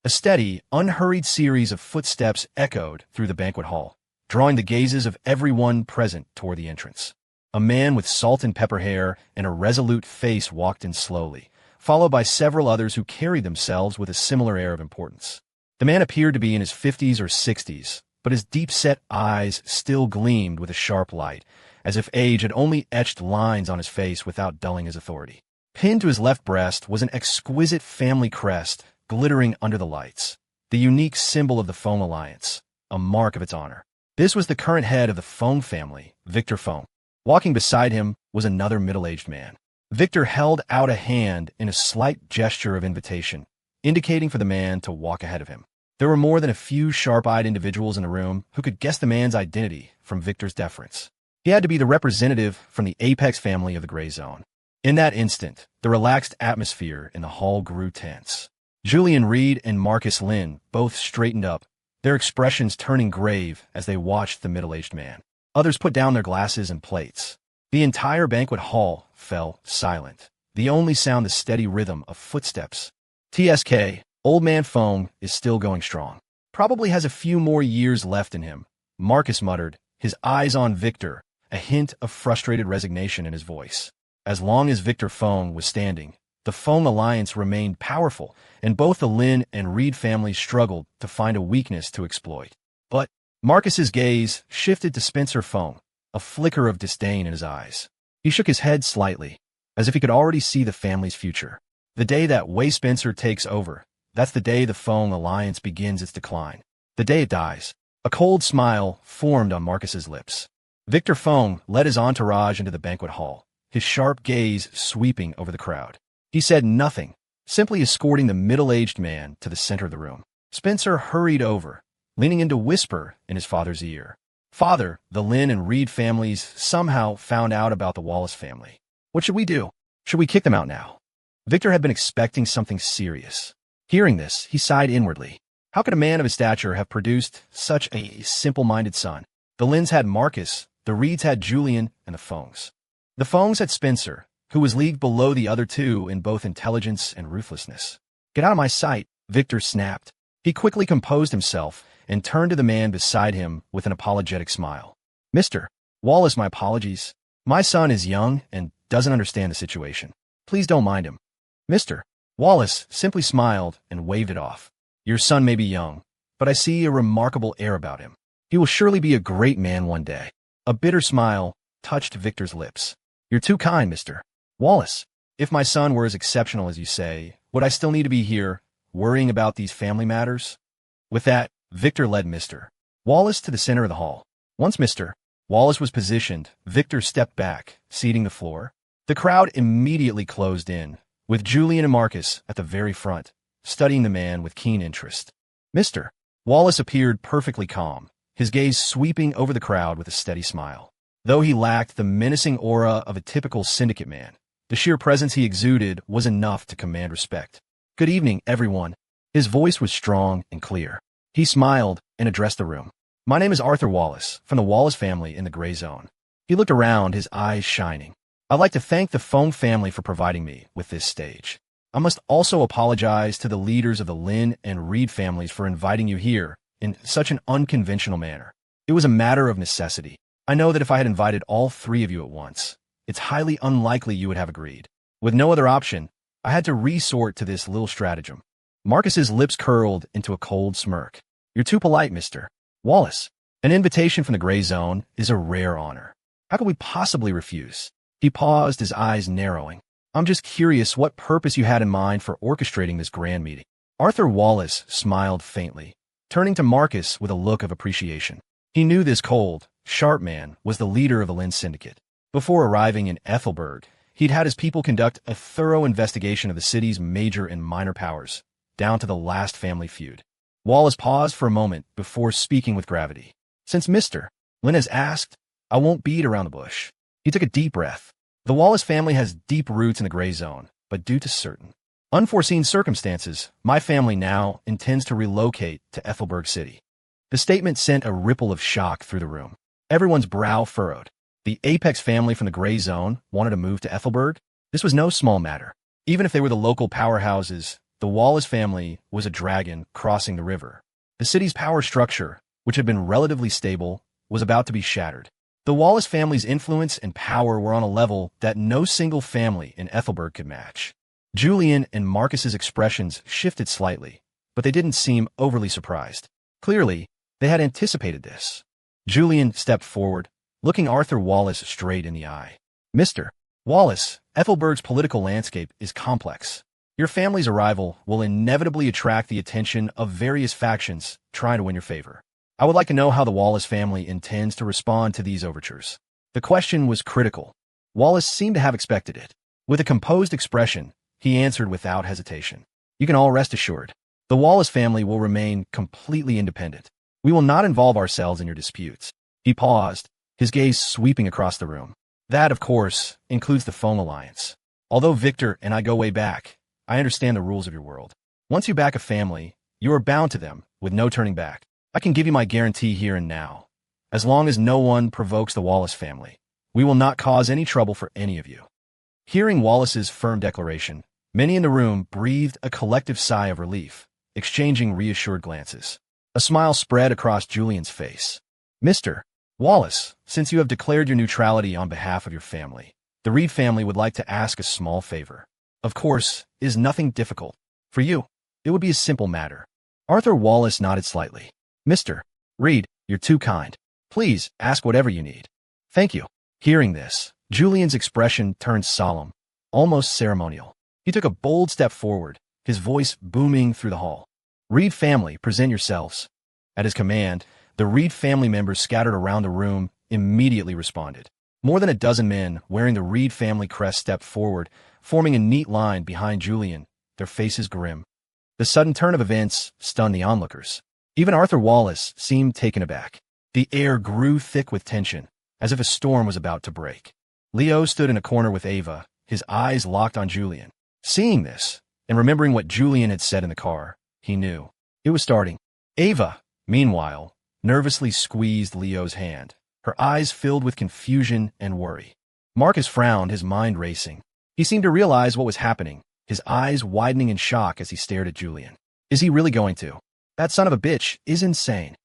A steady, unhurried series of footsteps echoed through the banquet hall, drawing the gazes of everyone present toward the entrance. A man with salt and pepper hair and a resolute face walked in slowly, followed by several others who carried themselves with a similar air of importance. The man appeared to be in his 50s or 60s, but his deep-set eyes still gleamed with a sharp light, as if age had only etched lines on his face without dulling his authority. Pinned to his left breast was an exquisite family crest glittering under the lights, the unique symbol of the Fong Alliance, a mark of its honor. This was the current head of the Fong family, Victor Fong. Walking beside him was another middle-aged man. Victor held out a hand in a slight gesture of invitation, indicating for the man to walk ahead of him. There were more than a few sharp-eyed individuals in the room who could guess the man's identity from Victor's deference. He had to be the representative from the apex family of the gray zone. In that instant, the relaxed atmosphere in the hall grew tense. Julian Reed and Marcus Lynn both straightened up, their expressions turning grave as they watched the middle-aged man. Others put down their glasses and plates. The entire banquet hall fell silent, the only sound the steady rhythm of footsteps. TSK, Old Man Fong is still going strong. Probably has a few more years left in him, Marcus muttered, his eyes on Victor, a hint of frustrated resignation in his voice. As long as Victor Fong was standing, the Fong alliance remained powerful, and both the Lin and Reed families struggled to find a weakness to exploit. But Marcus's gaze shifted to Spencer Fong, a flicker of disdain in his eyes. He shook his head slightly, as if he could already see the family's future. The day that Wei Spencer takes over, that's the day the Fong alliance begins its decline. The day it dies. A cold smile formed on Marcus's lips. Victor Fong led his entourage into the banquet hall, his sharp gaze sweeping over the crowd. He said nothing, simply escorting the middle-aged man to the center of the room. Spencer hurried over, leaning in to whisper in his father's ear. Father, the Lin and Reed families somehow found out about the Wallace family. What should we do? Should we kick them out now? Victor had been expecting something serious. Hearing this, he sighed inwardly. How could a man of his stature have produced such a simple-minded son? The Lins had Marcus, the Reeds had Julian, and the Fongs. The Fongs had Spencer, who was leagued below the other two in both intelligence and ruthlessness. Get out of my sight, Victor snapped. He quickly composed himself and turned to the man beside him with an apologetic smile. Mr. Wallace, my apologies. My son is young and doesn't understand the situation. Please don't mind him. Mr. Wallace simply smiled and waved it off. Your son may be young, but I see a remarkable air about him. He will surely be a great man one day. A bitter smile touched Victor's lips. You're too kind, Mr. Wallace. If my son were as exceptional as you say, would I still need to be here, worrying about these family matters? With that, Victor led Mr. Wallace to the center of the hall. Once Mr. Wallace was positioned, Victor stepped back, ceding the floor. The crowd immediately closed in, with Julian and Marcus at the very front, studying the man with keen interest. Mr. Wallace appeared perfectly calm, his gaze sweeping over the crowd with a steady smile. Though he lacked the menacing aura of a typical syndicate man, the sheer presence he exuded was enough to command respect. Good evening, everyone. His voice was strong and clear. He smiled and addressed the room. My name is Arthur Wallace, from the Wallace family in the Gray Zone. He looked around, his eyes shining. I'd like to thank the Fong family for providing me with this stage. I must also apologize to the leaders of the Lin and Reed families for inviting you here in such an unconventional manner. It was a matter of necessity. I know that if I had invited all three of you at once, it's highly unlikely you would have agreed. With no other option, I had to resort to this little stratagem. Marcus's lips curled into a cold smirk. You're too polite, Mr. Wallace. An invitation from the Gray Zone is a rare honor. How could we possibly refuse? He paused, his eyes narrowing. I'm just curious what purpose you had in mind for orchestrating this grand meeting. Arthur Wallace smiled faintly, turning to Marcus with a look of appreciation. He knew this cold, sharp man was the leader of the Lin Syndicate. Before arriving in Ethelberg, he'd had his people conduct a thorough investigation of the city's major and minor powers, down to the last family feud. Wallace paused for a moment before speaking with gravity. Since Mr. Lin has asked, I won't beat around the bush. He took a deep breath. The Wallace family has deep roots in the Gray Zone, but due to certain unforeseen circumstances, my family now intends to relocate to Ethelberg City. The statement sent a ripple of shock through the room. Everyone's brow furrowed. The Apex family from the Gray Zone wanted to move to Ethelberg? This was no small matter. Even if they were the local powerhouses, the Wallace family was a dragon crossing the river. The city's power structure, which had been relatively stable, was about to be shattered. The Wallace family's influence and power were on a level that no single family in Ethelberg could match. Julian and Marcus's expressions shifted slightly, but they didn't seem overly surprised. Clearly, they had anticipated this. Julian stepped forward, looking Arthur Wallace straight in the eye. Mr. Wallace, Ethelberg's political landscape is complex. Your family's arrival will inevitably attract the attention of various factions trying to win your favor. I would like to know how the Wallace family intends to respond to these overtures. The question was critical. Wallace seemed to have expected it. With a composed expression, he answered without hesitation. You can all rest assured. The Wallace family will remain completely independent. We will not involve ourselves in your disputes." He paused, his gaze sweeping across the room. "That, of course, includes the Fong Alliance. Although Victor and I go way back, I understand the rules of your world. Once you back a family, you are bound to them, with no turning back. I can give you my guarantee here and now. As long as no one provokes the Wallace family, we will not cause any trouble for any of you." Hearing Wallace's firm declaration, many in the room breathed a collective sigh of relief, exchanging reassured glances. A smile spread across Julian's face. "Mr. Wallace, since you have declared your neutrality on behalf of your family, the Reed family would like to ask a small favor. Of course, it is nothing difficult. For you, it would be a simple matter." Arthur Wallace nodded slightly. "Mr. Reed, you're too kind. Please ask whatever you need." "Thank you." Hearing this, Julian's expression turned solemn, almost ceremonial. He took a bold step forward, his voice booming through the hall. "Reed family, present yourselves." At his command, the Reed family members scattered around the room immediately responded. More than a dozen men wearing the Reed family crest stepped forward, forming a neat line behind Julian, their faces grim. The sudden turn of events stunned the onlookers. Even Arthur Wallace seemed taken aback. The air grew thick with tension, as if a storm was about to break. Leo stood in a corner with Ava, his eyes locked on Julian. Seeing this, and remembering what Julian had said in the car, he knew it was starting. Ava, meanwhile, nervously squeezed Leo's hand, her eyes filled with confusion and worry. Marcus frowned, his mind racing. He seemed to realize what was happening, his eyes widening in shock as he stared at Julian. Is he really going to? That son of a bitch is insane.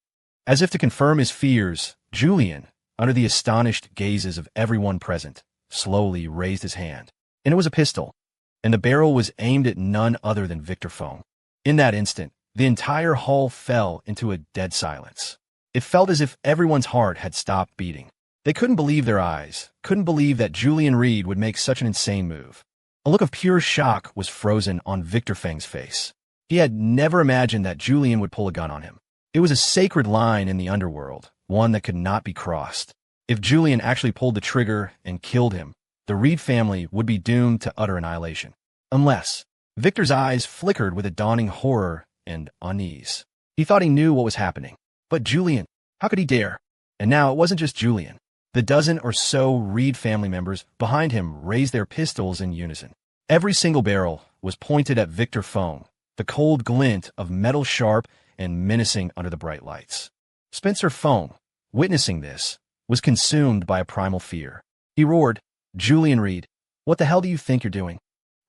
As if to confirm his fears, Julian, under the astonished gazes of everyone present, slowly raised his hand. And it was a pistol, and the barrel was aimed at none other than Victor Fong. In that instant, the entire hall fell into a dead silence. It felt as if everyone's heart had stopped beating. They couldn't believe their eyes, couldn't believe that Julian Reed would make such an insane move. A look of pure shock was frozen on Victor Feng's face. He had never imagined that Julian would pull a gun on him. It was a sacred line in the underworld, one that could not be crossed. If Julian actually pulled the trigger and killed him, the Reed family would be doomed to utter annihilation. Unless Victor's eyes flickered with a dawning horror and unease. He thought he knew what was happening. But Julian, how could he dare? And now it wasn't just Julian. The dozen or so Reed family members behind him raised their pistols in unison. Every single barrel was pointed at Victor Fong, the cold glint of metal sharp and menacing under the bright lights. Spencer Fong, witnessing this, was consumed by a primal fear. He roared, "Julian Reed, what the hell do you think you're doing?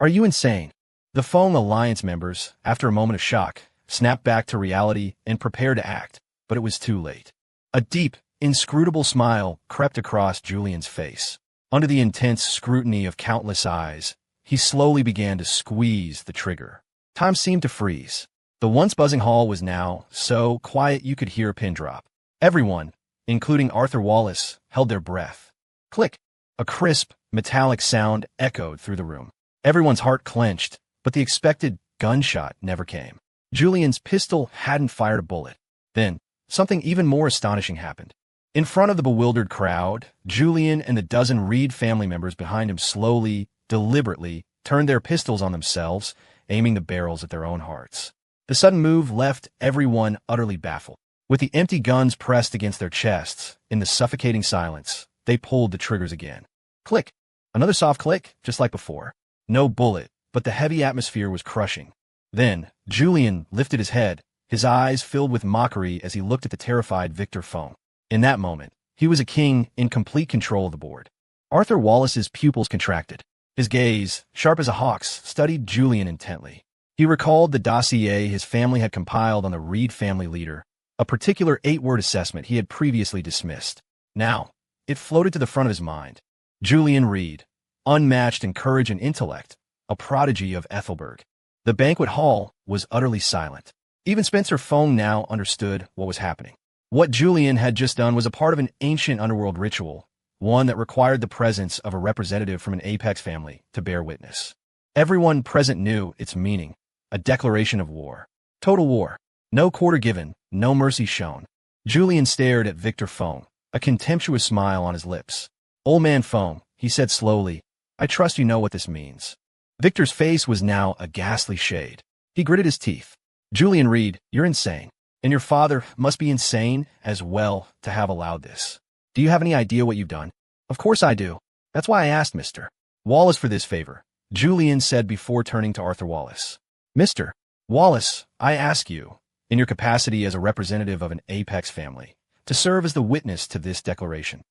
Are you insane?" The Fong Alliance members, after a moment of shock, snapped back to reality and prepared to act, but it was too late. A deep, inscrutable smile crept across Julian's face. Under the intense scrutiny of countless eyes, he slowly began to squeeze the trigger. Time seemed to freeze. The once buzzing hall was now so quiet you could hear a pin drop. Everyone, including Arthur Wallace, held their breath. Click! A crisp, metallic sound echoed through the room. Everyone's heart clenched, but the expected gunshot never came. Julian's pistol hadn't fired a bullet. Then, something even more astonishing happened. In front of the bewildered crowd, Julian and the dozen Reed family members behind him slowly, deliberately, turned their pistols on themselves, aiming the barrels at their own hearts. The sudden move left everyone utterly baffled. With the empty guns pressed against their chests, in the suffocating silence, they pulled the triggers again. Click! Another soft click, just like before. No bullet, but the heavy atmosphere was crushing. Then, Julian lifted his head, his eyes filled with mockery as he looked at the terrified Victor Fong. In that moment, he was a king in complete control of the board. Arthur Wallace's pupils contracted. His gaze, sharp as a hawk's, studied Julian intently. He recalled the dossier his family had compiled on the Reed family leader, a particular 8-word assessment he had previously dismissed. Now, it floated to the front of his mind. Julian Reed, unmatched in courage and intellect, a prodigy of Ethelberg. The banquet hall was utterly silent. Even Spencer Fong now understood what was happening. What Julian had just done was a part of an ancient underworld ritual, one that required the presence of a representative from an apex family to bear witness. Everyone present knew its meaning, a declaration of war. Total war. No quarter given, no mercy shown. Julian stared at Victor Fong, a contemptuous smile on his lips. "Old man Fong," he said slowly, "I trust you know what this means." Victor's face was now a ghastly shade. He gritted his teeth. Julian Reed, you're insane. And your father must be insane as well to have allowed this. Do you have any idea what you've done? Of course I do. That's why I asked Mr. Wallace for this favor, Julian said before turning to Arthur Wallace. Mr. Wallace, I ask you, in your capacity as a representative of an Apex family, to serve as the witness to this declaration.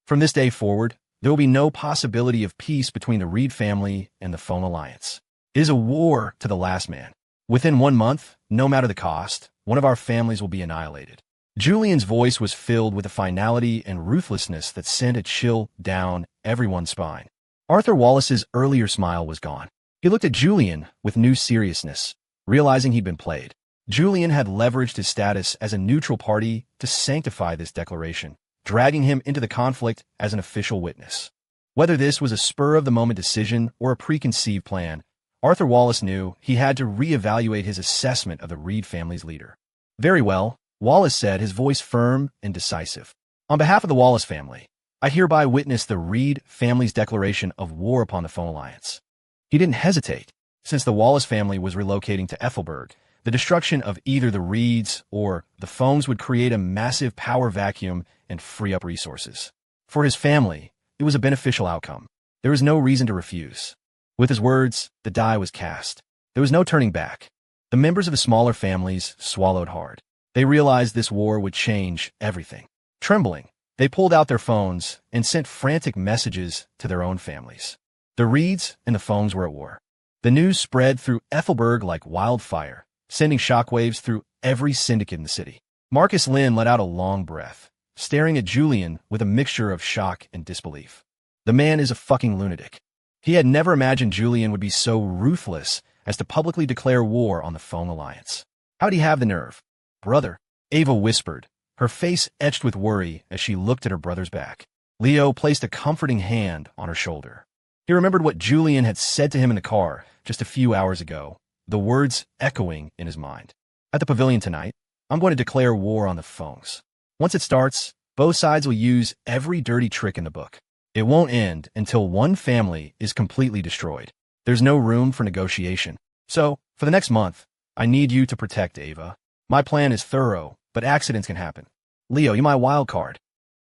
From this day forward, there will be no possibility of peace between the Reed family and the Phone Alliance. It is a war to the last man. Within 1 month, no matter the cost, one of our families will be annihilated. Julian's voice was filled with a finality and ruthlessness that sent a chill down everyone's spine. Arthur Wallace's earlier smile was gone. He looked at Julian with new seriousness, realizing he'd been played. Julian had leveraged his status as a neutral party to sanctify this declaration, dragging him into the conflict as an official witness. Whether this was a spur-of-the-moment decision or a preconceived plan, Arthur Wallace knew he had to reevaluate his assessment of the Reed family's leader. Very well, Wallace said, his voice firm and decisive. On behalf of the Wallace family, I hereby witness the Reed family's declaration of war upon the Phone Alliance. He didn't hesitate. Since the Wallace family was relocating to Ethelberg, the destruction of either the Reeds or the Phones would create a massive power vacuum and free up resources. For his family, it was a beneficial outcome. There was no reason to refuse. With his words, the die was cast. There was no turning back. The members of the smaller families swallowed hard. They realized this war would change everything. Trembling, they pulled out their phones and sent frantic messages to their own families. The Reeds and the Phones were at war. The news spread through Ethelberg like wildfire, sending shockwaves through every syndicate in the city. Marcus Lynn let out a long breath, staring at Julian with a mixture of shock and disbelief. The man is a fucking lunatic. He had never imagined Julian would be so ruthless as to publicly declare war on the Phone Alliance. How'd he have the nerve? Brother, Ava whispered, her face etched with worry as she looked at her brother's back. Leo placed a comforting hand on her shoulder. He remembered what Julian had said to him in the car just a few hours ago, the words echoing in his mind. At the pavilion tonight, I'm going to declare war on the Phones. Once it starts, both sides will use every dirty trick in the book. It won't end until one family is completely destroyed. There's no room for negotiation. So, for the next month, I need you to protect Ava. My plan is thorough, but accidents can happen. Leo, you're my wild card.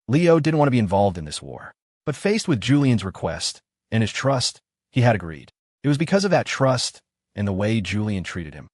Leo didn't want to be involved in this war, but faced with Julian's request and his trust, he had agreed. It was because of that trust and the way Julian treated him.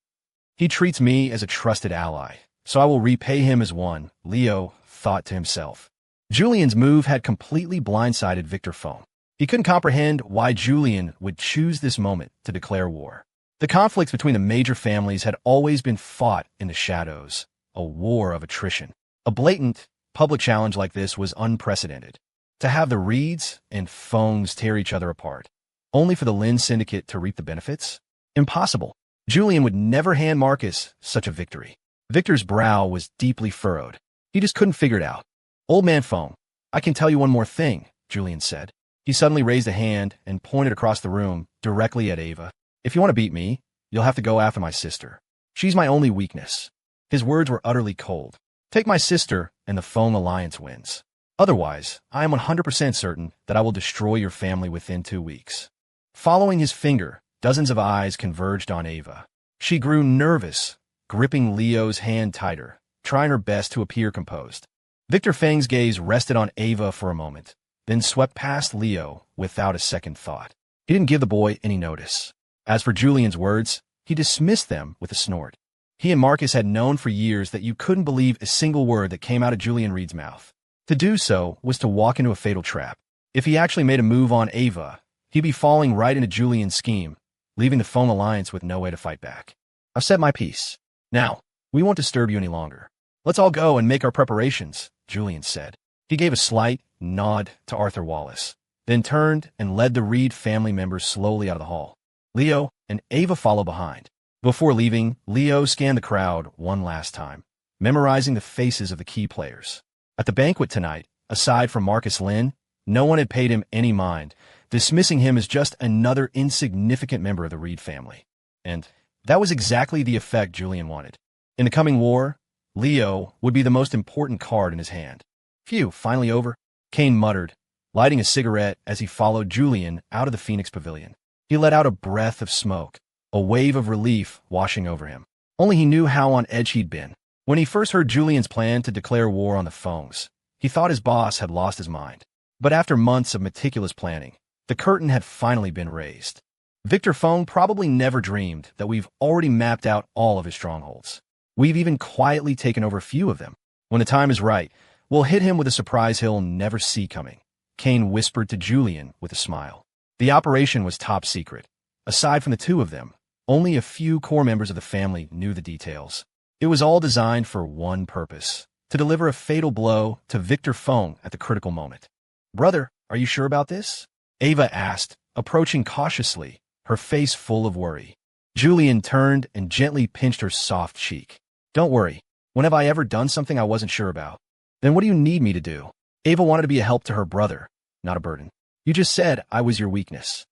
He treats me as a trusted ally, so I will repay him as one, Leo thought to himself. Julian's move had completely blindsided Victor Phone. He couldn't comprehend why Julian would choose this moment to declare war. The conflicts between the major families had always been fought in the shadows, a war of attrition. A blatant, public challenge like this was unprecedented. To have the Reeds and Phones tear each other apart, only for the Lynn Syndicate to reap the benefits? Impossible. Julian would never hand Marcus such a victory. Victor's brow was deeply furrowed. He just couldn't figure it out. Old man Phone, I can tell you one more thing, Julian said. He suddenly raised a hand and pointed across the room directly at Ava. If you want to beat me, you'll have to go after my sister. She's my only weakness. His words were utterly cold. Take my sister and the Phone Alliance wins. Otherwise, I am 100% certain that I will destroy your family within 2 weeks. Following his finger, dozens of eyes converged on Ava. She grew nervous, gripping Leo's hand tighter, trying her best to appear composed. Victor Fang's gaze rested on Ava for a moment, then swept past Leo without a second thought. He didn't give the boy any notice. As for Julian's words, he dismissed them with a snort. He and Marcus had known for years that you couldn't believe a single word that came out of Julian Reed's mouth. To do so was to walk into a fatal trap. If he actually made a move on Ava, he'd be falling right into Julian's scheme, leaving the Phone Alliance with no way to fight back. I've said my piece. Now, we won't disturb you any longer. Let's all go and make our preparations, Julian said. He gave a slight nod to Arthur Wallace, then turned and led the Reed family members slowly out of the hall. Leo and Ava followed behind. Before leaving, Leo scanned the crowd one last time, memorizing the faces of the key players. At the banquet tonight, aside from Marcus Lynn, no one had paid him any mind, dismissing him as just another insignificant member of the Reed family. And that was exactly the effect Julian wanted. In the coming war, Leo would be the most important card in his hand. Phew, finally over, Kane muttered, lighting a cigarette as he followed Julian out of the Phoenix Pavilion. He let out a breath of smoke, a wave of relief washing over him. Only he knew how on edge he'd been. When he first heard Julian's plan to declare war on the phones, he thought his boss had lost his mind. But after months of meticulous planning, the curtain had finally been raised. Victor Fong probably never dreamed that we've already mapped out all of his strongholds. We've even quietly taken over a few of them. When the time is right, we'll hit him with a surprise he'll never see coming, Kane whispered to Julian with a smile. The operation was top secret. Aside from the two of them, only a few core members of the family knew the details. It was all designed for one purpose: to deliver a fatal blow to Victor Fong at the critical moment. "Brother, are you sure about this?" Ava asked, approaching cautiously, her face full of worry. Julian turned and gently pinched her soft cheek. "Don't worry. When have I ever done something I wasn't sure about?" "Then what do you need me to do?" Ava wanted to be a help to her brother, not a burden. "You just said I was your weakness."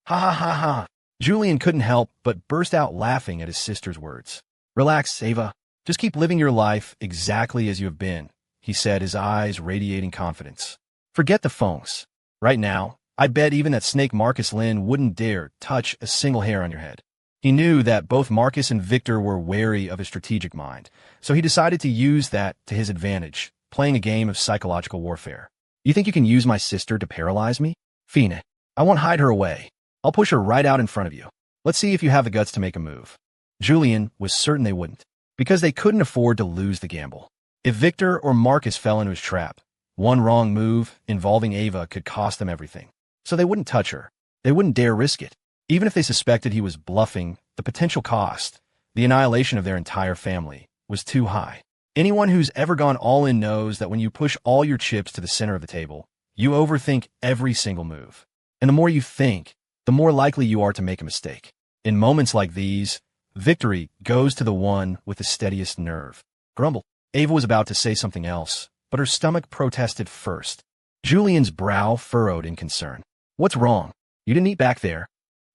Ha ha ha ha. Julian couldn't help but burst out laughing at his sister's words. "Relax, Ava. Just keep living your life exactly as you have been," he said, his eyes radiating confidence. "Forget the phones. Right now, I bet even that snake Marcus Lin wouldn't dare touch a single hair on your head." He knew that both Marcus and Victor were wary of his strategic mind, so he decided to use that to his advantage, playing a game of psychological warfare. "You think you can use my sister to paralyze me? Fine. I won't hide her away. I'll push her right out in front of you. Let's see if you have the guts to make a move." Julian was certain they wouldn't, because they couldn't afford to lose the gamble. If Victor or Marcus fell into his trap, one wrong move involving Ava could cost them everything. So they wouldn't touch her. They wouldn't dare risk it. Even if they suspected he was bluffing, the potential cost, the annihilation of their entire family, was too high. Anyone who's ever gone all in knows that when you push all your chips to the center of the table, you overthink every single move. And the more you think, the more likely you are to make a mistake. In moments like these, victory goes to the one with the steadiest nerve. Grumble. Ava was about to say something else, but her stomach protested first. Julian's brow furrowed in concern. "What's wrong? You didn't eat back there."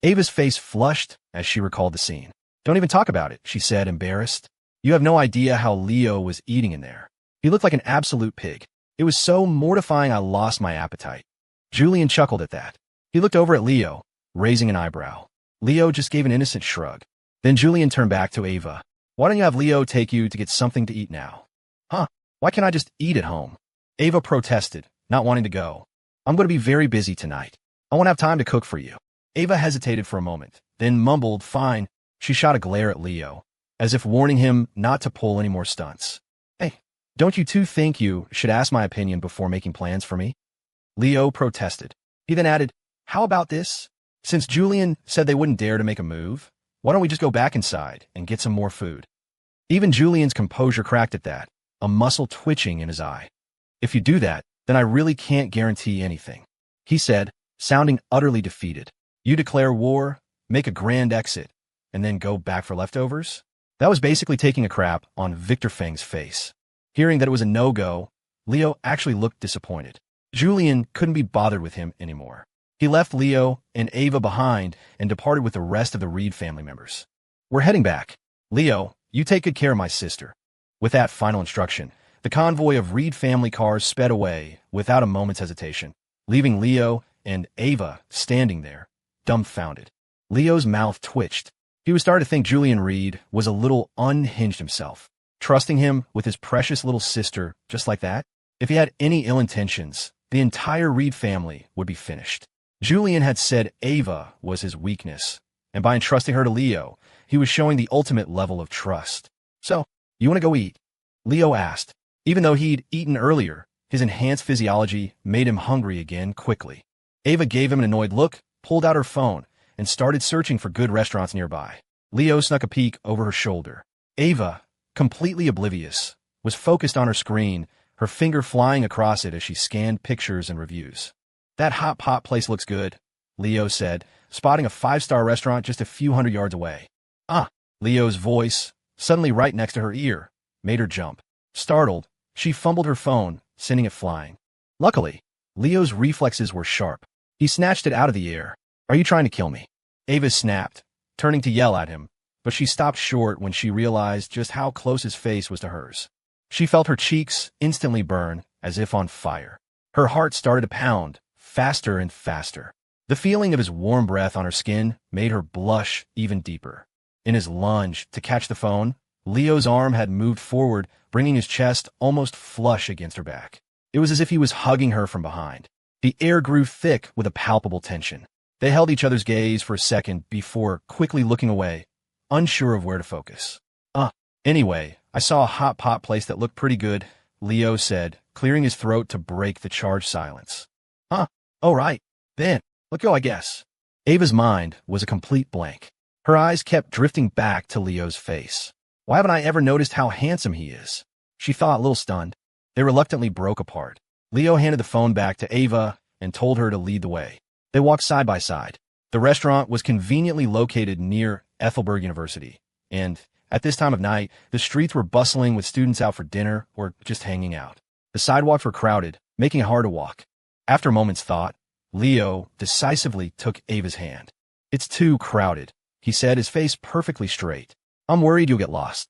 Ava's face flushed as she recalled the scene. "Don't even talk about it," she said, embarrassed. "You have no idea how Leo was eating in there. He looked like an absolute pig. It was so mortifying I lost my appetite." Julian chuckled at that. He looked over at Leo, raising an eyebrow. Leo just gave an innocent shrug. Then Julian turned back to Ava. "Why don't you have Leo take you to get something to eat now?" "Huh? Why can't I just eat at home?" Ava protested, not wanting to go. "I'm going to be very busy tonight. I won't have time to cook for you." Ava hesitated for a moment, then mumbled, "Fine." She shot a glare at Leo, as if warning him not to pull any more stunts. "Hey, don't you two think you should ask my opinion before making plans for me?" Leo protested. He then added, "How about this? Since Julian said they wouldn't dare to make a move, why don't we just go back inside and get some more food?" Even Julian's composure cracked at that, a muscle twitching in his eye. "If you do that, then I really can't guarantee anything," he said, sounding utterly defeated. "You declare war, make a grand exit, and then go back for leftovers?" That was basically taking a crap on Victor Fang's face. Hearing that it was a no-go, Leo actually looked disappointed. Julian couldn't be bothered with him anymore. He left Leo and Ava behind and departed with the rest of the Reed family members. "We're heading back. Leo, you take good care of my sister." With that final instruction, the convoy of Reed family cars sped away without a moment's hesitation, leaving Leo and Ava standing there, dumbfounded. Leo's mouth twitched. He was starting to think Julian Reed was a little unhinged himself, trusting him with his precious little sister just like that. If he had any ill intentions, the entire Reed family would be finished. Julian had said Ava was his weakness, and by entrusting her to Leo, he was showing the ultimate level of trust. "So, you want to go eat?" Leo asked. Even though he'd eaten earlier, his enhanced physiology made him hungry again quickly. Ava gave him an annoyed look, pulled out her phone, and started searching for good restaurants nearby. Leo snuck a peek over her shoulder. Ava, completely oblivious, was focused on her screen, her finger flying across it as she scanned pictures and reviews. "That hot pot place looks good," Leo said, spotting a 5-star restaurant just a few hundred yards away. "Ah!" Leo's voice, suddenly right next to her ear, made her jump. Startled, she fumbled her phone, sending it flying. Luckily, Leo's reflexes were sharp. He snatched it out of the air. "Are you trying to kill me?" Ava snapped, turning to yell at him, but she stopped short when she realized just how close his face was to hers. She felt her cheeks instantly burn, as if on fire. Her heart started to pound, faster and faster. The feeling of his warm breath on her skin made her blush even deeper. In his lunge to catch the phone, Leo's arm had moved forward, bringing his chest almost flush against her back. It was as if he was hugging her from behind. The air grew thick with a palpable tension. They held each other's gaze for a second before quickly looking away, unsure of where to focus. Anyway, I saw a hot pot place that looked pretty good, Leo said, clearing his throat to break the charged silence. Oh right. Then, let's go, I guess. Ava's mind was a complete blank. Her eyes kept drifting back to Leo's face. Why haven't I ever noticed how handsome he is? She thought, a little stunned. They reluctantly broke apart. Leo handed the phone back to Ava and told her to lead the way. They walked side by side. The restaurant was conveniently located near Ethelberg University, and at this time of night, the streets were bustling with students out for dinner or just hanging out. The sidewalks were crowded, making it hard to walk. After a moment's thought, Leo decisively took Ava's hand. It's too crowded, he said, his face perfectly straight. I'm worried you'll get lost.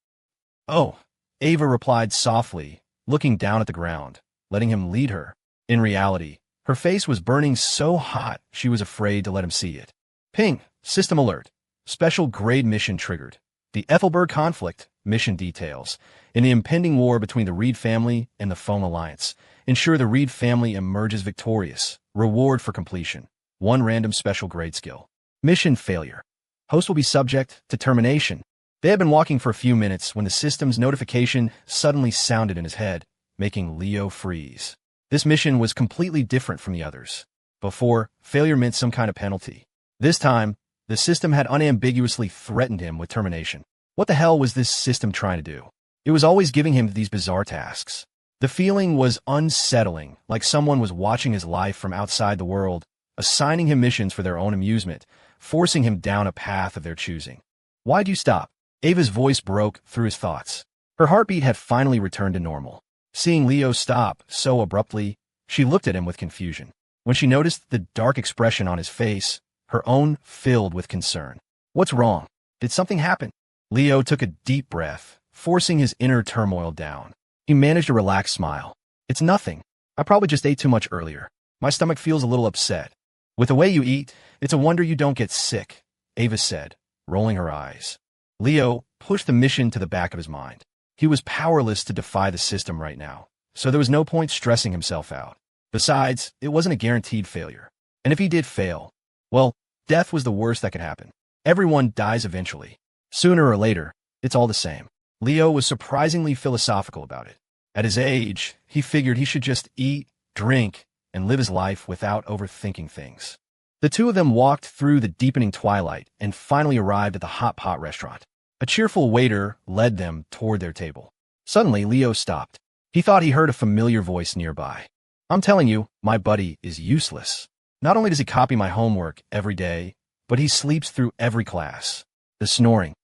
Oh, Ava replied softly, looking down at the ground, letting him lead her. In reality, her face was burning so hot she was afraid to let him see it. Ping, system alert. Special grade mission triggered. The Ethelberg conflict, mission details. In the impending war between the Reed family and the Foam Alliance, ensure the Reed family emerges victorious. Reward for completion. 1 random special grade skill. Mission failure. Host will be subject to termination. They had been walking for a few minutes when the system's notification suddenly sounded in his head, making Leo freeze. This mission was completely different from the others. Before, failure meant some kind of penalty. This time, the system had unambiguously threatened him with termination. What the hell was this system trying to do? It was always giving him these bizarre tasks. The feeling was unsettling, like someone was watching his life from outside the world, assigning him missions for their own amusement, forcing him down a path of their choosing. Why'd you stop? Ava's voice broke through his thoughts. Her heartbeat had finally returned to normal. Seeing Leo stop so abruptly, she looked at him with confusion. When she noticed the dark expression on his face, her own filled with concern. What's wrong? Did something happen? Leo took a deep breath, forcing his inner turmoil down. He managed a relaxed smile. It's nothing. I probably just ate too much earlier. My stomach feels a little upset. With the way you eat, it's a wonder you don't get sick, Ava said, rolling her eyes. Leo pushed the mission to the back of his mind. He was powerless to defy the system right now, so there was no point stressing himself out. Besides, it wasn't a guaranteed failure. And if he did fail, well, death was the worst that could happen. Everyone dies eventually. Sooner or later, it's all the same. Leo was surprisingly philosophical about it. At his age, he figured he should just eat, drink, and live his life without overthinking things. The two of them walked through the deepening twilight and finally arrived at the hot pot restaurant. A cheerful waiter led them toward their table. Suddenly, Leo stopped. He thought he heard a familiar voice nearby. I'm telling you, my buddy is useless. Not only does he copy my homework every day, but he sleeps through every class. The snoring.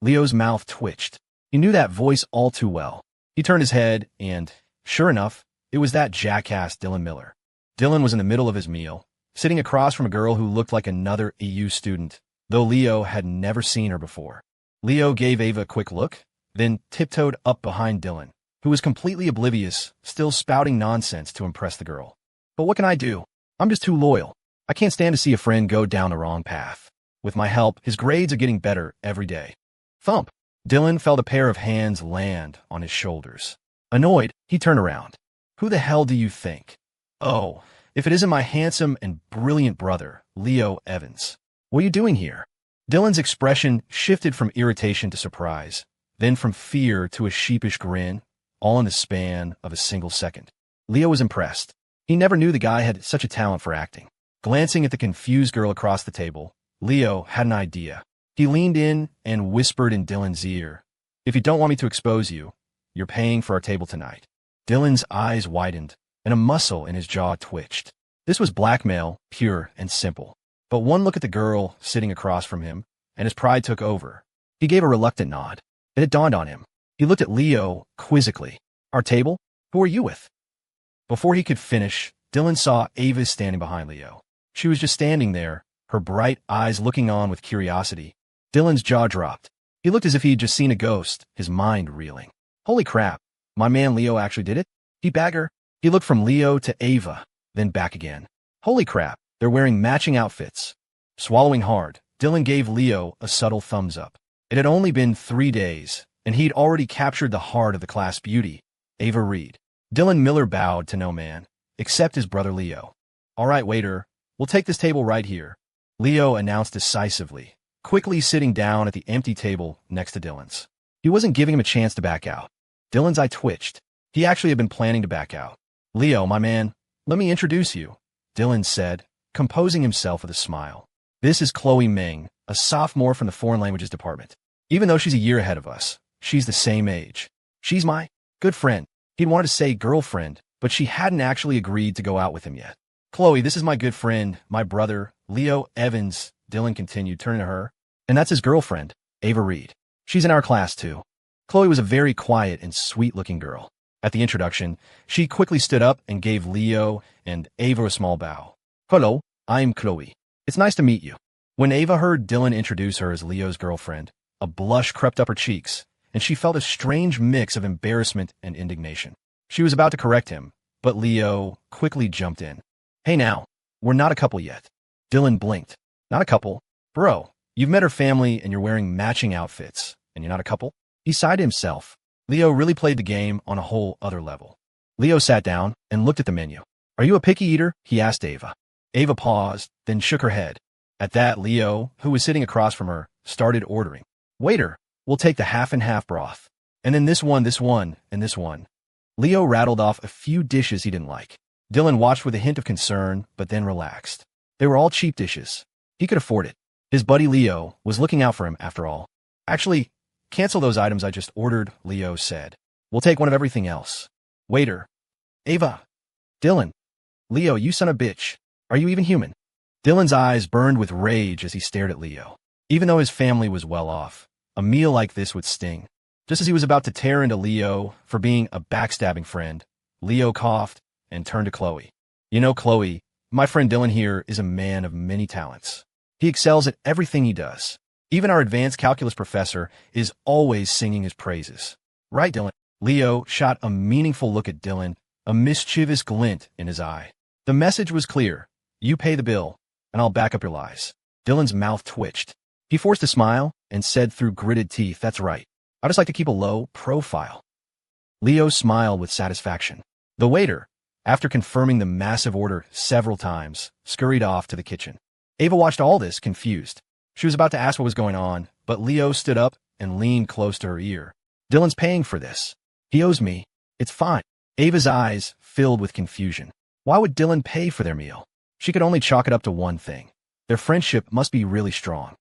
Leo's mouth twitched. He knew that voice all too well. He turned his head and, sure enough, it was that jackass Dylan Miller. Dylan was in the middle of his meal, sitting across from a girl who looked like another EU student, though Leo had never seen her before. Leo gave Ava a quick look, then tiptoed up behind Dylan, who was completely oblivious, still spouting nonsense to impress the girl. But what can I do? I'm just too loyal. I can't stand to see a friend go down the wrong path. With my help, his grades are getting better every day. Thump! Dylan felt a pair of hands land on his shoulders. Annoyed, he turned around. Who the hell do you think? Oh, if it isn't my handsome and brilliant brother, Leo Evans. What are you doing here? Dylan's expression shifted from irritation to surprise, then from fear to a sheepish grin, all in the span of a single second. Leo was impressed. He never knew the guy had such a talent for acting. Glancing at the confused girl across the table, Leo had an idea. He leaned in and whispered in Dylan's ear, "If you don't want me to expose you, you're paying for our table tonight." Dylan's eyes widened, and a muscle in his jaw twitched. This was blackmail, pure and simple. But one look at the girl sitting across from him, and his pride took over. He gave a reluctant nod. Then it dawned on him. He looked at Leo quizzically. "Our table? Who are you with?" Before he could finish, Dylan saw Ava standing behind Leo. She was just standing there, her bright eyes looking on with curiosity. Dylan's jaw dropped. He looked as if he'd just seen a ghost, his mind reeling. Holy crap, my man Leo actually did it? He bagger. He looked from Leo to Ava, then back again. Holy crap, They're wearing matching outfits. Swallowing hard, Dylan gave Leo a subtle thumbs up. It had only been 3 days, and he'd already captured the heart of the class beauty, Ava Reed. Dylan Miller bowed to no man, except his brother Leo. "All right, waiter, we'll take this table right here," Leo announced decisively, quickly sitting down at the empty table next to Dylan's. He wasn't giving him a chance to back out. Dylan's eye twitched. He actually had been planning to back out. "Leo, my man, let me introduce you," Dylan said, composing himself with a smile. "This is Chloe Ming, a sophomore from the Foreign Languages Department. Even though she's a year ahead of us, she's the same age. She's my good friend." He'd wanted to say girlfriend, but she hadn't actually agreed to go out with him yet. "Chloe, this is my good friend, my brother, Leo Evans," Dylan continued, turning to her. "And that's his girlfriend, Ava Reed. She's in our class, too." Chloe was a very quiet and sweet-looking girl. At the introduction, she quickly stood up and gave Leo and Ava a small bow. "Hello, I'm Chloe. It's nice to meet you." When Ava heard Dylan introduce her as Leo's girlfriend, a blush crept up her cheeks, and she felt a strange mix of embarrassment and indignation. She was about to correct him, but Leo quickly jumped in. "Hey now, we're not a couple yet." Dylan blinked. "Not a couple? Bro, you've met her family and you're wearing matching outfits, and you're not a couple?" He sighed to himself. Leo really played the game on a whole other level. Leo sat down and looked at the menu. "Are you a picky eater?" he asked Ava. Ava paused, then shook her head. At that, Leo, who was sitting across from her, started ordering. "Waiter, we'll take the half-and-half broth. And then this one, and this one." Leo rattled off a few dishes he didn't like. Dylan watched with a hint of concern, but then relaxed. They were all cheap dishes. He could afford it. His buddy Leo was looking out for him, after all. "Actually, cancel those items I just ordered," Leo said. "We'll take one of everything else." "Waiter." "Ava." "Dylan." "Leo, you son of a bitch. Are you even human?" Dylan's eyes burned with rage as he stared at Leo. Even though his family was well off, a meal like this would sting. Just as he was about to tear into Leo for being a backstabbing friend, Leo coughed and turned to Chloe. "You know, Chloe, my friend Dylan here is a man of many talents. He excels at everything he does. Even our advanced calculus professor is always singing his praises. Right, Dylan?" Leo shot a meaningful look at Dylan, a mischievous glint in his eye. The message was clear. You pay the bill, and I'll back up your lies. Dylan's mouth twitched. He forced a smile and said through gritted teeth, "That's right. I just like to keep a low profile." Leo smiled with satisfaction. The waiter, after confirming the massive order several times, scurried off to the kitchen. Ava watched all this, confused. She was about to ask what was going on, but Leo stood up and leaned close to her ear. "Dylan's paying for this. He owes me. It's fine." Ava's eyes filled with confusion. Why would Dylan pay for their meal? She could only chalk it up to one thing. Their friendship must be really strong.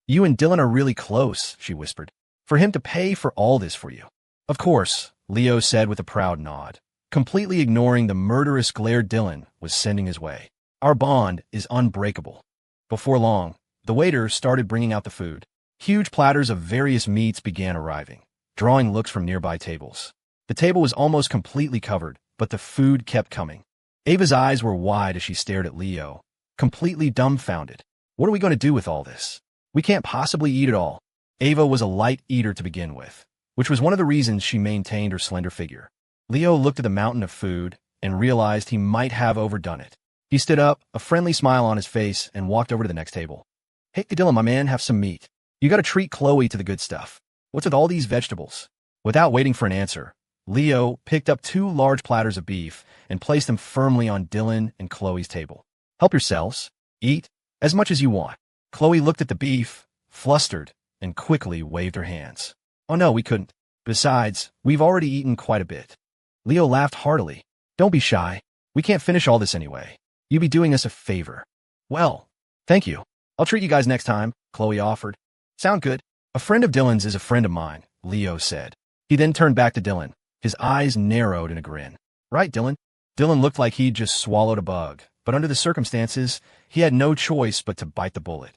"You and Dylan are really close," she whispered. "For him to pay for all this for you." "Of course," Leo said with a proud nod, completely ignoring the murderous glare Dylan was sending his way. "Our bond is unbreakable." Before long, the waiter started bringing out the food. Huge platters of various meats began arriving, drawing looks from nearby tables. The table was almost completely covered, but the food kept coming. Ava's eyes were wide as she stared at Leo, completely dumbfounded. What are we going to do with all this? We can't possibly eat it all. Ava was a light eater to begin with, which was one of the reasons she maintained her slender figure. Leo looked at the mountain of food and realized he might have overdone it. He stood up, a friendly smile on his face, and walked over to the next table. "Hey, Dylan, my man, have some meat. You gotta treat Chloe to the good stuff. What's with all these vegetables?" Without waiting for an answer, Leo picked up 2 large platters of beef and placed them firmly on Dylan and Chloe's table. "Help yourselves. Eat as much as you want." Chloe looked at the beef, flustered, and quickly waved her hands. "Oh no, we couldn't. Besides, we've already eaten quite a bit." Leo laughed heartily. "Don't be shy. We can't finish all this anyway. You'd be doing us a favor." "Well, thank you. I'll treat you guys next time," Chloe offered. "Sound good?" "A friend of Dylan's is a friend of mine," Leo said. He then turned back to Dylan. His eyes narrowed in a grin. "Right, Dylan?" Dylan looked like he'd just swallowed a bug, but under the circumstances, he had no choice but to bite the bullet.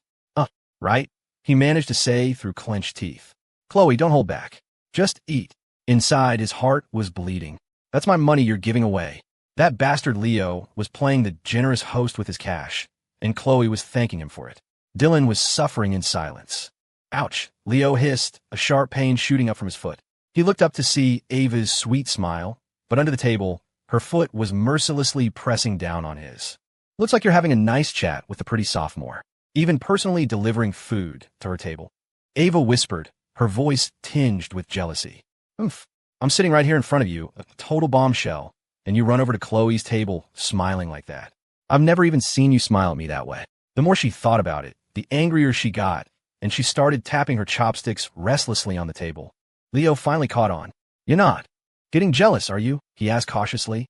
Right?" he managed to say through clenched teeth. "Chloe, don't hold back. Just eat." Inside, his heart was bleeding. "That's my money you're giving away." That bastard Leo was playing the generous host with his cash, and Chloe was thanking him for it. Dylan was suffering in silence. "Ouch," Leo hissed, a sharp pain shooting up from his foot. He looked up to see Ava's sweet smile, but under the table, her foot was mercilessly pressing down on his. Looks like you're having a nice chat with the pretty sophomore, even personally delivering food to her table. Ava whispered, her voice tinged with jealousy. Oof, I'm sitting right here in front of you, a total bombshell, and you run over to Chloe's table smiling like that. I've never even seen you smile at me that way. The more she thought about it, the angrier she got, and she started tapping her chopsticks restlessly on the table. Leo finally caught on. You're not getting jealous, are you? He asked cautiously.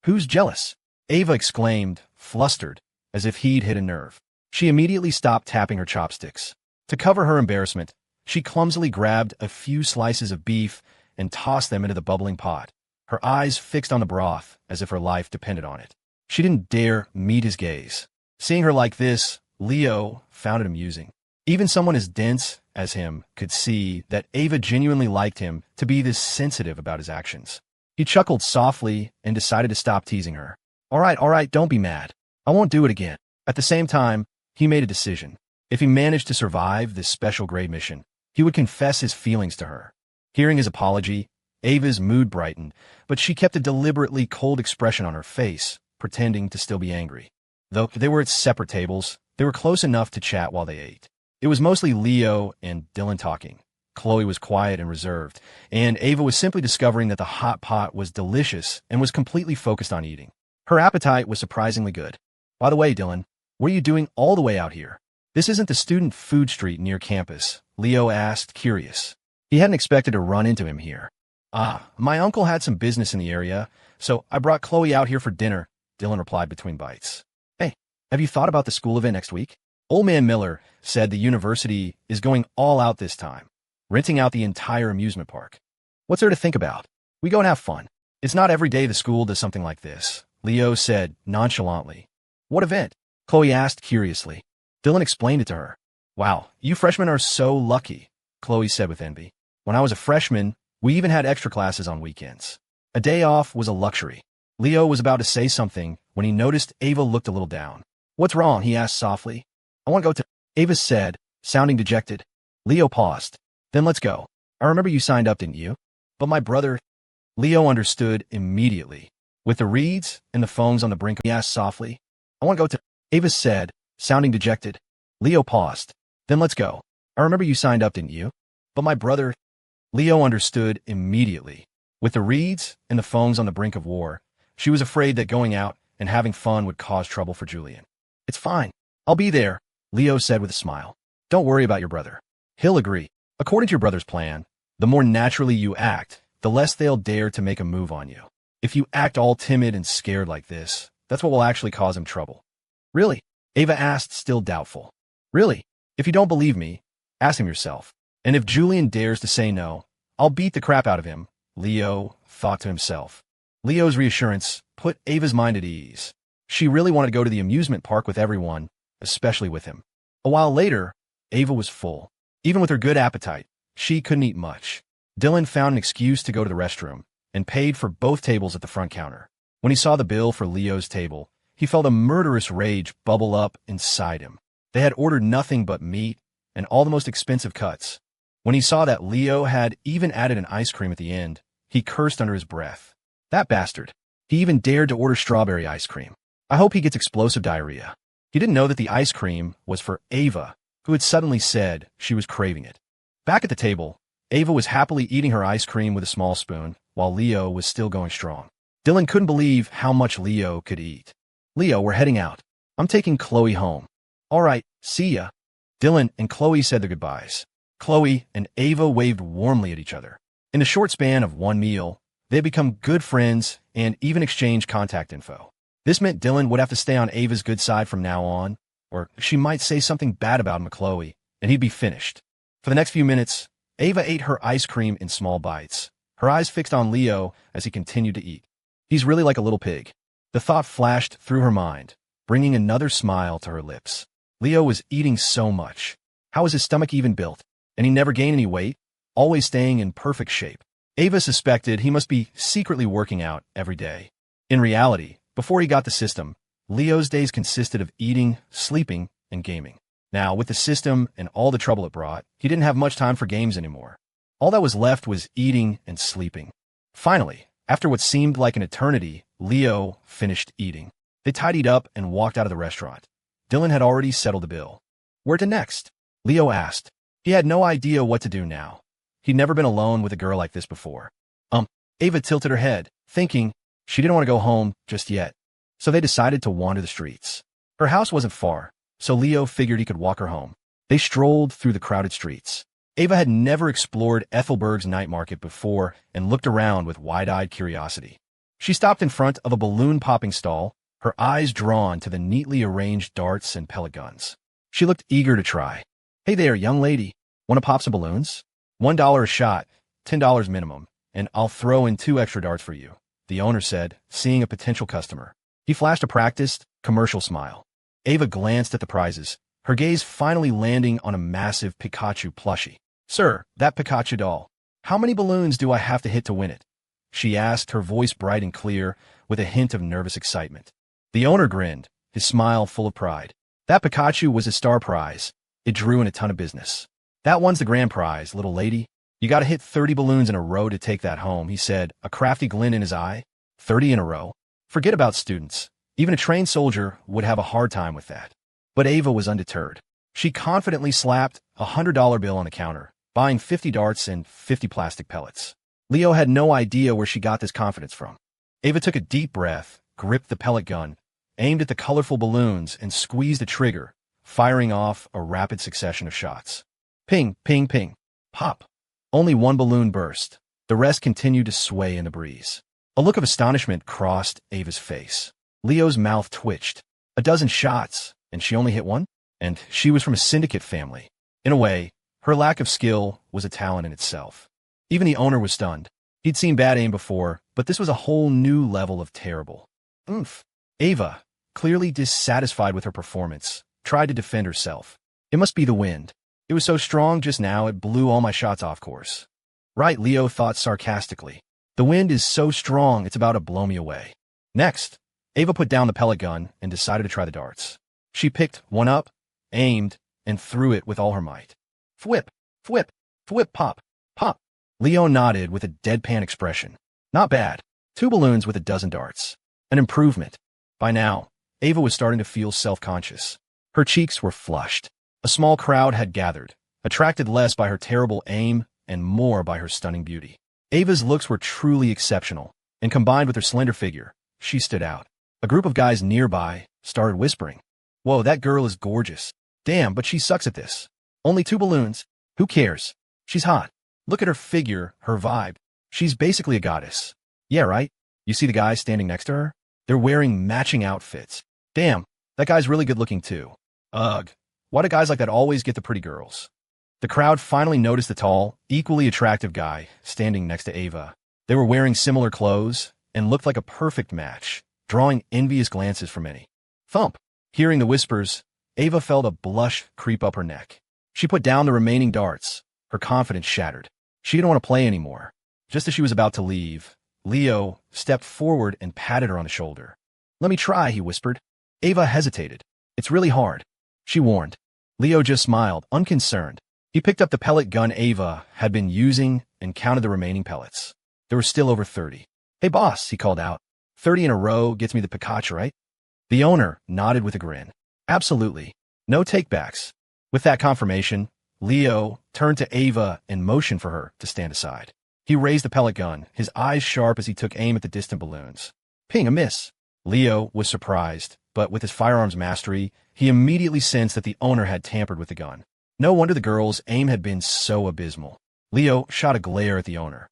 Who's jealous? Ava exclaimed, flustered, as if he'd hit a nerve. She immediately stopped tapping her chopsticks. To cover her embarrassment, she clumsily grabbed a few slices of beef and tossed them into the bubbling pot, her eyes fixed on the broth as if her life depended on it. She didn't dare meet his gaze. Seeing her like this, Leo found it amusing. Even someone as dense as him could see that Ava genuinely liked him to be this sensitive about his actions. He chuckled softly and decided to stop teasing her. All right, don't be mad. I won't do it again. At the same time, he made a decision. If he managed to survive this special grade mission, he would confess his feelings to her. Hearing his apology, Ava's mood brightened, but she kept a deliberately cold expression on her face, pretending to still be angry. Though they were at separate tables, they were close enough to chat while they ate. It was mostly Leo and Dylan talking. Chloe was quiet and reserved, and Ava was simply discovering that the hot pot was delicious and was completely focused on eating. Her appetite was surprisingly good. By the way, Dylan, what are you doing all the way out here? This isn't the student food street near campus, Leo asked, curious. He hadn't expected to run into him here. My uncle had some business in the area, so I brought Chloe out here for dinner, Dylan replied between bites. Hey, have you thought about the school event next week? Old Man Miller said the university is going all out this time, renting out the entire amusement park. What's there to think about? We go and have fun. It's not every day the school does something like this, Leo said nonchalantly. What event? Chloe asked curiously. Dylan explained it to her. Wow, you freshmen are so lucky, Chloe said with envy. When I was a freshman, we even had extra classes on weekends. A day off was a luxury. Leo was about to say something when he noticed Ava looked a little down. What's wrong? He asked softly. I want to go to... Ava said, sounding dejected. Leo paused. Then let's go. I remember you signed up, didn't you? But my brother... Leo understood immediately. With the reeds and the phones on the brink, he asked softly. I want to go to... Ava said, sounding dejected. Leo paused. Then let's go. I remember you signed up, didn't you? But my brother... Leo understood immediately. With the reeds and the phones on the brink of war, she was afraid that going out and having fun would cause trouble for Julian. It's fine. I'll be there, Leo said with a smile. Don't worry about your brother. He'll agree. According to your brother's plan, the more naturally you act, the less they'll dare to make a move on you. If you act all timid and scared like this, that's what will actually cause him trouble. Really? Ava asked, still doubtful. Really? If you don't believe me, ask him yourself. And if Julian dares to say no, I'll beat the crap out of him, Leo thought to himself. Leo's reassurance put Ava's mind at ease. She really wanted to go to the amusement park with everyone, especially with him. A while later, Ava was full. Even with her good appetite, she couldn't eat much. Dylan found an excuse to go to the restroom and paid for both tables at the front counter. When he saw the bill for Leo's table, he felt a murderous rage bubble up inside him. They had ordered nothing but meat and all the most expensive cuts. When he saw that Leo had even added an ice cream at the end, he cursed under his breath. That bastard. He even dared to order strawberry ice cream. I hope he gets explosive diarrhea. He didn't know that the ice cream was for Ava, who had suddenly said she was craving it. Back at the table, Ava was happily eating her ice cream with a small spoon, while Leo was still going strong. Dylan couldn't believe how much Leo could eat. Leo, we're heading out. I'm taking Chloe home. All right, see ya. Dylan and Chloe said their goodbyes. Chloe and Ava waved warmly at each other. In the short span of one meal, they had become good friends and even exchanged contact info. This meant Dylan would have to stay on Ava's good side from now on, or she might say something bad about him to Chloe, and he'd be finished. For the next few minutes, Ava ate her ice cream in small bites, her eyes fixed on Leo as he continued to eat. He's really like a little pig. The thought flashed through her mind, bringing another smile to her lips. Leo was eating so much. How was his stomach even built? And he never gained any weight, always staying in perfect shape. Ava suspected he must be secretly working out every day. In reality, before he got the system, Leo's days consisted of eating, sleeping, and gaming. Now, with the system and all the trouble it brought, he didn't have much time for games anymore. All that was left was eating and sleeping. Finally, after what seemed like an eternity, Leo finished eating. They tidied up and walked out of the restaurant. Dylan had already settled the bill. Where to next? Leo asked. He had no idea what to do now. He'd never been alone with a girl like this before. Ava tilted her head, thinking she didn't want to go home just yet. So they decided to wander the streets. Her house wasn't far, so Leo figured he could walk her home. They strolled through the crowded streets. Ava had never explored Ethelberg's night market before and looked around with wide-eyed curiosity. She stopped in front of a balloon-popping stall, her eyes drawn to the neatly arranged darts and pellet guns. She looked eager to try. Hey there, young lady. Want to pop some balloons? $1 a shot, $10 minimum, and I'll throw in 2 extra darts for you, the owner said, seeing a potential customer. He flashed a practiced, commercial smile. Ava glanced at the prizes, her gaze finally landing on a massive Pikachu plushie. Sir, that Pikachu doll. How many balloons do I have to hit to win it? She asked, her voice bright and clear, with a hint of nervous excitement. The owner grinned, his smile full of pride. That Pikachu was his star prize. It drew in a ton of business. That one's the grand prize, little lady. You gotta hit 30 balloons in a row to take that home, he said, a crafty glint in his eye. 30 in a row? Forget about students. Even a trained soldier would have a hard time with that. But Ava was undeterred. She confidently slapped a $100 bill on the counter, buying 50 darts and 50 plastic pellets. Leo had no idea where she got this confidence from. Ava took a deep breath, gripped the pellet gun, aimed at the colorful balloons, and squeezed the trigger, firing off a rapid succession of shots. Ping, ping, ping. Pop. Only one balloon burst. The rest continued to sway in the breeze. A look of astonishment crossed Ava's face. Leo's mouth twitched. A dozen shots, and she only hit one? And she was from a syndicate family. In a way, her lack of skill was a talent in itself. Even the owner was stunned. He'd seen bad aim before, but this was a whole new level of terrible. Ava, clearly dissatisfied with her performance, tried to defend herself. It must be the wind. It was so strong just now it blew all my shots off course. Right, Leo thought sarcastically. The wind is so strong it's about to blow me away. Next, Ava put down the pellet gun and decided to try the darts. She picked one up, aimed, and threw it with all her might. Fwhip, fwhip, fwhip, pop, pop. Leo nodded with a deadpan expression. Not bad. 2 balloons with a dozen darts. An improvement. By now, Ava was starting to feel self-conscious. Her cheeks were flushed. A small crowd had gathered, attracted less by her terrible aim and more by her stunning beauty. Ava's looks were truly exceptional, and combined with her slender figure, she stood out. A group of guys nearby started whispering. Whoa, that girl is gorgeous. Damn, but she sucks at this. Only 2 balloons. Who cares? She's hot. Look at her figure, her vibe. She's basically a goddess. Yeah, right? You see the guys standing next to her? They're wearing matching outfits. Damn, that guy's really good looking too. Ugh. Why do guys like that always get the pretty girls? The crowd finally noticed the tall, equally attractive guy standing next to Ava. They were wearing similar clothes and looked like a perfect match, drawing envious glances from many. Thump. Hearing the whispers, Ava felt a blush creep up her neck. She put down the remaining darts, her confidence shattered. She didn't want to play anymore. Just as she was about to leave, Leo stepped forward and patted her on the shoulder. Let me try, he whispered. Ava hesitated. It's really hard, she warned. Leo just smiled, unconcerned. He picked up the pellet gun Ava had been using and counted the remaining pellets. There were still over 30. Hey boss, he called out. 30 in a row gets me the Pikachu, right? The owner nodded with a grin. Absolutely. No takebacks. With that confirmation, Leo turned to Ava and motioned for her to stand aside. He raised the pellet gun, his eyes sharp as he took aim at the distant balloons. Ping, a miss. Leo was surprised, but with his firearms mastery, he immediately sensed that the owner had tampered with the gun. No wonder the girl's aim had been so abysmal. Leo shot a glare at the owner.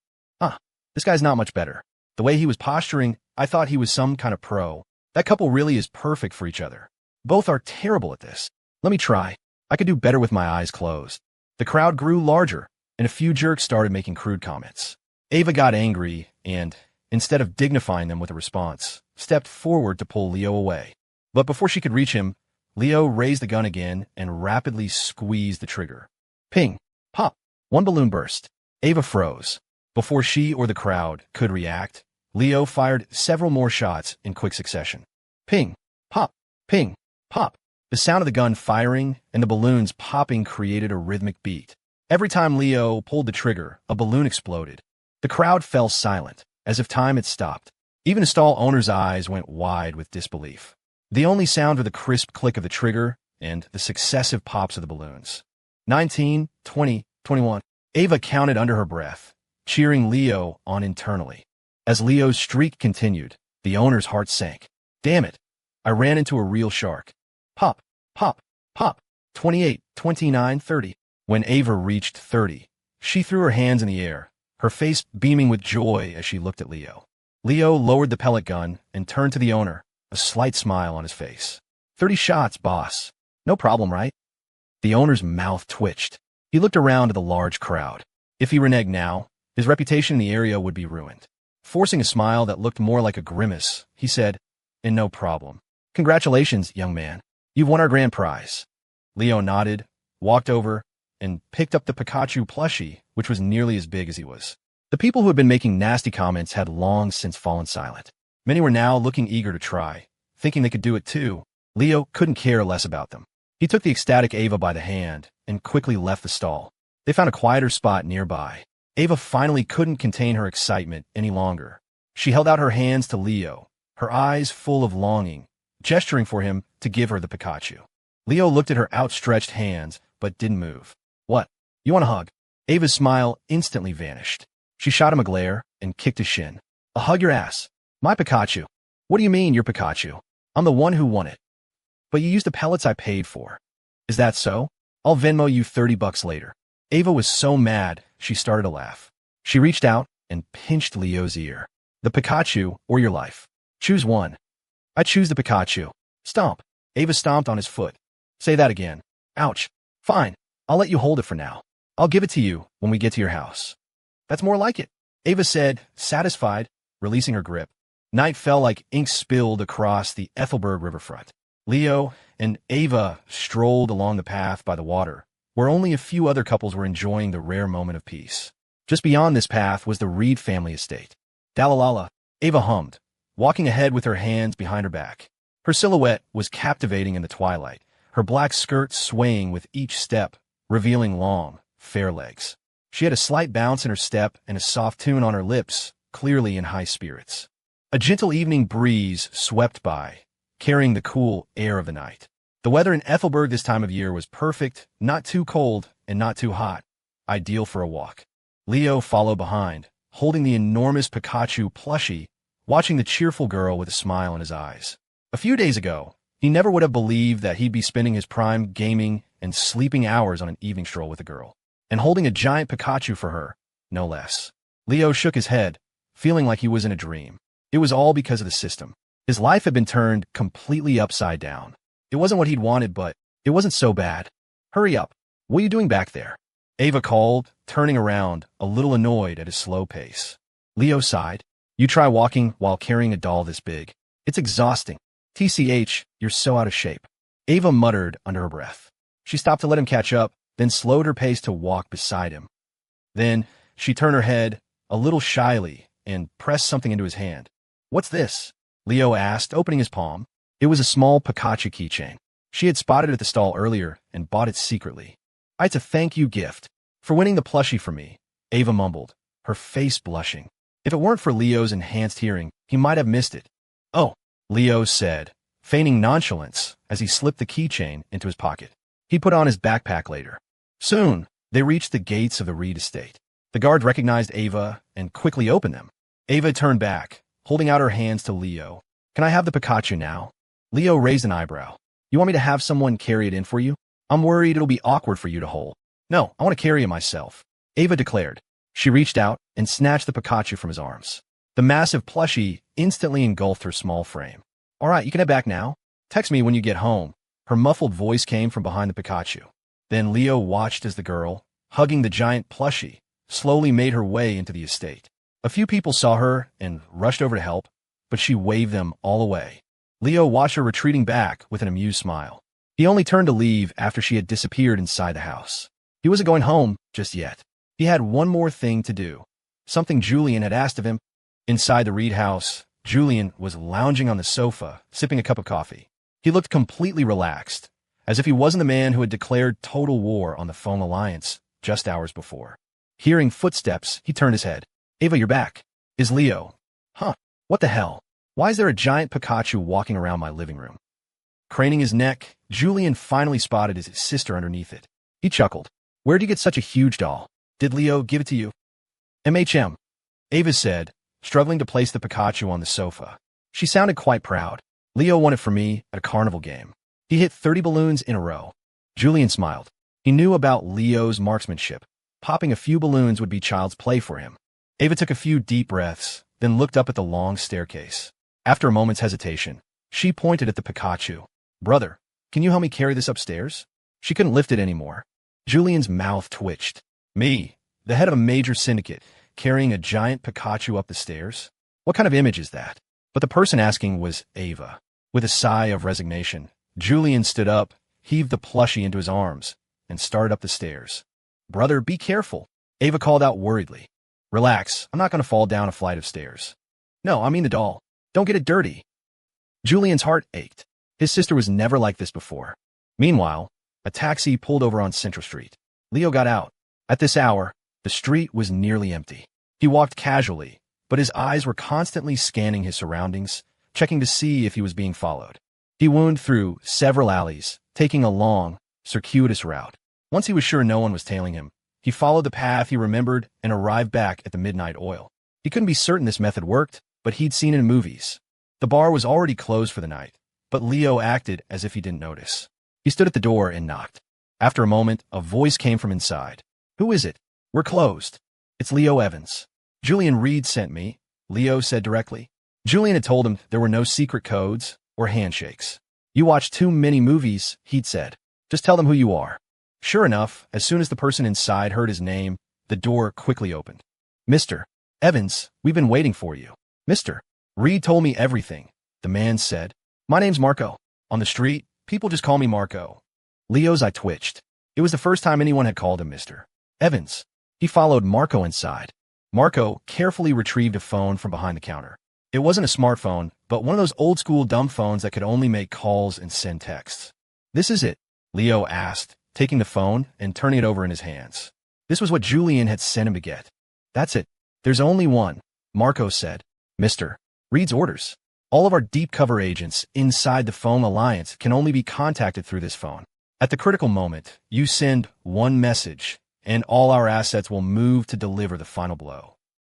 This guy's not much better. The way he was posturing, I thought he was some kind of pro. That couple really is perfect for each other. Both are terrible at this. Let me try. I could do better with my eyes closed. The crowd grew larger, and a few jerks started making crude comments. Ava got angry and, instead of dignifying them with a response, stepped forward to pull Leo away. But before she could reach him, Leo raised the gun again and rapidly squeezed the trigger. Ping. Pop. 1 balloon burst. Ava froze. Before she or the crowd could react, Leo fired several more shots in quick succession. Ping. Pop. Ping. Pop. The sound of the gun firing and the balloons popping created a rhythmic beat. Every time Leo pulled the trigger, a balloon exploded. The crowd fell silent, as if time had stopped. Even the stall owner's eyes went wide with disbelief. The only sound were the crisp click of the trigger and the successive pops of the balloons. 19, 20, 21. Ava counted under her breath, cheering Leo on internally. As Leo's streak continued, the owner's heart sank. Damn it. I ran into a real shark. Pop, pop, pop. 28, 29, 30. When Ava reached 30, she threw her hands in the air, her face beaming with joy as she looked at Leo. Leo lowered the pellet gun and turned to the owner, a slight smile on his face. 30 shots, boss. No problem, right? The owner's mouth twitched. He looked around at the large crowd. If he reneged now, his reputation in the area would be ruined. Forcing a smile that looked more like a grimace, he said, "And no problem. Congratulations, young man. You've won our grand prize." Leo nodded, walked over, and picked up the Pikachu plushie, which was nearly as big as he was. The people who had been making nasty comments had long since fallen silent. Many were now looking eager to try, thinking they could do it too. Leo couldn't care less about them. He took the ecstatic Ava by the hand and quickly left the stall. They found a quieter spot nearby. Ava finally couldn't contain her excitement any longer. She held out her hands to Leo, her eyes full of longing, gesturing for him to give her the Pikachu. Leo looked at her outstretched hands, but didn't move. "What? You want a hug?" Ava's smile instantly vanished. She shot him a glare and kicked his shin. "A hug your ass. My Pikachu." "What do you mean, your Pikachu? I'm the one who won it." "But you used the pellets I paid for." "Is that so? I'll Venmo you $30 later." Ava was so mad, she started to laugh. She reached out and pinched Leo's ear. "The Pikachu or your life. Choose one." "I choose the Pikachu." "Stomp." Ava stomped on his foot. "Say that again." "Ouch." "Fine. I'll let you hold it for now. I'll give it to you when we get to your house." "That's more like it," Ava said, satisfied, releasing her grip. Night fell like ink spilled across the Ethelberg riverfront. Leo and Ava strolled along the path by the water, where only a few other couples were enjoying the rare moment of peace. Just beyond this path was the Reed family estate. "Dalalala," Ava hummed, walking ahead with her hands behind her back. Her silhouette was captivating in the twilight, her black skirt swaying with each step, revealing long, fair legs. She had a slight bounce in her step and a soft tune on her lips, clearly in high spirits. A gentle evening breeze swept by, carrying the cool air of the night. The weather in Ethelberg this time of year was perfect, not too cold and not too hot, ideal for a walk. Leo followed behind, holding the enormous Pikachu plushie, watching the cheerful girl with a smile in his eyes. A few days ago, he never would have believed that he'd be spending his prime gaming and sleeping hours on an evening stroll with a girl, and holding a giant Pikachu for her, no less. Leo shook his head, feeling like he was in a dream. It was all because of the system. His life had been turned completely upside down. It wasn't what he'd wanted, but it wasn't so bad. "Hurry up. What are you doing back there?" Ava called, turning around, a little annoyed at his slow pace. Leo sighed. "You try walking while carrying a doll this big. It's exhausting. TCH, you're so out of shape." Ava muttered under her breath. She stopped to let him catch up, then slowed her pace to walk beside him. Then she turned her head, a little shyly, and pressed something into his hand. "What's this?" Leo asked, opening his palm. It was a small Pikachu keychain. She had spotted it at the stall earlier and bought it secretly. "It's a thank you gift for winning the plushie for me," Ava mumbled, her face blushing. If it weren't for Leo's enhanced hearing, he might have missed it. "Oh," Leo said, feigning nonchalance as he slipped the keychain into his pocket. He'd put on his backpack later. Soon, they reached the gates of the Reed estate. The guards recognized Ava and quickly opened them. Ava turned back, holding out her hands to Leo. "Can I have the Pikachu now?" Leo raised an eyebrow. "You want me to have someone carry it in for you? I'm worried it'll be awkward for you to hold." "No, I want to carry it myself," Ava declared. She reached out and snatched the Pikachu from his arms. The massive plushie instantly engulfed her small frame. "All right, you can head back now. Text me when you get home." Her muffled voice came from behind the Pikachu. Then Leo watched as the girl, hugging the giant plushie, slowly made her way into the estate. A few people saw her and rushed over to help, but she waved them all away. Leo watched her retreating back with an amused smile. He only turned to leave after she had disappeared inside the house. He wasn't going home just yet. He had one more thing to do, something Julian had asked of him. Inside the Reed house, Julian was lounging on the sofa, sipping a cup of coffee. He looked completely relaxed, as if he wasn't the man who had declared total war on the Foam Alliance just hours before. Hearing footsteps, he turned his head. "Ava, you're back." "Is Leo?" "Huh, what the hell? Why is there a giant Pikachu walking around my living room?" Craning his neck, Julian finally spotted his sister underneath it. He chuckled. Where'd you get such a huge doll? Did Leo give it to you? MHM. Ava said, struggling to place the Pikachu on the sofa. She sounded quite proud. Leo won it for me at a carnival game. He hit 30 balloons in a row. Julian smiled. He knew about Leo's marksmanship. Popping a few balloons would be child's play for him. Ava took a few deep breaths, then looked up at the long staircase. After a moment's hesitation, she pointed at the Pikachu. Brother, can you help me carry this upstairs? She couldn't lift it anymore. Julian's mouth twitched. Me, the head of a major syndicate, carrying a giant Pikachu up the stairs? What kind of image is that? But the person asking was Ava. With a sigh of resignation, Julian stood up, heaved the plushie into his arms, and started up the stairs. Brother, be careful, Ava called out worriedly. Relax, I'm not going to fall down a flight of stairs. No, I mean the doll. Don't get it dirty. Julian's heart ached. His sister was never like this before. Meanwhile, a taxi pulled over on Central Street. Leo got out. At this hour, the street was nearly empty. He walked casually, but his eyes were constantly scanning his surroundings, checking to see if he was being followed. He wound through several alleys, taking a long, circuitous route. Once he was sure no one was tailing him, he followed the path he remembered and arrived back at the Midnight Oil. He couldn't be certain this method worked, but he'd seen it in movies. The bar was already closed for the night, but Leo acted as if he didn't notice. He stood at the door and knocked. After a moment, a voice came from inside. Who is it? We're closed. It's Leo Evans. Julian Reed sent me, Leo said directly. Julian had told him there were no secret codes or handshakes. You watch too many movies, he'd said. Just tell them who you are. Sure enough, as soon as the person inside heard his name, the door quickly opened. Mr. Evans, we've been waiting for you. Mr. Reed told me everything, the man said. My name's Marco. On the street, people just call me Marco. Leo's eye twitched. It was the first time anyone had called him Mr. Evans. He followed Marco inside. Marco carefully retrieved a phone from behind the counter. It wasn't a smartphone, but one of those old-school dumb phones that could only make calls and send texts. This is it, Leo asked, taking the phone and turning it over in his hands. This was what Julian had sent him to get. That's it. There's only one, Marco said. Mr. Reed's orders. All of our deep cover agents inside the Foam Alliance can only be contacted through this phone. At the critical moment, you send one message, and all our assets will move to deliver the final blow.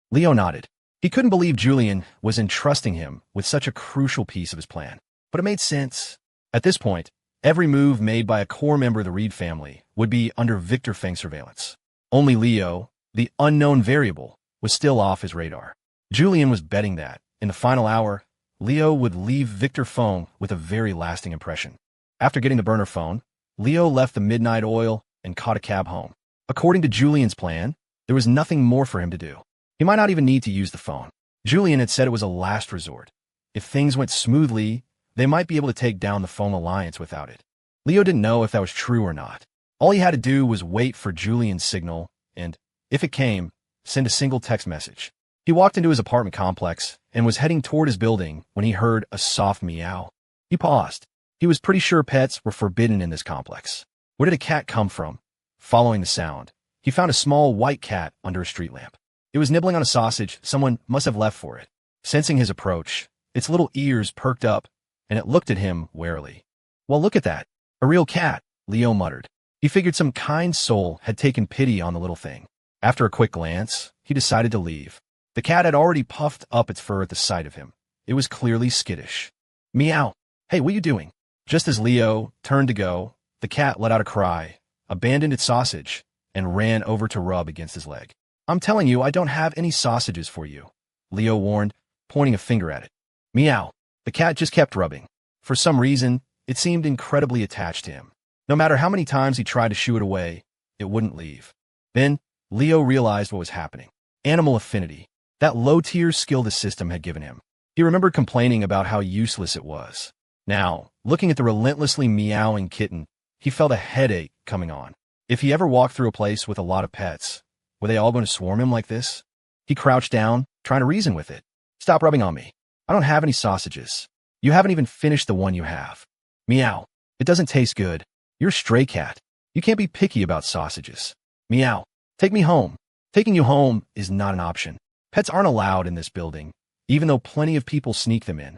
Leo nodded. He couldn't believe Julian was entrusting him with such a crucial piece of his plan, but it made sense. At this point, every move made by a core member of the Reed family would be under Victor Feng's surveillance. Only Leo, the unknown variable, was still off his radar. Julian was betting that, in the final hour, Leo would leave Victor Feng with a very lasting impression. After getting the burner phone, Leo left the Midnight Oil and caught a cab home. According to Julian's plan, there was nothing more for him to do. He might not even need to use the phone. Julian had said it was a last resort. If things went smoothly, they might be able to take down the Foam Alliance without it. Leo didn't know if that was true or not. All he had to do was wait for Julian's signal and, if it came, send a single text message. He walked into his apartment complex and was heading toward his building when he heard a soft meow. He paused. He was pretty sure pets were forbidden in this complex. Where did a cat come from? Following the sound, he found a small white cat under a street lamp. It was nibbling on a sausage someone must have left for it. Sensing his approach, its little ears perked up, and it looked at him warily. Well, look at that. A real cat, Leo muttered. He figured some kind soul had taken pity on the little thing. After a quick glance, he decided to leave. The cat had already puffed up its fur at the sight of him. It was clearly skittish. Meow. Hey, what are you doing? Just as Leo turned to go, the cat let out a cry, abandoned its sausage, and ran over to rub against his leg. I'm telling you, I don't have any sausages for you, Leo warned, pointing a finger at it. Meow. The cat just kept rubbing. For some reason, it seemed incredibly attached to him. No matter how many times he tried to shoo it away, it wouldn't leave. Then, Leo realized what was happening. Animal affinity. That low-tier skill the system had given him. He remembered complaining about how useless it was. Now, looking at the relentlessly meowing kitten, he felt a headache coming on. If he ever walked through a place with a lot of pets, were they all going to swarm him like this? He crouched down, trying to reason with it. Stop rubbing on me. I don't have any sausages. You haven't even finished the one you have. Meow. It doesn't taste good. You're a stray cat. You can't be picky about sausages. Meow. Take me home. Taking you home is not an option. Pets aren't allowed in this building, even though plenty of people sneak them in.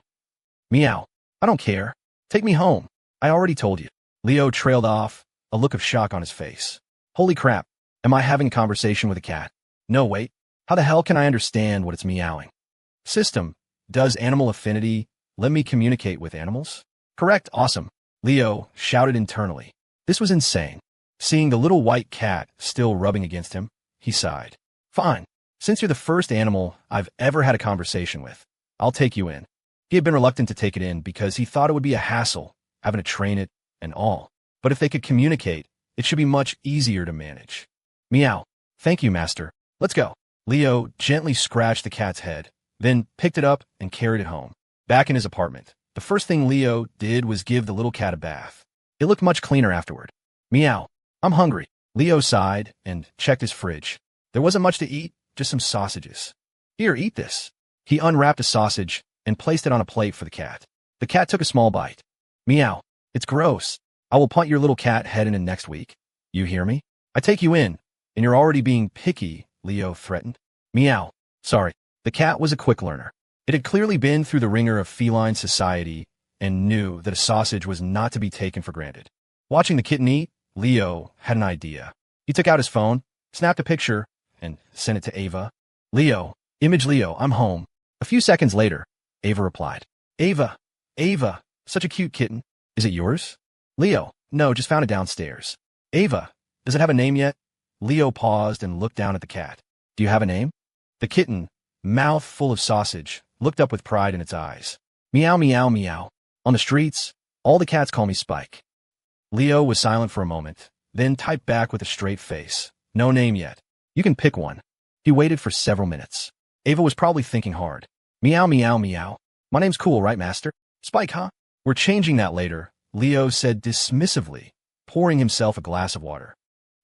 Meow. I don't care. Take me home. I already told you. Leo trailed off, a look of shock on his face. Holy crap, am I having a conversation with a cat? No, wait. How the hell can I understand what it's meowing? System, does animal affinity let me communicate with animals? Correct, awesome. Leo shouted internally. This was insane. Seeing the little white cat still rubbing against him, he sighed. Fine. Since you're the first animal I've ever had a conversation with, I'll take you in. He had been reluctant to take it in because he thought it would be a hassle, having to train it and all. But if they could communicate, it should be much easier to manage. Meow. Thank you, master. Let's go. Leo gently scratched the cat's head, then picked it up and carried it home. Back in his apartment, the first thing Leo did was give the little cat a bath. It looked much cleaner afterward. Meow. I'm hungry. Leo sighed and checked his fridge. There wasn't much to eat, just some sausages. Here, eat this. He unwrapped a sausage and placed it on a plate for the cat. The cat took a small bite. Meow. It's gross. I will punt your little cat head in next week. You hear me? I take you in, and you're already being picky, Leo threatened. Meow. Sorry. The cat was a quick learner. It had clearly been through the ringer of feline society and knew that a sausage was not to be taken for granted. Watching the kitten eat, Leo had an idea. He took out his phone, snapped a picture, and sent it to Ava. Leo, I'm home. A few seconds later, Ava replied. Ava, such a cute kitten. Is it yours? Leo, no, just found it downstairs. Ava, does it have a name yet? Leo paused and looked down at the cat. Do you have a name? The kitten, mouth full of sausage, looked up with pride in its eyes. Meow, meow, meow. On the streets, all the cats call me Spike. Leo was silent for a moment, then typed back with a straight face. No name yet. You can pick one. He waited for several minutes. Ava was probably thinking hard. Meow, meow, meow. My name's cool, right, master? Spike, huh? We're changing that later, Leo said dismissively, pouring himself a glass of water.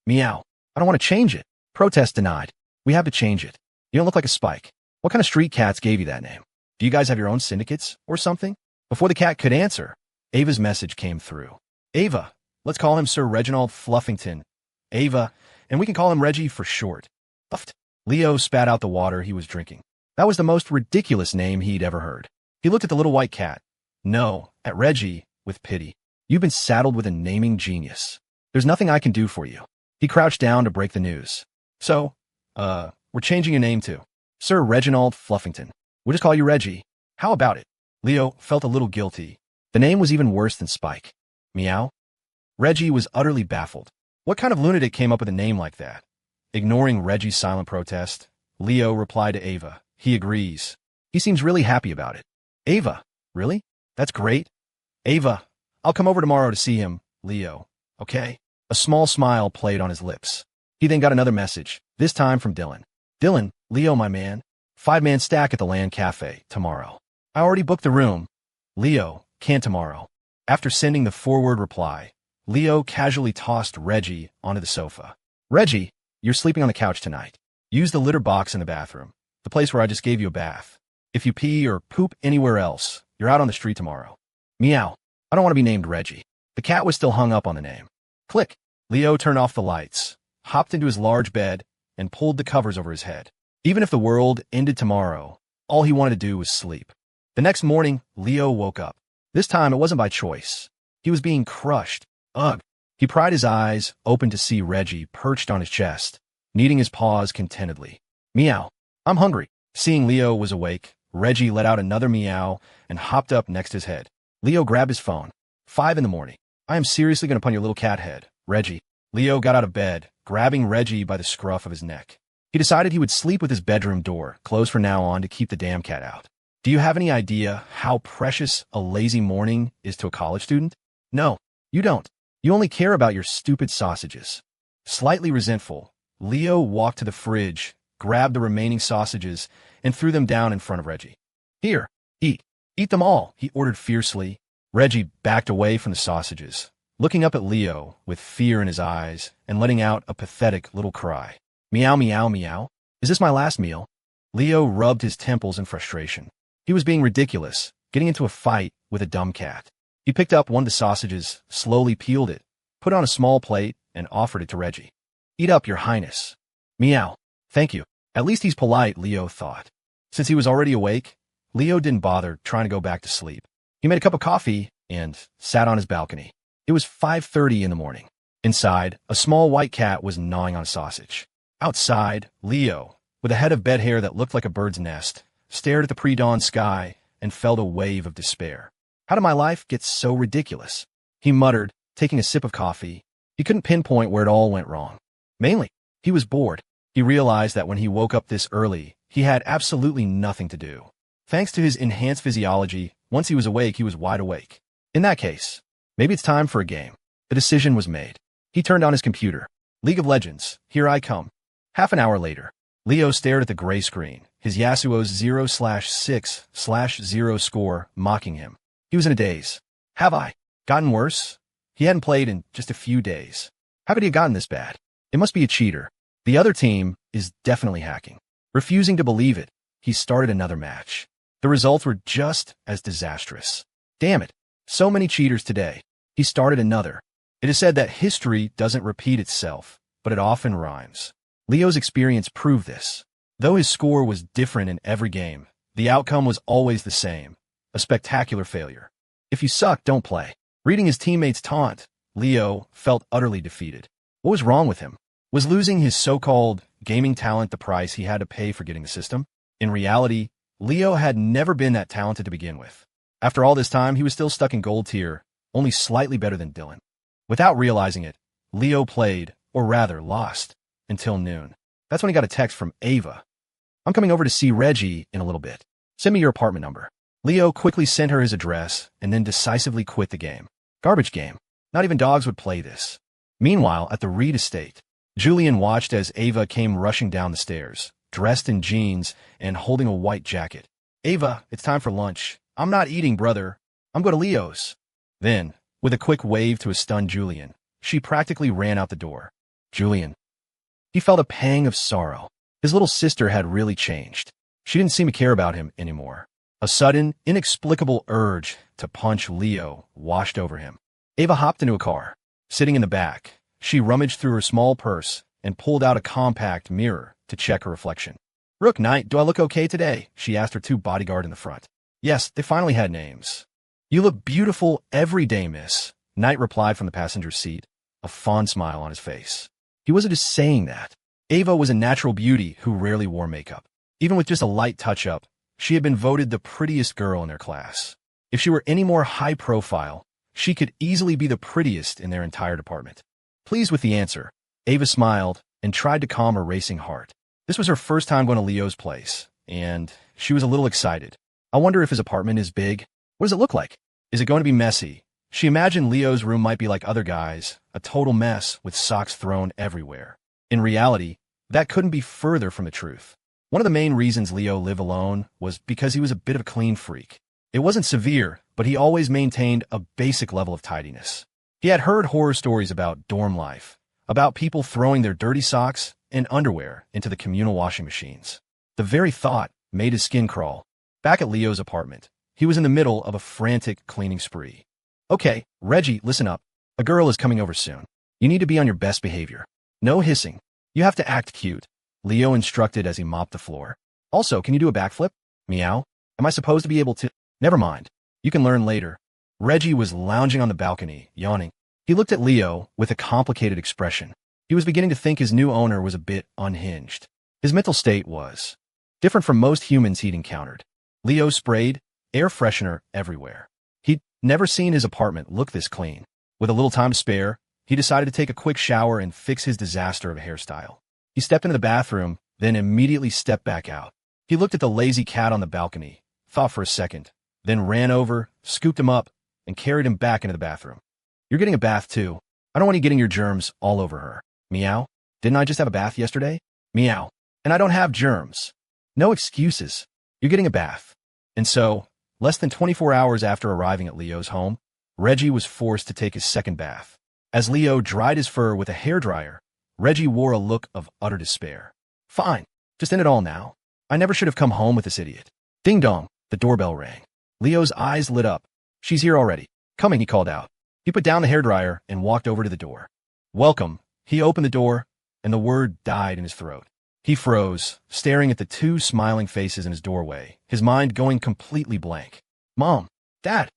Meow. I don't want to change it. Protest denied. We have to change it. You don't look like a Spike. What kind of street cats gave you that name? Do you guys have your own syndicates or something? Before the cat could answer, Ava's message came through. Ava, let's call him Sir Reginald Fluffington. Ava, and we can call him Reggie for short. Puffed. Leo spat out the water he was drinking. That was the most ridiculous name he'd ever heard. He looked at the little white cat. No, at Reggie, with pity. You've been saddled with a naming genius. There's nothing I can do for you. He crouched down to break the news. So, we're changing your name to Sir Reginald Fluffington. We'll just call you Reggie. How about it? Leo felt a little guilty. The name was even worse than Spike. Meow? Reggie was utterly baffled. What kind of lunatic came up with a name like that? Ignoring Reggie's silent protest, Leo replied to Ava. He agrees. He seems really happy about it. Ava, really? That's great. Ava, I'll come over tomorrow to see him, Leo. Okay? A small smile played on his lips. He then got another message, this time from Dylan. Dylan, Leo, my man. 5-man stack at the Land Cafe, tomorrow. I already booked the room. Leo, can't tomorrow. After sending the forward reply, Leo casually tossed Reggie onto the sofa. Reggie, you're sleeping on the couch tonight. Use the litter box in the bathroom, the place where I just gave you a bath. If you pee or poop anywhere else, you're out on the street tomorrow. Meow. I don't want to be named Reggie. The cat was still hung up on the name. Click. Leo turned off the lights, hopped into his large bed, and pulled the covers over his head. Even if the world ended tomorrow, all he wanted to do was sleep. The next morning, Leo woke up. This time, it wasn't by choice. He was being crushed. Ugh. He pried his eyes, open to see Reggie perched on his chest, kneading his paws contentedly. Meow. I'm hungry. Seeing Leo was awake, Reggie let out another meow and hopped up next to his head. Leo grabbed his phone. 5 in the morning. I am seriously going to punt your little cat head, Reggie. Leo got out of bed, grabbing Reggie by the scruff of his neck. He decided he would sleep with his bedroom door closed from now on to keep the damn cat out. Do you have any idea how precious a lazy morning is to a college student? No, you don't. You only care about your stupid sausages. Slightly resentful, Leo walked to the fridge, grabbed the remaining sausages, and threw them down in front of Reggie. Here, eat. Eat them all, he ordered fiercely. Reggie backed away from the sausages, looking up at Leo with fear in his eyes and letting out a pathetic little cry. Meow, meow, meow. Is this my last meal? Leo rubbed his temples in frustration. He was being ridiculous, getting into a fight with a dumb cat. He picked up one of the sausages, slowly peeled it, put on a small plate, and offered it to Reggie. Eat up, your highness. Meow. Thank you. At least he's polite, Leo thought. Since he was already awake, Leo didn't bother trying to go back to sleep. He made a cup of coffee and sat on his balcony. It was 5:30 in the morning. Inside, a small white cat was gnawing on a sausage. Outside, Leo, with a head of bed hair that looked like a bird's nest, stared at the pre-dawn sky and felt a wave of despair. How did my life get so ridiculous? He muttered, taking a sip of coffee. He couldn't pinpoint where it all went wrong. Mainly, he was bored. He realized that when he woke up this early, he had absolutely nothing to do. Thanks to his enhanced physiology, once he was awake, he was wide awake. In that case, maybe it's time for a game. The decision was made. He turned on his computer. League of Legends, here I come. Half an hour later, Leo stared at the gray screen, his Yasuo's 0/6/0 score mocking him. He was in a daze. Have I gotten worse? He hadn't played in just a few days. How could he have gotten this bad? It must be a cheater. The other team is definitely hacking. Refusing to believe it, he started another match. The results were just as disastrous. Damn it, so many cheaters today. He started another. It is said that history doesn't repeat itself, but it often rhymes. Leo's experience proved this. Though his score was different in every game, the outcome was always the same. A spectacular failure. If you suck, don't play. Reading his teammates' taunt, Leo felt utterly defeated. What was wrong with him? Was losing his so-called gaming talent the price he had to pay for getting the system? In reality, Leo had never been that talented to begin with. After all this time, he was still stuck in gold tier, only slightly better than Dylan. Without realizing it, Leo played, or rather lost, until noon. That's when he got a text from Ava. I'm coming over to see Reggie in a little bit. Send me your apartment number. Leo quickly sent her his address and then decisively quit the game. Garbage game. Not even dogs would play this. Meanwhile, at the Reed estate, Julian watched as Ava came rushing down the stairs, dressed in jeans and holding a white jacket. Ava, it's time for lunch. I'm not eating, brother. I'm going to Leo's. Then, with a quick wave to a stunned Julian, she practically ran out the door. Julian. He felt a pang of sorrow. His little sister had really changed. She didn't seem to care about him anymore. A sudden, inexplicable urge to punch Leo washed over him. Ava hopped into a car. Sitting in the back, she rummaged through her small purse and pulled out a compact mirror to check her reflection. Rook Knight, do I look okay today? She asked her two bodyguards in the front. Yes, they finally had names. You look beautiful every day, miss, Knight replied from the passenger seat, a fond smile on his face. He wasn't just saying that. Ava was a natural beauty who rarely wore makeup. Even with just a light touch-up, she had been voted the prettiest girl in their class. If she were any more high profile, she could easily be the prettiest in their entire department. Pleased with the answer, Ava smiled and tried to calm her racing heart. This was her first time going to Leo's place, and she was a little excited. I wonder if his apartment is big. What does it look like? Is it going to be messy? She imagined Leo's room might be like other guys, a total mess with socks thrown everywhere. In reality, that couldn't be further from the truth. One of the main reasons Leo lived alone was because he was a bit of a clean freak. It wasn't severe, but he always maintained a basic level of tidiness. He had heard horror stories about dorm life, about people throwing their dirty socks and underwear into the communal washing machines. The very thought made his skin crawl. Back at Leo's apartment, he was in the middle of a frantic cleaning spree. Okay, Reggie, listen up. A girl is coming over soon. You need to be on your best behavior. No hissing. You have to act cute, Leo instructed as he mopped the floor. Also, can you do a backflip? Meow. Am I supposed to be able to? Never mind. You can learn later. Reggie was lounging on the balcony, yawning. He looked at Leo with a complicated expression. He was beginning to think his new owner was a bit unhinged. His mental state was different from most humans he'd encountered. Leo sprayed air freshener everywhere. He'd never seen his apartment look this clean. With a little time to spare, he decided to take a quick shower and fix his disaster of a hairstyle. He stepped into the bathroom, then immediately stepped back out. He looked at the lazy cat on the balcony, thought for a second, then ran over, scooped him up, and carried him back into the bathroom. You're getting a bath too. I don't want you getting your germs all over her. Meow. Didn't I just have a bath yesterday? Meow. And I don't have germs. No excuses. You're getting a bath. And so, less than 24 hours after arriving at Leo's home, Reggie was forced to take his second bath. As Leo dried his fur with a hairdryer, Reggie wore a look of utter despair. Fine. Just end it all now. I never should have come home with this idiot. Ding dong. The doorbell rang. Leo's eyes lit up. She's here already. Coming, he called out. He put down the hairdryer and walked over to the door. Welcome. He opened the door, and the word died in his throat. He froze, staring at the two smiling faces in his doorway, his mind going completely blank. Mom, Dad,